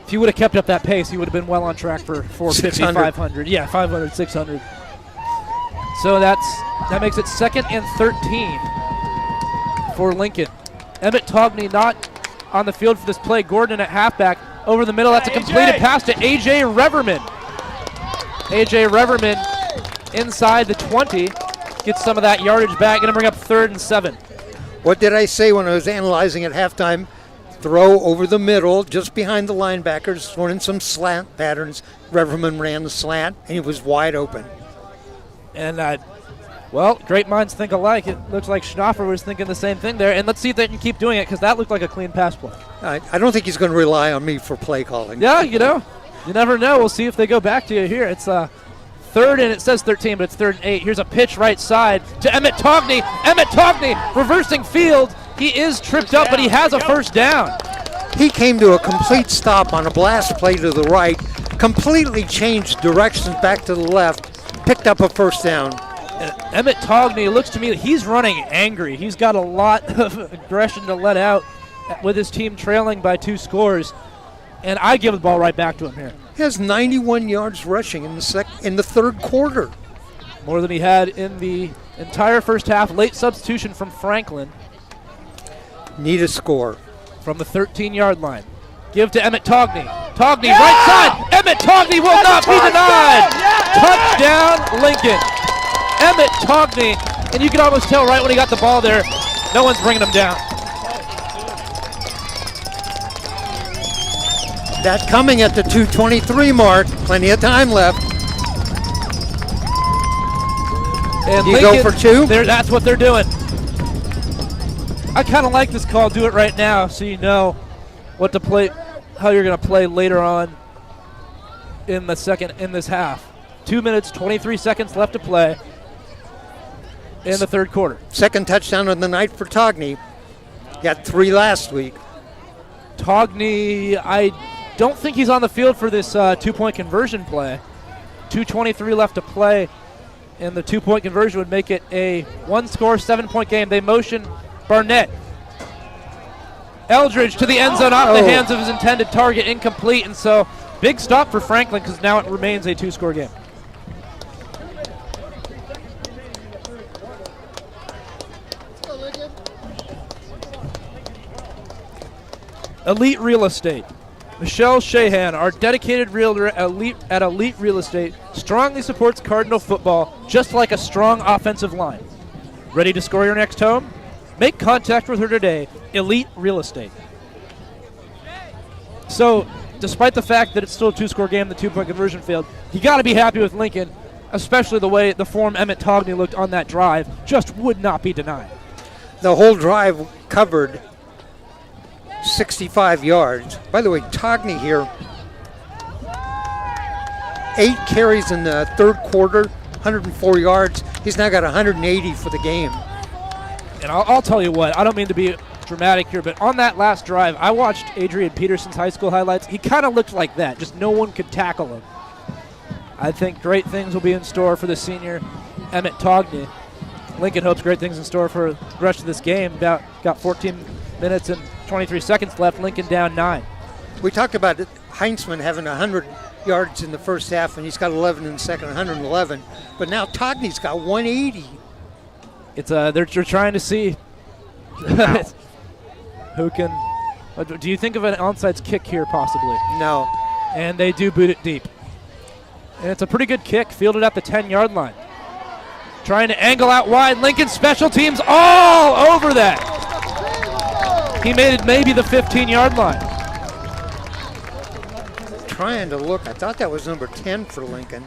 If he would have kept up that pace, he would have been well on track for 450, 500. Yeah, 500, 600. So that makes it 2nd and 13 for Lincoln. Emmett Togney not on the field for this play. Gordon at halfback. Over the middle, that's a completed pass to A.J. Reverman. A.J. Reverman inside the 20. Gets some of that yardage back. Going to bring up 3rd and 7. What did I say when I was analyzing at halftime? Throw over the middle, just behind the linebackers, running some slant patterns. Reverman ran the slant, and he was wide open. And, great minds think alike. It looks like Schnaufer was thinking the same thing there. And let's see if they can keep doing it, because that looked like a clean pass play. I don't think he's going to rely on me for play calling. Yeah, you never know. We'll see if they go back to you here. It's 3rd and it says 13, but it's 3rd and 8. Here's a pitch right side to Emmett Togney. Emmett Togney reversing field. He is tripped up, but he has a first down. He came to a complete stop on a blast play to the right, completely changed directions back to the left, picked up a first down. Emmett Togney, looks to me that he's running angry. He's got a lot of aggression to let out with his team trailing by 2 scores. And I give the ball right back to him here. He has 91 yards rushing in the third quarter. More than he had in the entire first half. Late substitution from Franklin. Need a score. From the 13-yard line. Give to Emmett Togney. Togney, right side. Emmett Togney will not be denied. Touchdown, Lincoln. Emmett Togney, and you can almost tell right when he got the ball there, no one's bringing him down. That coming at the 2:23 mark. Plenty of time left. And you Lincoln, go for 2? That's what they're doing. I kind of like this call. Do it right now so you know what to play, how you're going to play later on in this half. 2 minutes, 23 seconds left to play in the third quarter. Second touchdown of the night for Togney. Got 3 last week. Togney, I don't think he's on the field for this 2-point conversion play. 2:23 left to play and the 2-point conversion would make it a 1-score, 7-point game. They motion Barnett. Eldridge to the end zone, off the hands of his intended target, incomplete, and so big stop for Franklin because now it remains a 2-score game. Elite Real Estate. Michelle Shahan, our dedicated realtor at Elite Real Estate, strongly supports Cardinal football just like a strong offensive line. Ready to score your next home? Make contact with her today, Elite Real Estate. So, despite the fact that it's still a 2-score game, the 2-point conversion failed, you got to be happy with Lincoln, especially the form Emmett Togney looked on that drive just would not be denied. The whole drive covered 65 yards. By the way, Togney here, 8 carries in the third quarter, 104 yards. He's now got 180 for the game. And I'll tell you what, I don't mean to be dramatic here, but on that last drive, I watched Adrian Peterson's high school highlights. He kind of looked like that, just no one could tackle him. I think great things will be in store for the senior Emmett Togney. Lincoln hopes great things in store for the rest of this game. Got 14 minutes and 23 seconds left. Lincoln down 9. We talked about Heinzman having 100 yards in the first half, and he's got 11 in the second, 111. But now Togney's got 180. It's they're trying to see who can. Do you think of an onside kick here possibly? No. And they do boot it deep. And it's a pretty good kick, fielded at the 10-yard line. Trying to angle out wide. Lincoln special teams all over that. He made it maybe the 15-yard line. Trying to look. I thought that was number 10 for Lincoln.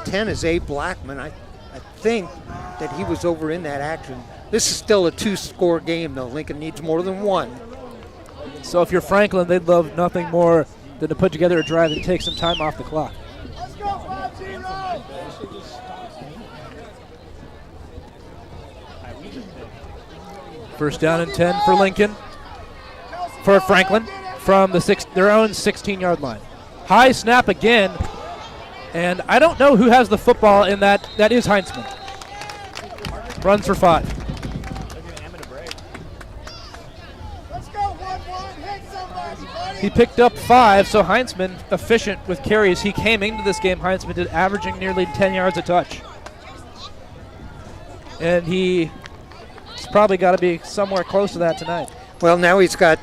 10 is Abe Blackman. I think that he was over in that action. This is still a 2-score game, though. Lincoln needs more than 1. So if you're Franklin, they'd love nothing more than to put together a drive and take some time off the clock. Let's go, 5-0. First down and 10 for Lincoln. For Franklin from their own 16-yard line. High snap again. And I don't know who has the football in that. That is Heinzman. Runs for 5. Let's go, 1-1. Hit somebody, buddy. He picked up 5, so Heinzman efficient with carries. He came into this game, Heinzman did averaging nearly 10 yards a touch. And he's probably got to be somewhere close to that tonight. Well, now he's got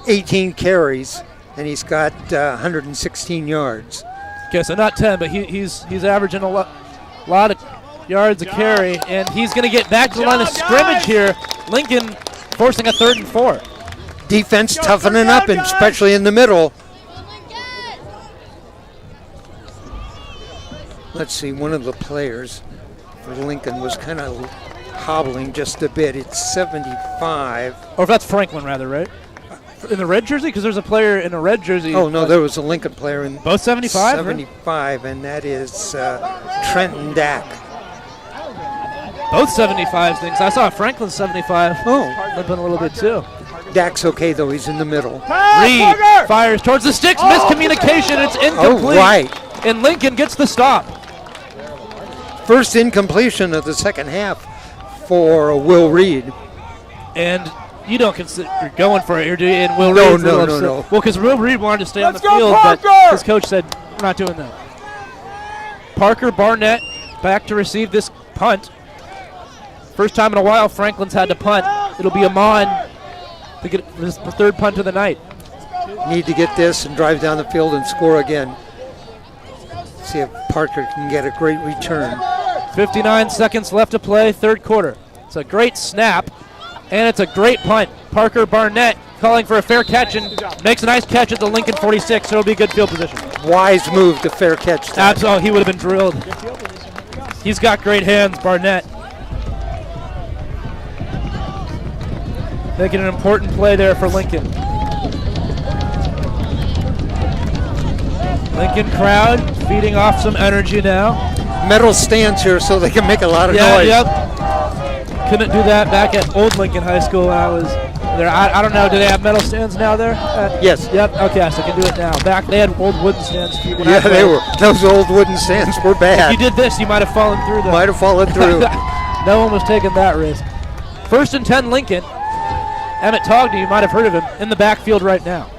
18 carries, and he's got 116 yards. Okay, so not 10, but he's averaging a lot of yards a carry, and he's going to get back to the line of scrimmage here. Lincoln forcing a 3rd and 4. Defense toughening up, and especially in the middle. Let's see, one of the players for Lincoln was kind of hobbling just a bit. It's 75. Or if that's Franklin, rather, right? In the red jersey? Because there's a player in a red jersey. Oh, no, there was a Lincoln player in both 75? 75, and that is Trenton Dack. Both 75 things. I saw Franklin 75. Oh. Limping a little bit, too. Dack's okay, though. He's in the middle. Reed fires towards the sticks. Miscommunication. It's incomplete. Oh, right. And Lincoln gets the stop. First incompletion of the second half for Will Reed. And you don't consider you're going for it here, do you? And Will No, Reed's a little no, upset. no. Well, because Will Reed wanted to stay on the Let's go, field, but Parker! his coach said, we're not doing that. Parker Barnett back to receive this punt. First time in a while Franklin's had to punt. It'll be Amon to get his 3rd punt of the night. Need to get this and drive down the field and score again. See if Parker can get a great return. 59 seconds left to play, 3rd quarter. It's a great snap, and it's a great punt. Parker Barnett calling for a fair catch and makes a nice catch at the Lincoln 46, so it'll be good field position. Wise move to fair catch that. Absolutely, he would have been drilled. He's got great hands, Barnett. Making an important play there for Lincoln. Lincoln crowd feeding off some energy now. Metal stands here so they can make a lot of noise. Yep. Couldn't do that back at Old Lincoln High School when I was There, I don't know. Do they have metal stands now there? Yes. Yep. Okay, so I can do it now. Back they had old wooden stands. When I Yeah, they played. were. Those old wooden stands were If bad. you did this, you might have fallen through them. Might have fallen through. No one was taking that risk. 1st and 10, Lincoln. Emmett Togny, you might have heard of him, in the backfield right now.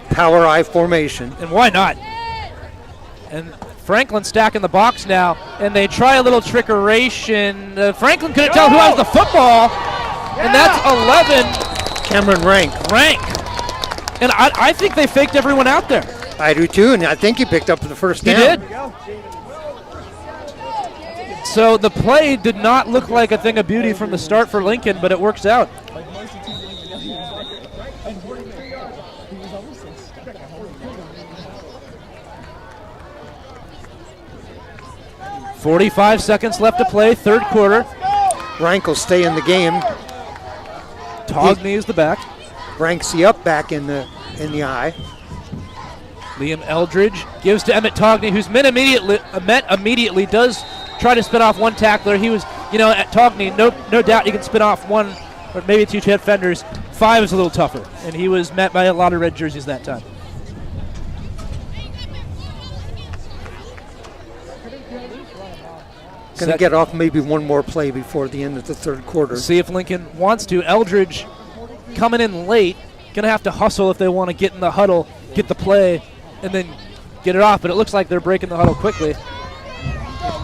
Power I formation. And why not? And Franklin stacking the box now, and they try a little trickeration. Franklin couldn't tell who has the football, and that's 11. Cameron Rank. And I think they faked everyone out there. I do too, and I think he picked up the first He down. did. So the play did not look like a thing of beauty from the start for Lincoln, but it works out. 45 seconds left to play, 3rd quarter. Rank will stay in the game. Togny is the back. Rank's the up back in the eye. Liam Eldridge gives to Emmett Togny, who's met immediately, does try to spin off one tackler. He was, at Togny, no doubt he can spin off one or maybe 2 defenders. 5 is a little tougher, and he was met by a lot of red jerseys that time. Going to get off maybe one more play before the end of the 3rd quarter. See if Lincoln wants to. Eldridge coming in late. Going to have to hustle if they want to get in the huddle, get the play, and then get it off. But it looks like they're breaking the huddle quickly.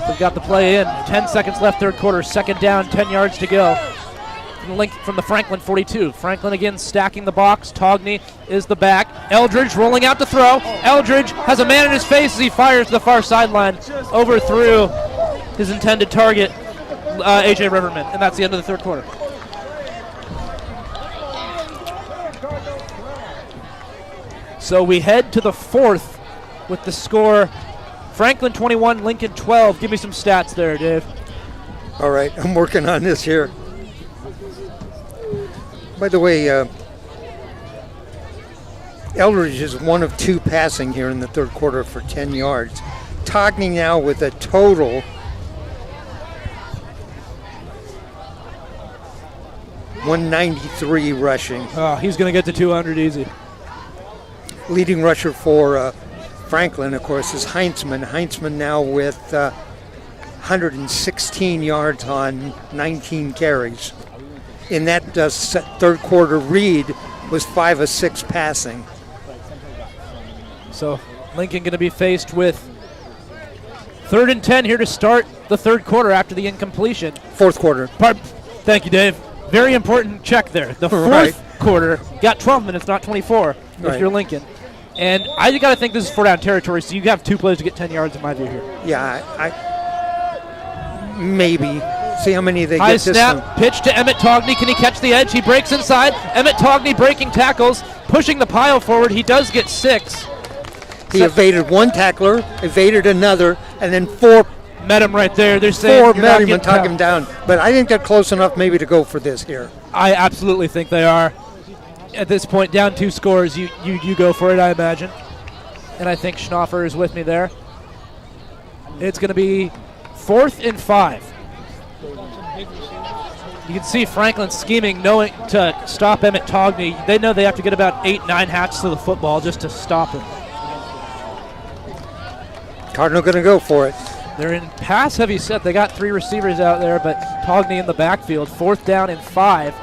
They've got the play in. 10 seconds left, 3rd quarter. 2nd down, 10 yards to go. From the Franklin 42. Franklin again stacking the box. Togny is the back. Eldridge rolling out to throw. Eldridge has a man in his face as he fires to the far sideline. Overthrew his intended target, A.J. Riverman, and that's the end of the 3rd quarter. So we head to the 4th with the score Franklin 21, Lincoln 12. Give me some stats there, Dave. All right, I'm working on this here. By the way, Eldridge is 1 of 2 passing here in the 3rd quarter for 10 yards. Togny now with a total 193 rushing. Oh, he's going to get to 200 easy. Leading rusher for Franklin, of course, is Heinzman. Heinzman now with 116 yards on 19 carries. In that 3rd quarter, Reed was 5 of 6 passing. So Lincoln going to be faced with 3rd and 10 here to start the 3rd quarter after the incompletion. 4th quarter. Thank you, Dave. Very important check there. The 4th quarter got 12 minutes, not 24, if you're Lincoln. And I got to think this is 4-down territory, so you have 2 plays to get 10 yards in my view here. Yeah, I maybe. See how many they High get this snap, time. pitch to Emmett Togny. Can he catch the edge? He breaks inside. Emmett Togny breaking tackles, pushing the pile forward. He does get 6. He evaded 1 tackler, evaded another, and then 4 met him right there. They're saying 4 you're met not him and getting took him down. But I think they're close enough maybe to go for this here. I absolutely think they are. At this point, down 2 scores, you go for it, I imagine. And I think Schnaufer is with me there. It's going to be 4th and 5. You can see Franklin scheming, knowing to stop Emmett Togny. They know they have to get about 8-9 hats to the football just to stop him. Cardinal going to go for it. They're in pass-heavy set. They got 3 receivers out there, but Togny in the backfield. 4th down and 5.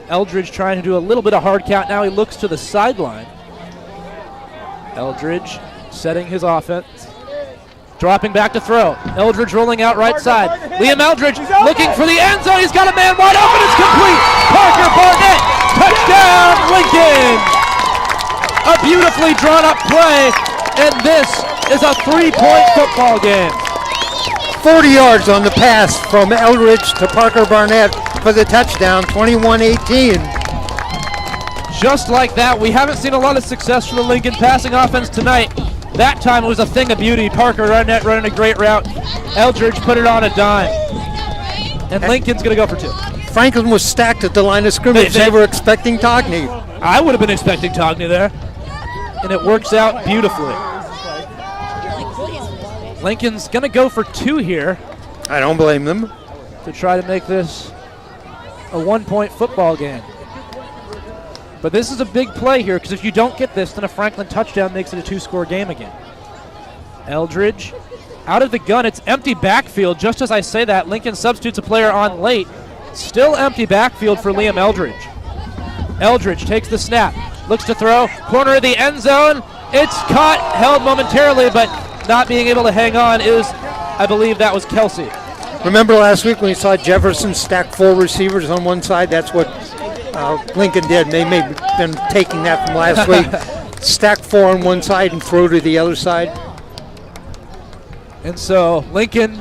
Eldridge trying to do a little bit of hard count. Now he looks to the sideline. Eldridge setting his offense. Dropping back to throw. Eldridge rolling out right side. Liam Eldridge looking for the end zone. He's got a man wide open. It's complete. Parker Barnett. Touchdown, Lincoln. A beautifully drawn up play. And this is a 3-point football game. 40 yards on the pass from Eldridge to Parker Barnett for the touchdown, 21-18. Just like that, we haven't seen a lot of success from the Lincoln passing offense tonight. That time it was a thing of beauty. Parker Barnett running a great route. Eldridge put it on a dime. And Lincoln's going to go for 2. Franklin was stacked at the line of scrimmage. They were expecting Togny. I would have been expecting Togny there. And it works out beautifully. Lincoln's going to go for 2 here I don't blame them. to try to make this a 1-point football game. But this is a big play here, because if you don't get this, then a Franklin touchdown makes it a 2-score game again. Eldridge out of the gun. It's empty backfield. Just as I say that, Lincoln substitutes a player on late. Still empty backfield for Liam Eldridge. Eldridge takes the snap, looks to throw, corner of the end zone. It's caught, held momentarily, but not being able to hang on is, I believe that was Kelsey. Remember last week when we saw Jefferson stack 4 receivers on one side? That's what Lincoln did. They may have been taking that from last week. Stack 4 on one side and throw to the other side. And so Lincoln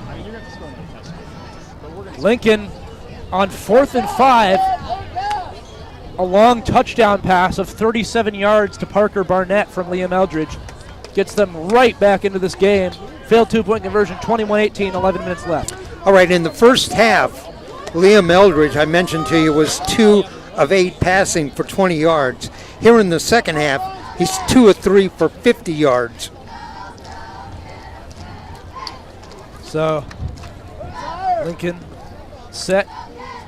on 4th and 5, a long touchdown pass of 37 yards to Parker Barnett from Liam Eldridge gets them right back into this game. Failed 2-point conversion, 21-18, 11 minutes left. All right, in the first half, Liam Eldridge, I mentioned to you, was 2 of 8 passing for 20 yards. Here in the second half, he's 2 of 3 for 50 yards. So Lincoln set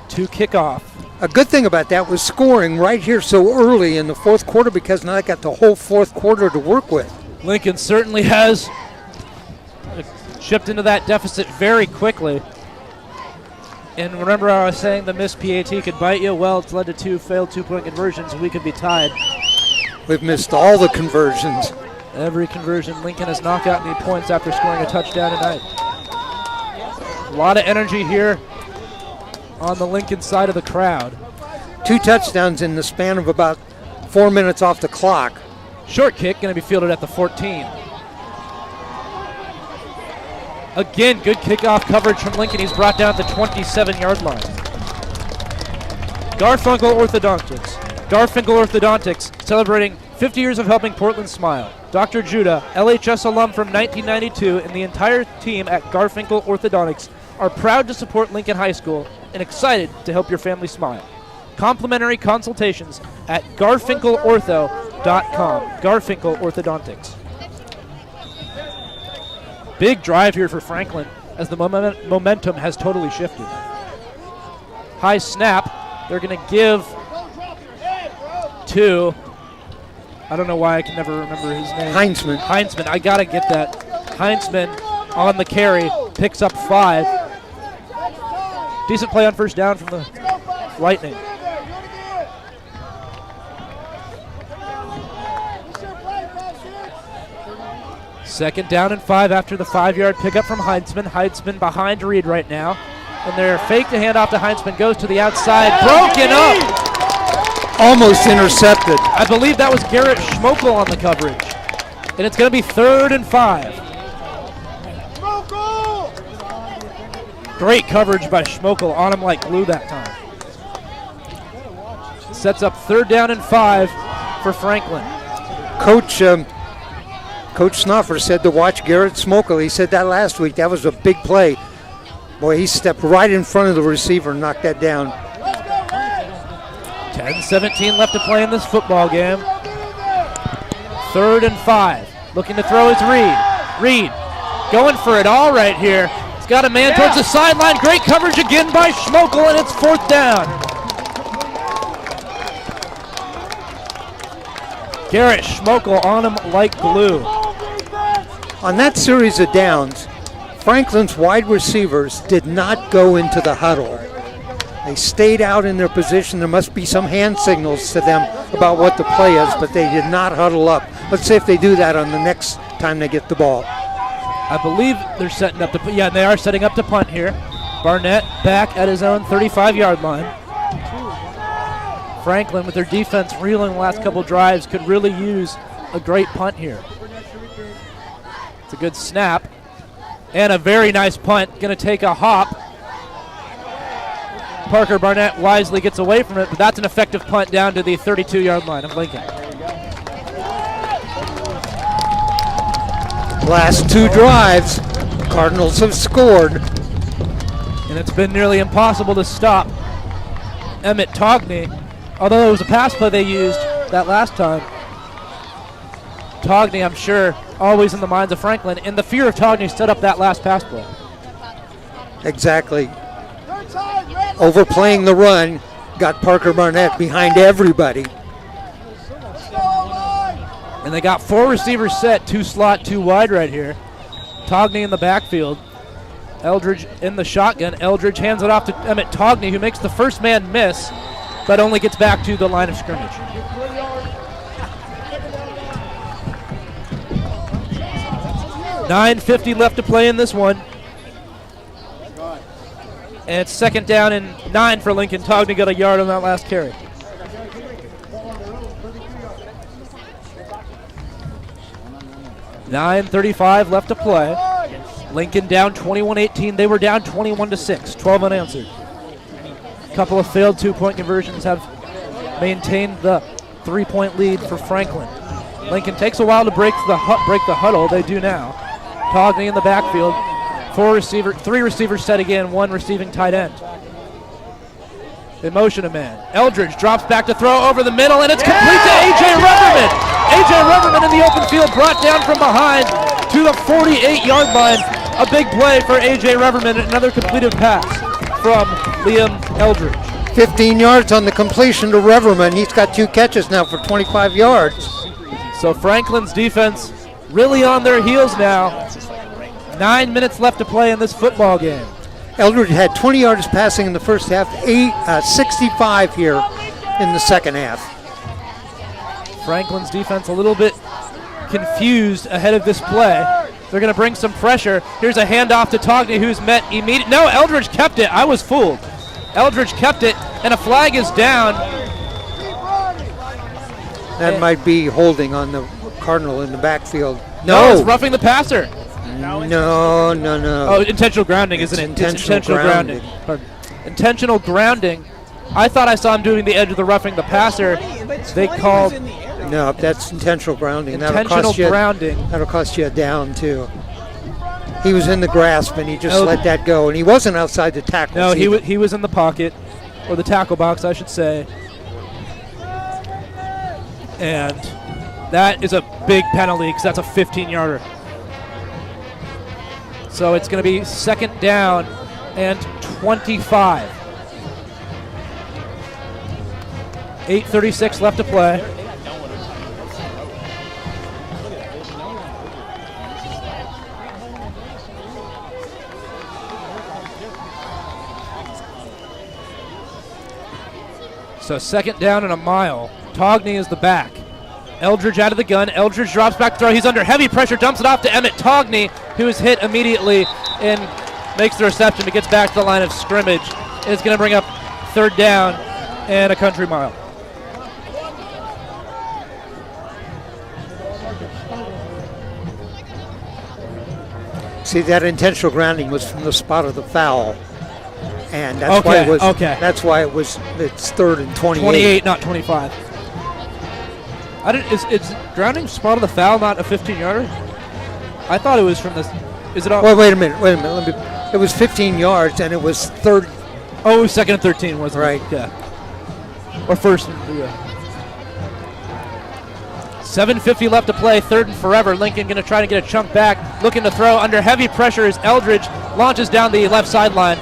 to kick off. A good thing about that was scoring right here so early in the fourth quarter, because now they got the whole fourth quarter to work with. Lincoln certainly has chipped into that deficit very quickly. And remember how I was saying the missed PAT could bite you? Well, it's led to 2 failed 2-point conversions. We could be tied. We've missed all the conversions. Every conversion. Lincoln has not gotten any points after scoring a touchdown tonight. A lot of energy here on the Lincoln side of the crowd. 2 touchdowns in the span of about 4 minutes off the clock. Short kick going to be fielded at the 14. Again, good kickoff coverage from Lincoln. He's brought down at the 27-yard line. Garfinkel Orthodontics celebrating 50 years of helping Portland smile. Dr. Judah, LHS alum from 1992, and the entire team at Garfinkel Orthodontics are proud to support Lincoln High School and excited to help your family smile. Complimentary consultations at garfinkelortho.com. Garfinkel Orthodontics. Big drive here for Franklin as the momentum has totally shifted. High snap. They're going to give to, I don't know why I can never remember his name. Heinzman. I got to get that. Heinzman on the carry, picks up 5. Decent play on first down from the Lightning. Second down and 5 after the 5-yard pickup from Heinzman. Heinzman behind Reed right now. And they're fake to hand off to Heinzman. Goes to the outside. Broken up. Almost intercepted. I believe that was Garrett Schmokel on the coverage. And it's going to be 3rd and 5. Great coverage by Schmokel. On him like glue that time. Sets up 3rd down and 5 for Franklin. Coach Snoffer said to watch Garrett Schmokel. He said that last week. That was a big play. Boy, he stepped right in front of the receiver and knocked that down. 10-17 left to play in this football game. 3rd and 5. Looking to throw is Reed. Reed going for it all right here. He's got a man towards the sideline. Great coverage again by Schmokel, and it's 4th down. Garrett Schmokel on him like glue. On that series of downs, Franklin's wide receivers did not go into the huddle. They stayed out in their position. There must be some hand signals to them about what the play is, but they did not huddle up. Let's see if they do that on the next time they get the ball. I believe they're setting up to punt. Yeah, they are setting up to punt here. Barnett back at his own 35-yard line. Franklin, with their defense reeling the last couple drives, could really use a great punt here. It's a good snap and a very nice punt. Going to take a hop. Parker Barnett wisely gets away from it, but that's an effective punt down to the 32-yard line of Lincoln. Last 2 drives, Cardinals have scored. And it's been nearly impossible to stop Emmett Togney. Although it was a pass play they used that last time. Togney, I'm sure, always in the minds of Franklin, and the fear of Togney set up that last pass play. Exactly. Overplaying the run, got Parker Barnett behind everybody. And they got 4 receivers set, 2 slot, 2 wide right here. Togney in the backfield. Eldridge in the shotgun. Eldridge hands it off to Emmett Togney, who makes the first man miss, but only gets back to the line of scrimmage. 9:50 left to play in this one. And it's 2nd down and 9 for Lincoln. Togney got a yard on that last carry. $9:35 left to play. Lincoln down 21-18. They were down 21-6, 12 unanswered. A couple of failed 2-point conversions have maintained the 3-point lead for Franklin. Lincoln takes a while to break the huddle. They do now. Togney in the backfield. 3 receivers set again, 1 receiving tight end. They motion a man. Eldridge drops back to throw over the middle, and it's complete to A.J. Reverman. A.J. Reverman in the open field, brought down from behind to the 48-yard line. A big play for A.J. Reverman, another completed pass from Liam Eldridge. 15 yards on the completion to Reverman. He's got 2 catches now for 25 yards. So Franklin's defense really on their heels now. 9 minutes left to play in this football game. Eldridge had 20 yards passing in the first half, 65 here in the second half. Franklin's defense a little bit confused ahead of this play. They're going to bring some pressure. Here's a handoff to Togney, who's met immediate. No, Eldridge kept it. I was fooled. Eldridge kept it, and a flag is down. That might be holding on the Cardinal in the backfield. No, it's roughing the passer. No. Oh, intentional grounding, isn't it? Intentional grounding. Pardon. Intentional grounding. I thought I saw him doing the edge of the roughing the passer. They called No, that's intentional grounding. intentional grounding. That'll cost you a down, too. He was in the grasp, and he just let that go. And he wasn't outside the tackle. No, he was in the pocket, or the tackle box, I should say. And that is a big penalty because that's a 15-yarder. So it's going to be 2nd down and 25. 8:36 left to play. So 2nd down and a mile. Togney is the back. Eldridge out of the gun. Eldridge drops back to throw. He's under heavy pressure. Dumps it off to Emmett Togney, who is hit immediately and makes the reception. It gets back to the line of scrimmage. And it's going to bring up 3rd down and a country mile. See, that intentional grounding was from the spot of the foul. And that's why it was. Okay. That's why it's 3rd and 28. 28, not 25. Is grounding spot of the foul not a 15-yarder? I thought it was from this. Is it all? Well, wait a minute. It was 15 yards, and it was 3rd. Oh, 2nd and 13 wasn't Right. it? Yeah. Or 1st. Yeah. 7:50 left to play. 3rd and forever. Lincoln going to try to get a chunk back. Looking to throw under heavy pressure as Eldridge launches down the left sideline.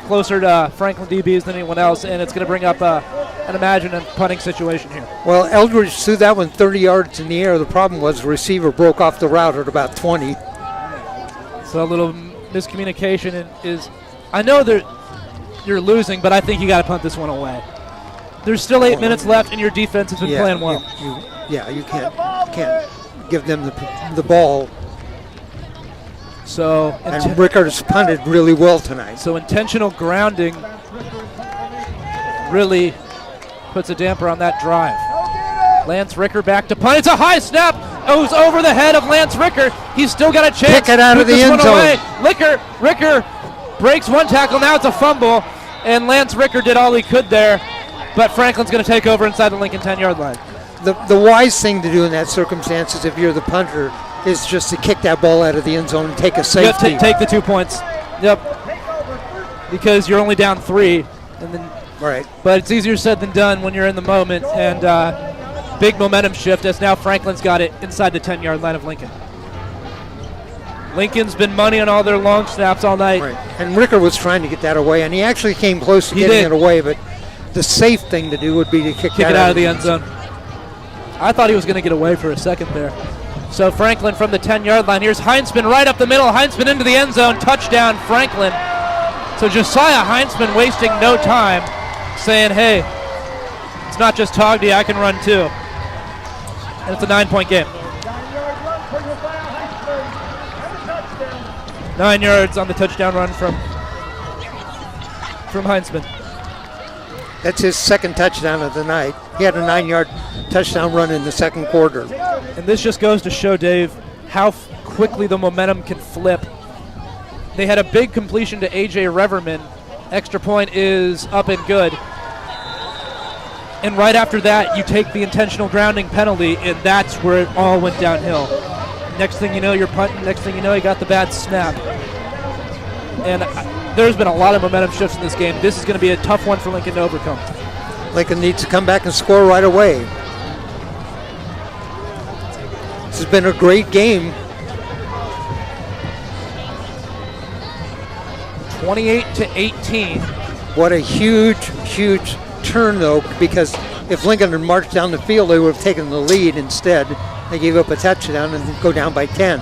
Closer to Franklin DBs than anyone else, and it's going to bring up an imagined punting situation here. Well, Eldridge threw that one 30 yards in the air. The problem was the receiver broke off the route at about 20. So a little miscommunication is. I know that you're losing, but I think you got to punt this one away. There's still 8 minutes left, and your defense has been playing well. You can't give them the ball. So and Rickards punted really well tonight. So intentional grounding really puts a damper on that drive. Lance Ricker back to punt. It's a high snap. Goes over the head of Lance Ricker. He's still got a chance. Pick it out of the end zone. Ricker breaks one tackle. Now it's a fumble, and Lance Ricker did all he could there. But Franklin's going to take over inside the Lincoln 10-yard line. The wise thing to do in that circumstances, if you're the punter, is just to kick that ball out of the end zone and take a safety. You have to take the 2 points. Yep. Because you're only down 3. And then, right. But it's easier said than done when you're in the moment. And big momentum shift as now Franklin's got it inside the 10-yard line of Lincoln. Lincoln's been money on all their long snaps all night. Right. And Ricker was trying to get that away, and he actually came close to getting it away, but the safe thing to do would be to kick it out of the end zone. I thought he was going to get away for a second there. So Franklin from the 10-yard line. Here's Heinzman right up the middle. Heinzman into the end zone. Touchdown, Franklin. So Josiah Heinzman wasting no time, saying, hey, it's not just Togdy, I can run too. And it's a 9-point game. 9-yard run for Josiah Heinzman. And a touchdown. 9 yards on the touchdown run from Heinzman. That's his second touchdown of the night. He had a 9-yard touchdown run in the second quarter. And this just goes to show, Dave, how quickly the momentum can flip. They had a big completion to A.J. Reverman. Extra point is up and good. And right after that, you take the intentional grounding penalty, and that's where it all went downhill. Next thing you know, you're punting. Next thing you know, you got the bad snap. And there's been a lot of momentum shifts in this game. This is going to be a tough one for Lincoln to overcome. Lincoln needs to come back and score right away. This has been a great game. 28-18. What a huge, huge turn, though, because if Lincoln had marched down the field, they would have taken the lead. Instead, they gave up a touchdown and go down by 10.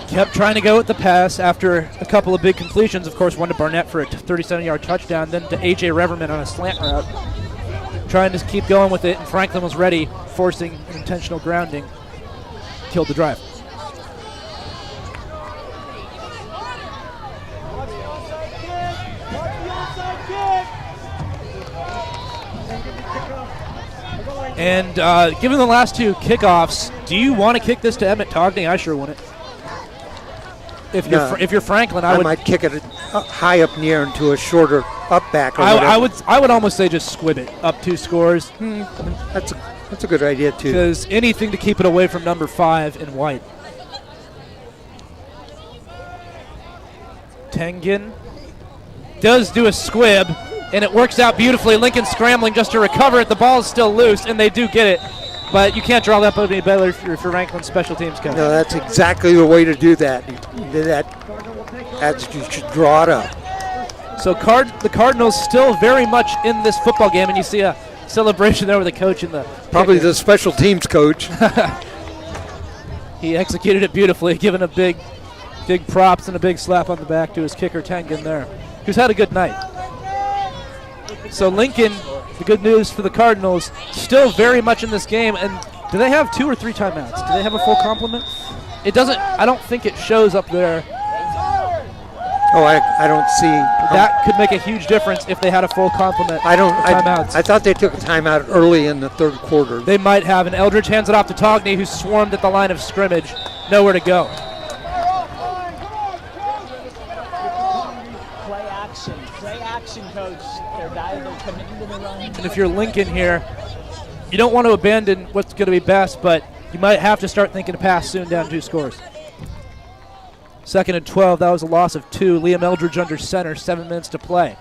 Kept trying to go with the pass after a couple of big completions. Of course, one to Barnett for a 37-yard touchdown, then to A.J. Reverman on a slant route. Trying to keep going with it, and Franklin was ready, forcing an intentional grounding. Killed the drive. And given the last two kickoffs, do you want to kick this to Emmett Togny? I sure wouldn't. If you're Franklin, I might kick it high up in the air into a shorter up back. I would almost say just squib it up 2 scores. That's a good idea too. Because anything to keep it away from number 5 in white. Tengen does do a squib, and it works out beautifully. Lincoln scrambling just to recover it. The ball is still loose, and they do get it. But you can't draw that up any better if you're Franklin's special teams coach. No, that's exactly the way to do that. You should draw it up. So the Cardinals still very much in this football game, and you see a celebration there with the coach and the probably kicker. The special teams coach. He executed it beautifully, giving a big props and a big slap on the back to his kicker Tengen there, who's had a good night. So Lincoln, the good news for the Cardinals, still very much in this game. And do they have 2 or 3 timeouts? Do they have a full complement? It doesn't. I don't think it shows up there. Oh, I don't see. That could make a huge difference if they had a full complement. Timeouts. I thought they took a timeout early in the third quarter. They might have. And Eldridge hands it off to Togny, who swarmed at the line of scrimmage. Nowhere to go. Play action, coach. They're committing to the run. And if you're Lincoln here, you don't want to abandon what's going to be best, but you might have to start thinking to pass soon down 2 scores. 2nd and 12, that was a loss of 2. Liam Eldridge under center, 7 minutes to play.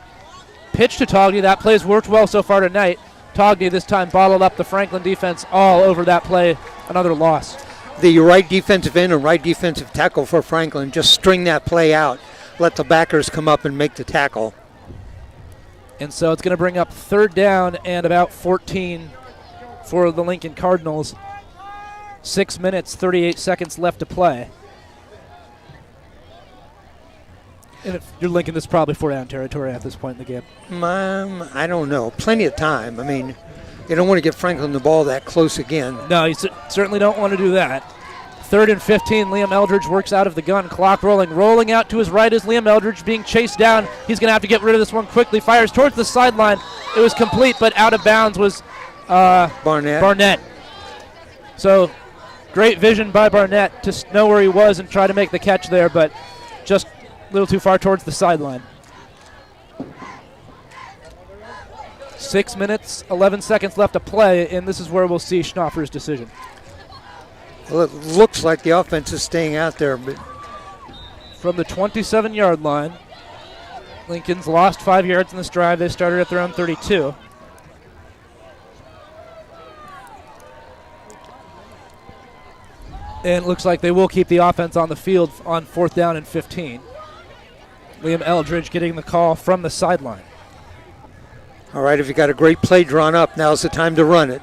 Pitch to Togny, that play's worked well so far tonight. Togny this time bottled up the Franklin defense all over that play, another loss. The right defensive end and right defensive tackle for Franklin, just string that play out. Let the backers come up and make the tackle. And so it's going to bring up 3rd down and about 14 for the Lincoln Cardinals. 6 minutes, 38 seconds left to play. And if you're Lincoln, this is probably 4-down territory at this point in the game. I don't know. Plenty of time. I mean, you don't want to get Franklin the ball that close again. No, you certainly don't want to do that. 3rd and 15, Liam Eldridge works out of the gun. Clock rolling out to his right is Liam Eldridge being chased down. He's going to have to get rid of this one quickly. Fires towards the sideline. It was complete, but out of bounds was Barnett. So great vision by Barnett to know where he was and try to make the catch there, but just a little too far towards the sideline. 6 minutes, 11 seconds left to play, and this is where we'll see Schnoffer's decision. Well, it looks like the offense is staying out there. But from the 27-yard line, Lincoln's lost 5 yards in this drive. They started at their own 32. And it looks like they will keep the offense on the field on 4th down and 15. Liam Eldridge getting the call from the sideline. All right, if you got a great play drawn up, now's the time to run it.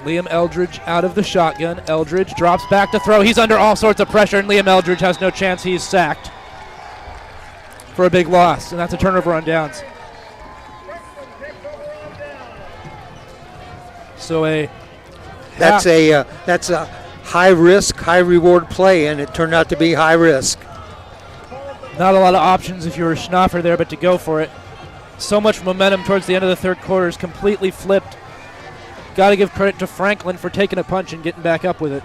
Liam Eldridge out of the shotgun. Eldridge drops back to throw. He's under all sorts of pressure, and Liam Eldridge has no chance. He's sacked for a big loss, and that's a turnover on downs. So that's a high risk, high reward play, and it turned out to be high risk. Not a lot of options if you were Schnaffer there, but to go for it. So much momentum towards the end of the third quarter is completely flipped. Got to give credit to Franklin for taking a punch and getting back up with it.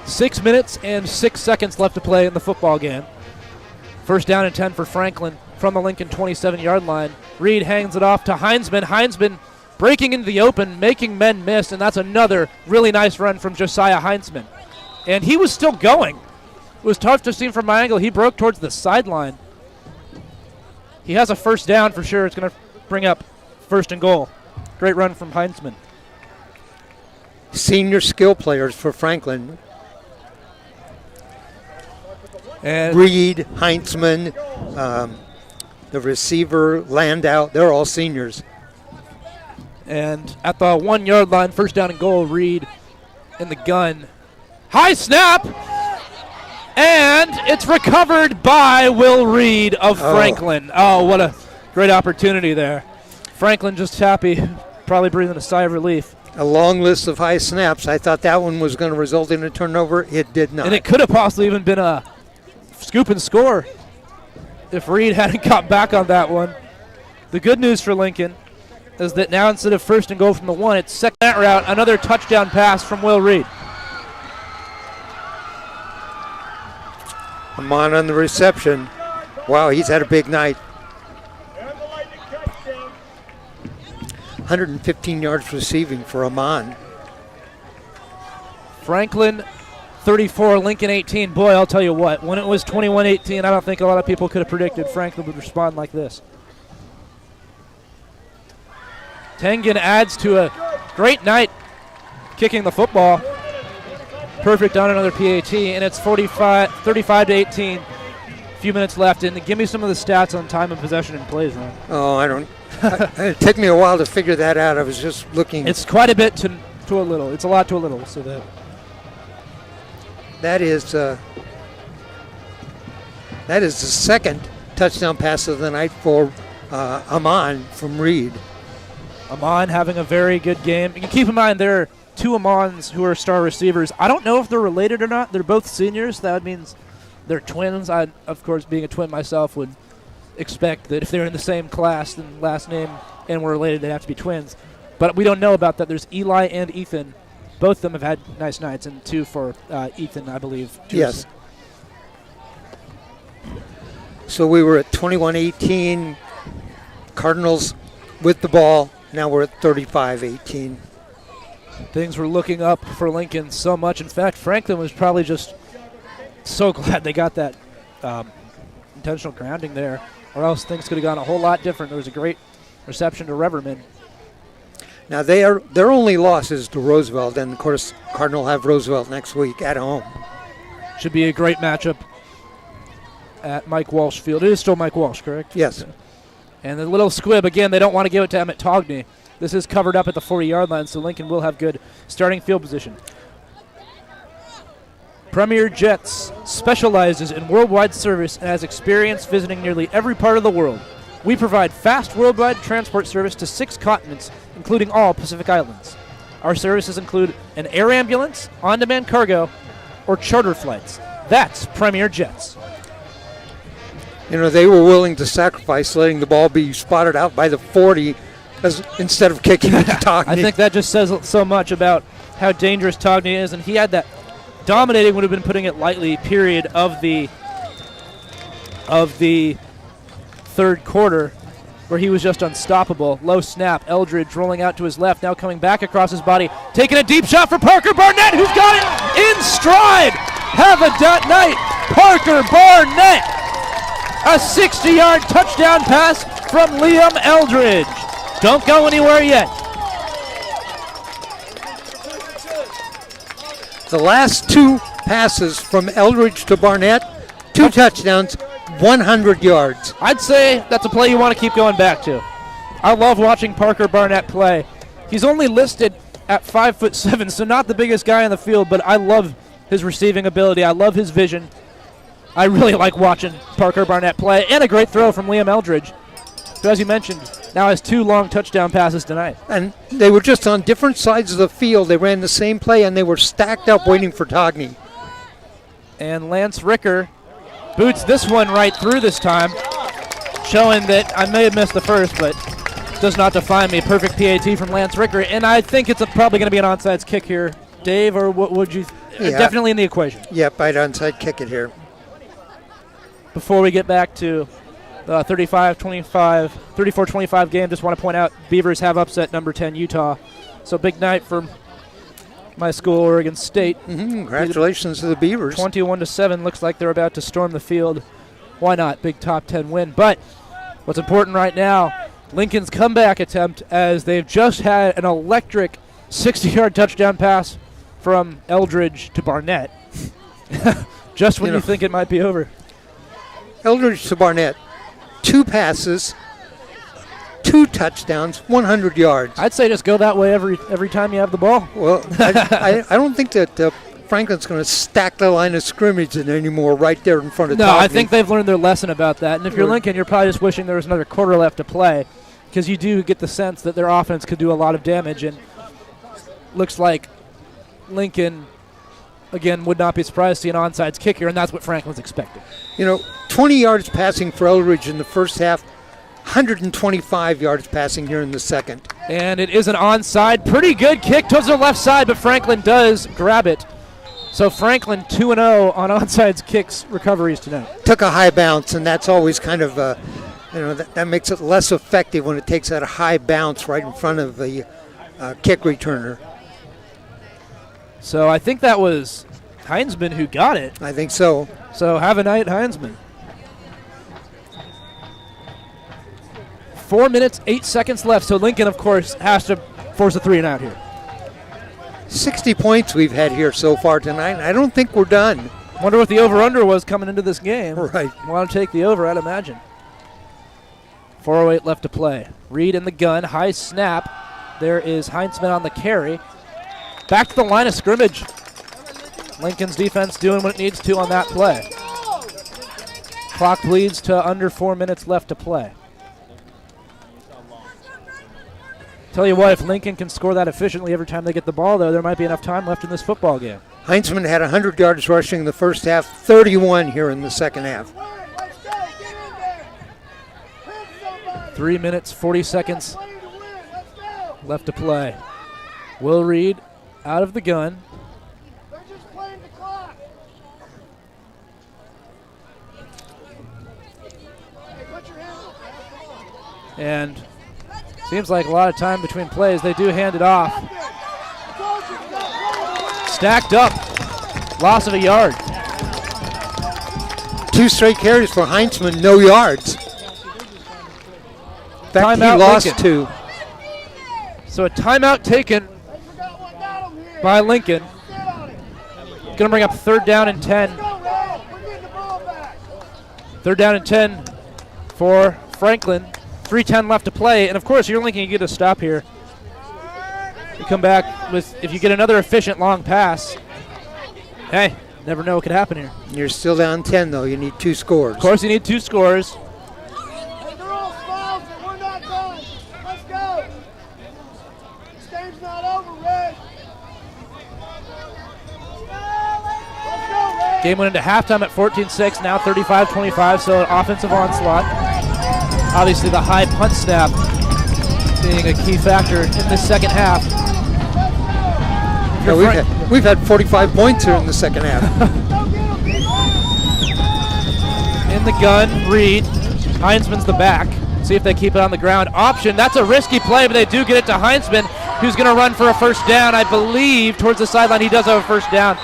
6 minutes and 6 seconds left to play in the football game. First down and 10 for Franklin from the Lincoln 27-yard line. Reed hangs it off to Heinzman. Heinzman breaking into the open, making men miss, and that's another really nice run from Josiah Heinzman. And he was still going. It was tough to see from my angle. He broke towards the sideline. He has a first down for sure. It's going to bring up first and goal. Great run from Heinzman. Senior skill players for Franklin. And Reed, Heinzman, the receiver, Landau, they're all seniors. And at the 1 yard line, first down and goal, Reed in the gun. High snap! And it's recovered by Will Reed of Franklin. Oh, what a great opportunity there. Franklin just happy, probably breathing a sigh of relief. A long list of high snaps. I thought that one was going to result in a turnover. It did not. And it could have possibly even been a scoop and score if Reed hadn't got back on that one. The good news for Lincoln is that now instead of first and goal from the 1, it's second route, another touchdown pass from Will Reed. Amon on the reception. Wow, he's had a big night. 115 yards receiving for Amon. Franklin 34, Lincoln 18. Boy, I'll tell you what, when it was 21-18, I don't think a lot of people could have predicted Franklin would respond like this. Tengen adds to a great night kicking the football. Perfect on another PAT, and it's 35-18. A few minutes left, and give me some of the stats on time of possession and plays, Ron. Oh, I don't. It took me a while to figure that out. I was just looking. It's quite a bit to a little. It's a lot to a little. So that is the second touchdown pass of the night for Amon from Reed. Amon having a very good game. You can keep in mind there are two Amons who are star receivers. I don't know if they're related or not. They're both seniors. That means they're twins. I, of course, being a twin myself, would expect that if they're in the same class and last name and were related, they'd have to be twins. But we don't know about that. There's Eli and Ethan. Both of them have had nice nights, and two for Ethan, I believe. Yes. So we were at 21-18. Cardinals with the ball. Now we're at 35-18. Things were looking up for Lincoln so much. In fact, Franklin was probably just so glad they got that intentional grounding there, or else things could have gone a whole lot different. There was a great reception to Reverman. Now their only loss is to Roosevelt, and of course Cardinal have Roosevelt next week at home. Should be a great matchup at Mike Walsh Field. It is still Mike Walsh, correct? Yes. And the little squib, again, they don't want to give it to Emmett Togney. This is covered up at the 40-yard line, so Lincoln will have good starting field position. Premier Jets specializes in worldwide service and has experience visiting nearly every part of the world. We provide fast worldwide transport service to 6 continents, including all Pacific Islands. Our services include an air ambulance, on-demand cargo, or charter flights. That's Premier Jets. You know, they were willing to sacrifice letting the ball be spotted out by the 40 instead of kicking it to Togney. I think that just says so much about how dangerous Togney is, and he had that dominating, would have been putting it lightly, period of the third quarter, where he was just unstoppable. Low snap, Eldridge rolling out to his left, now coming back across his body, taking a deep shot for Parker Barnett, who's got it in stride. Have a night, Parker Barnett. A 60-yard touchdown pass from Liam Eldridge. Don't go anywhere yet. The last 2 passes from Eldridge to Barnett, 2 touchdowns, 100 yards. I'd say that's a play you want to keep going back to. I love watching Parker Barnett play. He's only listed at 5'7", so not the biggest guy in the field, but I love his receiving ability. I love his vision. I really like watching Parker Barnett play, and a great throw from Liam Eldridge, who, as you mentioned, now has 2 long touchdown passes tonight. And they were just on different sides of the field. They ran the same play, and they were stacked up waiting for Togney. And Lance Ricker boots this one right through this time, showing that I may have missed the first, but does not define me. Perfect PAT from Lance Ricker, and I think it's probably going to be an onside kick here. Dave, or what would you? Yeah. Definitely in the equation. Yep, I'd onside kick it here. Before we get back to the 34-25 game, just want to point out Beavers have upset number 10 Utah. So big night for my school, Oregon State. Congratulations to the Beavers. 21-7, looks like they're about to storm the field. Why not? Big top 10 win. But what's important right now, Lincoln's comeback attempt, as they've just had an electric 60-yard touchdown pass from Eldridge to Barnett. Just when you think it might be over. Eldridge to Barnett, 2 passes, 2 touchdowns, 100 yards. I'd say just go that way every time you have the ball. Well, I don't think that Franklin's going to stack the line of scrimmage anymore right there in front of No, Togney. I think they've learned their lesson about that. And if you're Lincoln, you're probably just wishing there was another quarter left to play, because you do get the sense that their offense could do a lot of damage. And looks like Lincoln, again, would not be surprised to see an onside kick here, and that's what Franklin's expecting. 20 yards passing for Eldridge in the first half, 125 yards passing here in the second. And it is an onside. Pretty good kick towards the left side, but Franklin does grab it. So Franklin 2-0 on onside kicks recoveries tonight. Took a high bounce, and that's always kind of, that makes it less effective when it takes that high bounce right in front of the kick returner. So I think that was Heinsman who got it. I think so. So have a night, Heinsman. 4 minutes, 8 seconds left. So Lincoln, of course, has to force a 3-and-out here. 60 points we've had here so far tonight. I don't think we're done. Wonder what the over-under was coming into this game. Right. Want to take the over, I'd imagine. 4:08 left to play. Reed in the gun, high snap. There is Heinsman on the carry. Back to the line of scrimmage. Lincoln's defense doing what it needs to on that play. Clock bleeds to under 4 minutes left to play. Tell you what, if Lincoln can score that efficiently every time they get the ball, though, there might be enough time left in this football game. Heinsman had 100 yards rushing in the first half, 31 here in the second half. 3 minutes, 40 seconds left to play. Will Reed out of the gun. And seems like a lot of time between plays. They do hand it off. Stacked up. Loss of a yard. 2 straight carries for Heinsman, no yards. In fact, he Timeout, lost Lincoln. 2. So a timeout taken by Lincoln. Going to bring up 3rd down and 10. 3rd down and 10 for Franklin. 3:10 left to play, and of course you're Lincoln, you get a stop here. You come back with, if you get another efficient long pass, hey, never know what could happen here. You're still down 10, though. You need 2 scores. Of course you need 2 scores. Hey, girls, fouls, and we're not done. Let's go. This game's not over, Red. Let's go, Red. Game went into halftime at 14-6, now 35-25, so an offensive onslaught. Obviously the high punt snap being a key factor in this second half. Yeah, we've had 45 points here in the second half. In the gun, Reed. Heinsman's the back. See if they keep it on the ground. Option, that's a risky play, but they do get it to Heinsman, who's going to run for a first down. I believe towards the sideline he does have a first down.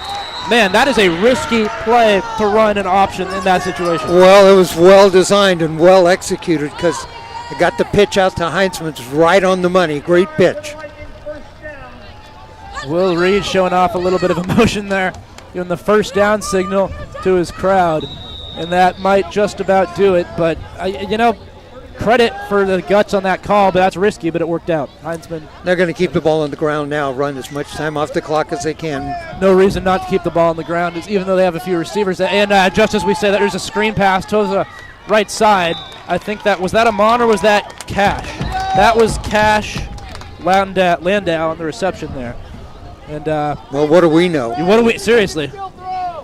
Man, that is a risky play to run an option in that situation. Well, it was well designed and well executed because it got the pitch out to Heinsman. It's right on the money. Great pitch. Will Reed showing off a little bit of emotion there, giving the first down signal to his crowd. And that might just about do it. But, credit for the guts on that call, but that's risky, but it worked out. Heinzman. They're going to keep the ball on the ground now, run as much time off the clock as they can. No reason not to keep the ball on the ground, even though they have a few receivers. And just as we say that, there's a screen pass to the right side. I think was that Amon or was that Cash? That was Cash Landau on the reception there. And well, what do we know? Seriously?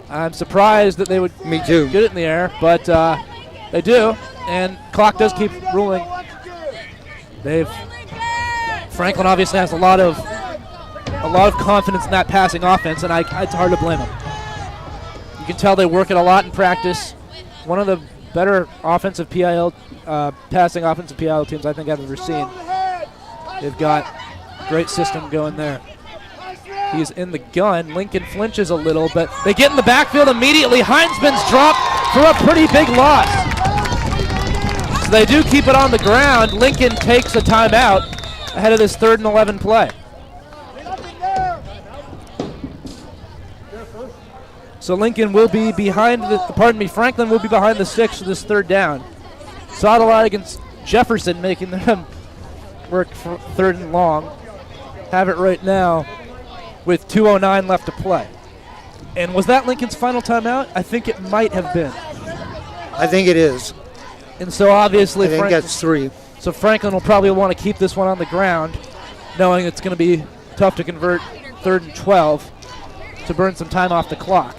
I'm surprised that they would Me too. get it in the air, but they do. And clock does keep ruling. Franklin obviously has a lot of confidence in that passing offense, and it's hard to blame him. You can tell they work it a lot in practice. One of the better offensive PIL, passing offensive PIL teams I think I've ever seen. They've got great system going there. He's in the gun. Lincoln flinches a little, but they get in the backfield immediately. Heinzman's dropped for a pretty big loss. So they do keep it on the ground. Lincoln takes a timeout ahead of this 3rd and 11 play. So Lincoln will be behind Franklin will be behind the 6 for this 3rd down. Saw it a lot against Jefferson, making them work for 3rd and long. Have it right now with 2:09 left to play. And was that Lincoln's final timeout? I think it might have been. I think it is. And so obviously I think that's 3. So Franklin will probably want to keep this one on the ground, knowing it's going to be tough to convert 3rd and 12 to burn some time off the clock.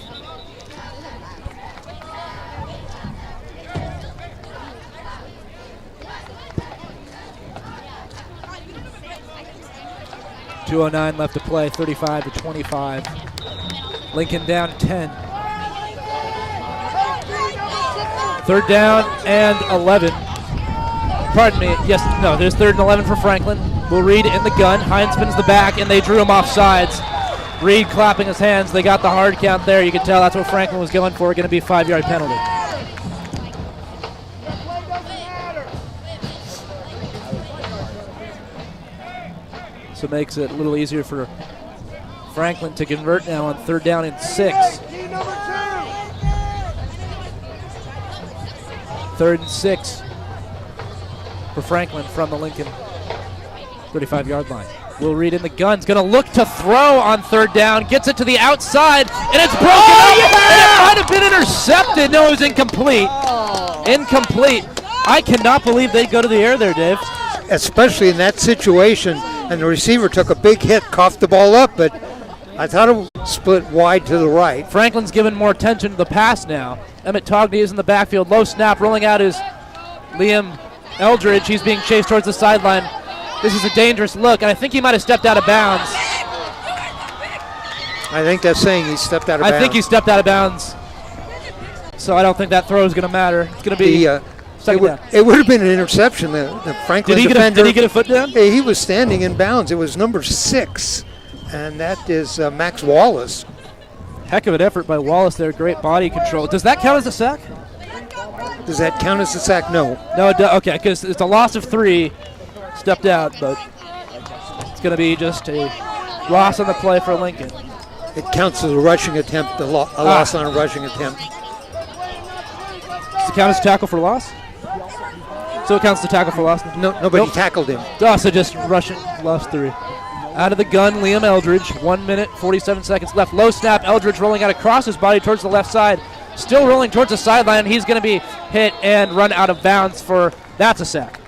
.209 left to play, 35-25. Lincoln down 10. 3rd down and 11. Pardon me. Yes, no, there's 3rd and 11 for Franklin. Will Reed in the gun. Heinzman's the back, and they drew him off sides. Reed clapping his hands. They got the hard count there. You can tell that's what Franklin was going for. Going to be a 5-yard penalty. So makes it a little easier for Franklin to convert now on 3rd down and 6. 3rd and 6 for Franklin from the Lincoln 35-yard line. Will Reed in the gun's going to look to throw on 3rd down, gets it to the outside, and it's broken up, and it might have been intercepted. No, it was incomplete. Incomplete. I cannot believe they go to the air there, Dave. Especially in that situation, and the receiver took a big hit, coughed the ball up, but I thought it split wide to the right. Franklin's given more attention to the pass now. Emmett Togney is in the backfield. Low snap. Rolling out is Liam Eldridge. He's being chased towards the sideline. This is a dangerous look, and I think he might have stepped out of bounds. I think that's saying he stepped out of bounds. I think he stepped out of bounds. So I don't think that throw is going to matter. It's going to be second down. It would have been an interception. The Franklin defender. Did he get a foot down? He was standing in bounds. It was number 6, and that is Max Wallace. Heck of an effort by Wallace there. Great body control. Does that count as a sack? Does that count as a sack? No. No, it does. Okay, because it's a loss of 3. Stepped out, but it's going to be just a loss on the play for Lincoln. It counts as a rushing attempt, a loss on a rushing attempt. Does it count as a tackle for loss? So it counts the tackle for loss? No, nobody tackled him. Oh, so just rushing, lost 3. Out of the gun, Liam Eldridge. 1 minute, 47 seconds left. Low snap, Eldridge rolling out across his body towards the left side. Still rolling towards the sideline. He's going to be hit and run out of bounds that's a sack.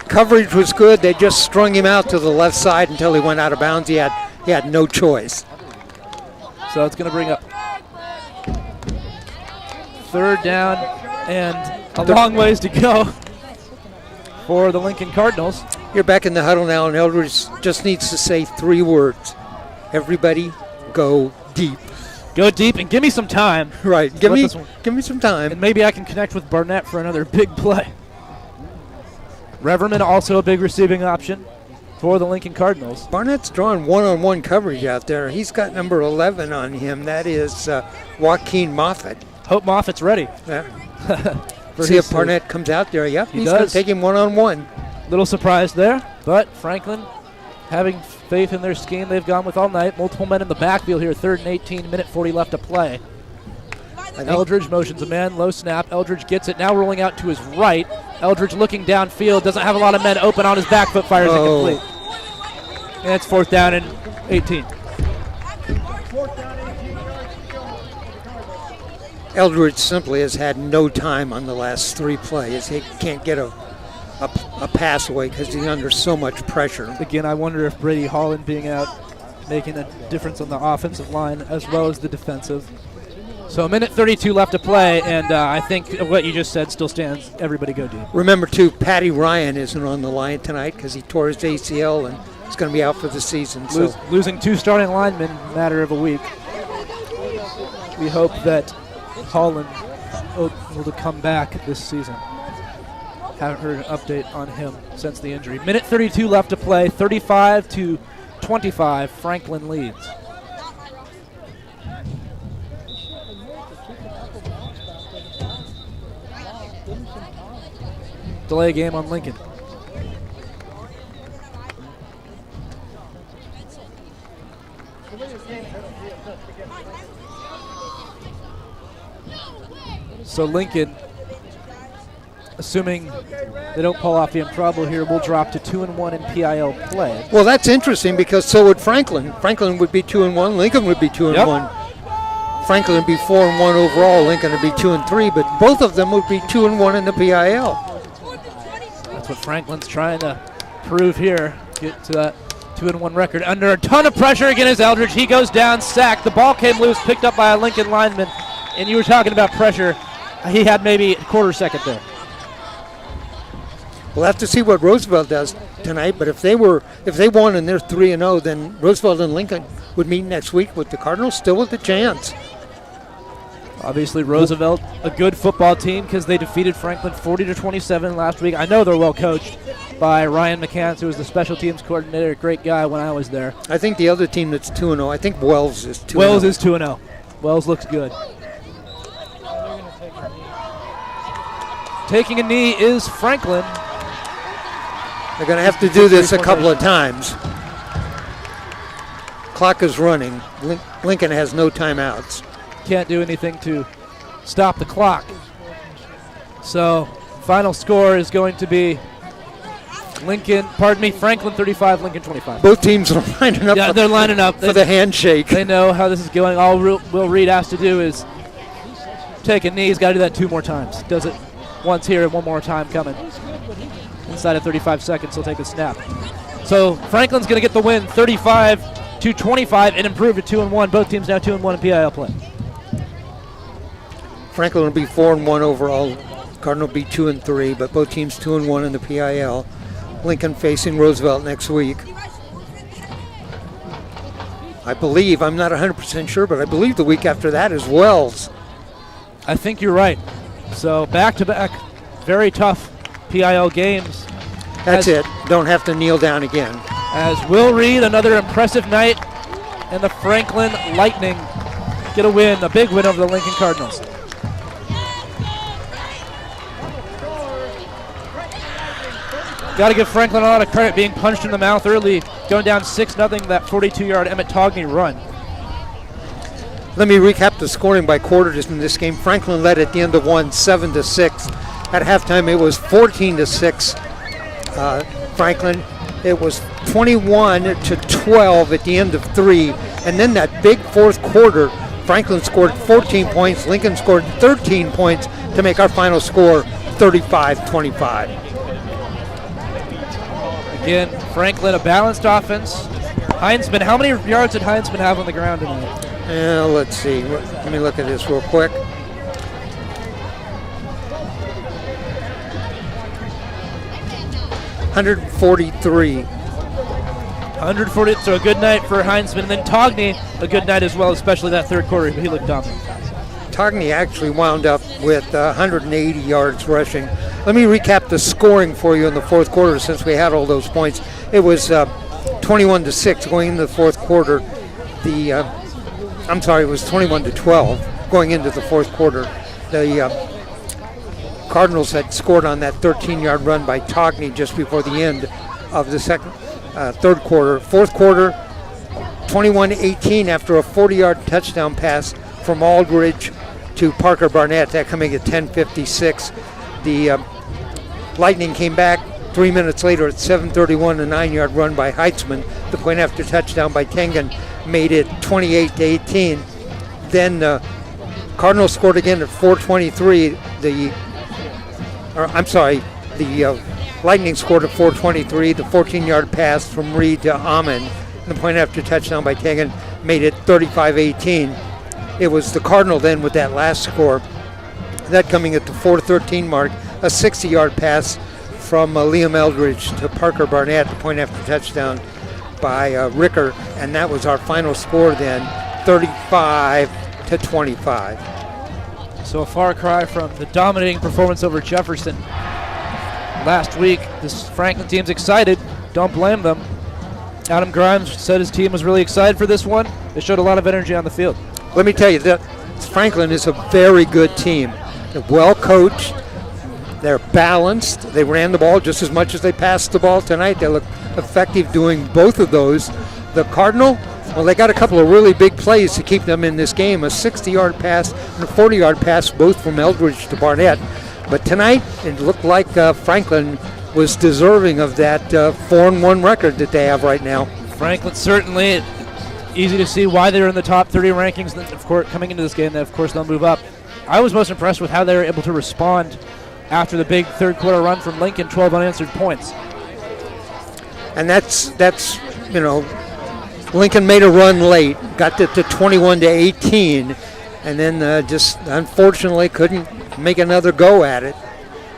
Coverage was good. They just strung him out to the left side until he went out of bounds. He had no choice. So it's going to bring up 3rd down and a long ways to go for the Lincoln Cardinals. You're back in the huddle now, and Eldridge just needs to say 3 words. Everybody go deep. Go deep and give me some time. Right. Give me some time. And maybe I can connect with Barnett for another big play. Reverman also a big receiving option for the Lincoln Cardinals. Barnett's drawing one-on-one coverage out there. He's got number 11 on him. That is Joaquin Moffitt. Hope Moffitt's ready. See if Barnett comes out there. Yep, he's going to take him one-on-one. Little surprise there, but Franklin having faith in their scheme they've gone with all night. Multiple men in the backfield here, 3rd and 18, minute 40 left to play. Eldridge motions a man, low snap. Eldridge gets it, now rolling out to his right. Eldridge looking downfield, doesn't have a lot of men open on his back foot, fires incomplete. And it's 4th down and 18. Eldridge simply has had no time on the last 3 plays. He can't get a pass away because he's under so much pressure. Again, I wonder if Brady Holland being out making a difference on the offensive line as well as the defensive. So 1:32 left to play, and I think what you just said still stands. Everybody go deep. Remember, too, Patty Ryan isn't on the line tonight because he tore his ACL and is going to be out for the season. So losing 2 starting linemen in a matter of a week. We hope that Holland will to come back this season. Haven't heard an update on him since the injury. 1:32 left to play, 35-25, Franklin leads. Delay game on Lincoln. So Lincoln, assuming they don't pull off the improbable here, will drop to 2-1 in PIL play. Well, that's interesting because so would Franklin. Franklin would be 2-1. Lincoln would be 2-1. Franklin would be 4-1 overall. Lincoln would be 2-3. But both of them would be 2-1 in the PIL. That's what Franklin's trying to prove here. Get to that 2-1 record under a ton of pressure. Again is Eldridge. He goes down, sacked. The ball came loose, picked up by a Lincoln lineman. And you were talking about pressure. He had maybe a quarter second there. We'll have to see what Roosevelt does tonight. But if they won and they're 3-0, then Roosevelt and Lincoln would meet next week with the Cardinals still with a chance. Obviously, Roosevelt, a good football team because they defeated Franklin 40-27 last week. I know they're well coached by Ryan McCants, who was the special teams coordinator. Great guy when I was there. I think the other team that's 2-0, I think Wells is 2-0. Wells is 2-0. Wells looks good. Taking a knee is Franklin. They're going to have to do this a couple of times. Clock is running. Lincoln has no timeouts. Can't do anything to stop the clock. So final score is going to be Franklin 35, Lincoln 25. Both teams are lining up. Yeah, they're lining up for the handshake. They know how this is going. All Will Reed has to do is take a knee. He's got to do that 2 more times. Does it once here and 1 more time coming. Inside of 35 seconds, he'll take a snap. So Franklin's going to get the win, 35-25, and improve to 2-1. Both teams now 2-1 in PIL play. Franklin will be 4-1 overall. Cardinal will be 2-3, but both teams 2-1 in the PIL. Lincoln facing Roosevelt next week. I believe, I'm not 100% sure, but I believe the week after that is Wells. I think you're right. So back-to-back, very tough PIL games. That's it. Don't have to kneel down again. As Will Reed, another impressive night, and the Franklin Lightning get a win, a big win over the Lincoln Cardinals. Got to give Franklin a lot of credit being punched in the mouth early, going down 6-0, that 42-yard Emmett Togney run. Let me recap the scoring by quarters in this game. Franklin led at the end of 1, 7-6. At halftime, it was 14-6. Franklin. It was 21-12 at the end of 3. And then that big 4th quarter, Franklin scored 14 points. Lincoln scored 13 points to make our final score 35-25. Again, Franklin, a balanced offense. Heinzman, how many yards did Heinzman have on the ground tonight? Let's see. Let me look at this real quick. 143. 140, so a good night for Heinzman. And then Togney, a good night as well, especially that 3rd quarter. He looked dominant. Togney actually wound up with 180 yards rushing. Let me recap the scoring for you in the 4th quarter since we had all those points. It was 21-6 going into the 4th quarter. It was 21-12 going into the 4th quarter. The Cardinals had scored on that 13-yard run by Togney just before the end of the 3rd quarter. 4th quarter, 21-18 after a 40-yard touchdown pass from Aldridge to Parker Barnett, that coming at 10:56. The Lightning came back 3 minutes later at 7:31, a 9-yard run by Heitzman. The point after touchdown by Tengen made it 28-18. Then Cardinals scored again at 4:23. The Lightning scored at 4:23. The 14-yard pass from Reed to Amon. The point after touchdown by Tengen made it 35-18. It was the Cardinal then with that last score. That coming at the 4:13 mark, a 60-yard pass from Liam Eldridge to Parker Barnett, the point after touchdown by Ricker, and that was our final score then, 35-25. So a far cry from the dominating performance over Jefferson last week. This Franklin team's excited. Don't blame them. Adam Grimes said his team was really excited for this one. They showed a lot of energy on the field. Let me tell you that Franklin is a very good team. They're well coached. They're balanced. They ran the ball just as much as they passed the ball tonight. They look effective doing both of those. The Cardinal, well, they got a couple of really big plays to keep them in this game. A 60-yard pass and a 40-yard pass, both from Eldridge to Barnett. But tonight, it looked like Franklin was deserving of that 4-1 record that they have right now. Franklin certainly, easy to see why they're in the top 30 rankings. Of course, coming into this game, of course, they'll move up. I was most impressed with how they were able to respond after the big third quarter run from Lincoln, 12 unanswered points. And that's Lincoln made a run late, got it to 21-18, and then just unfortunately couldn't make another go at it.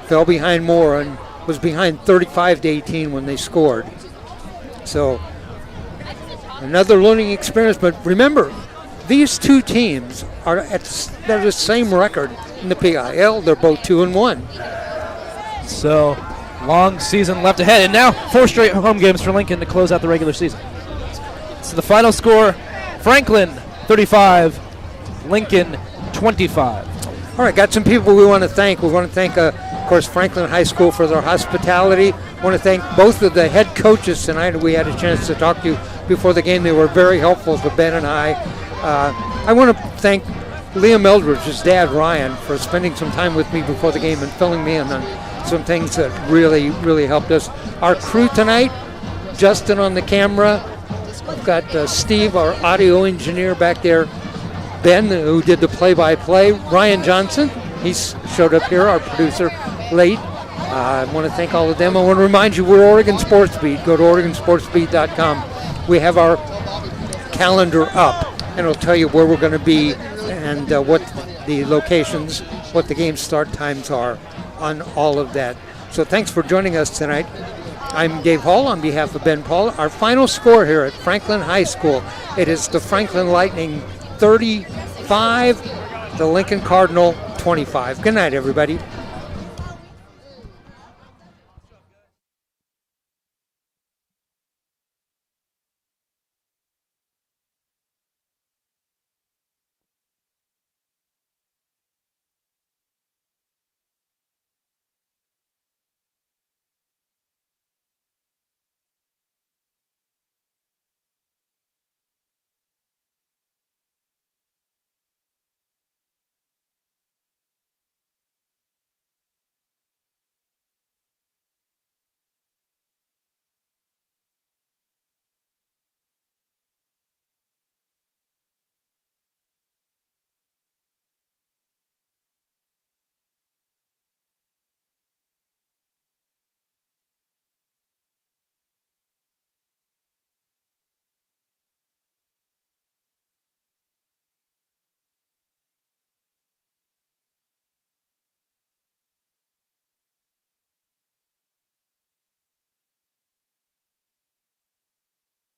Fell behind more and was behind 35-18 when they scored. So another learning experience, but remember, these two teams are they're the same record in the PIL. They're both 2-1. So long season left ahead, and now 4 straight home games for Lincoln to close out the regular season. So the final score, Franklin 35, Lincoln 25. All right, got some people we want to thank. We want to thank, of course, Franklin High School for their hospitality. I want to thank both of the head coaches tonight. We had a chance to talk to before the game. They were very helpful to Ben and I. I want to thank Liam Eldridge, his dad, Ryan, for spending some time with me before the game and filling me in on some things that really, really helped us. Our crew tonight, Justin on the camera. We've got Steve, our audio engineer back there. Ben, who did the play-by-play. Ryan Johnson, he's showed up here, our producer, late. I want to thank all of them. I want to remind you, we're Oregon Sports Beat. Go to OregonSportsBeat.com. We have our calendar up, and it'll tell you where we're going to be and what the locations, what the game start times are on all of that. So thanks for joining us tonight. I'm Dave Hall on behalf of Ben Pahl. Our final score here at Franklin High School, it is the Franklin Lightning 35, the Lincoln Cardinal 25. Good night, everybody.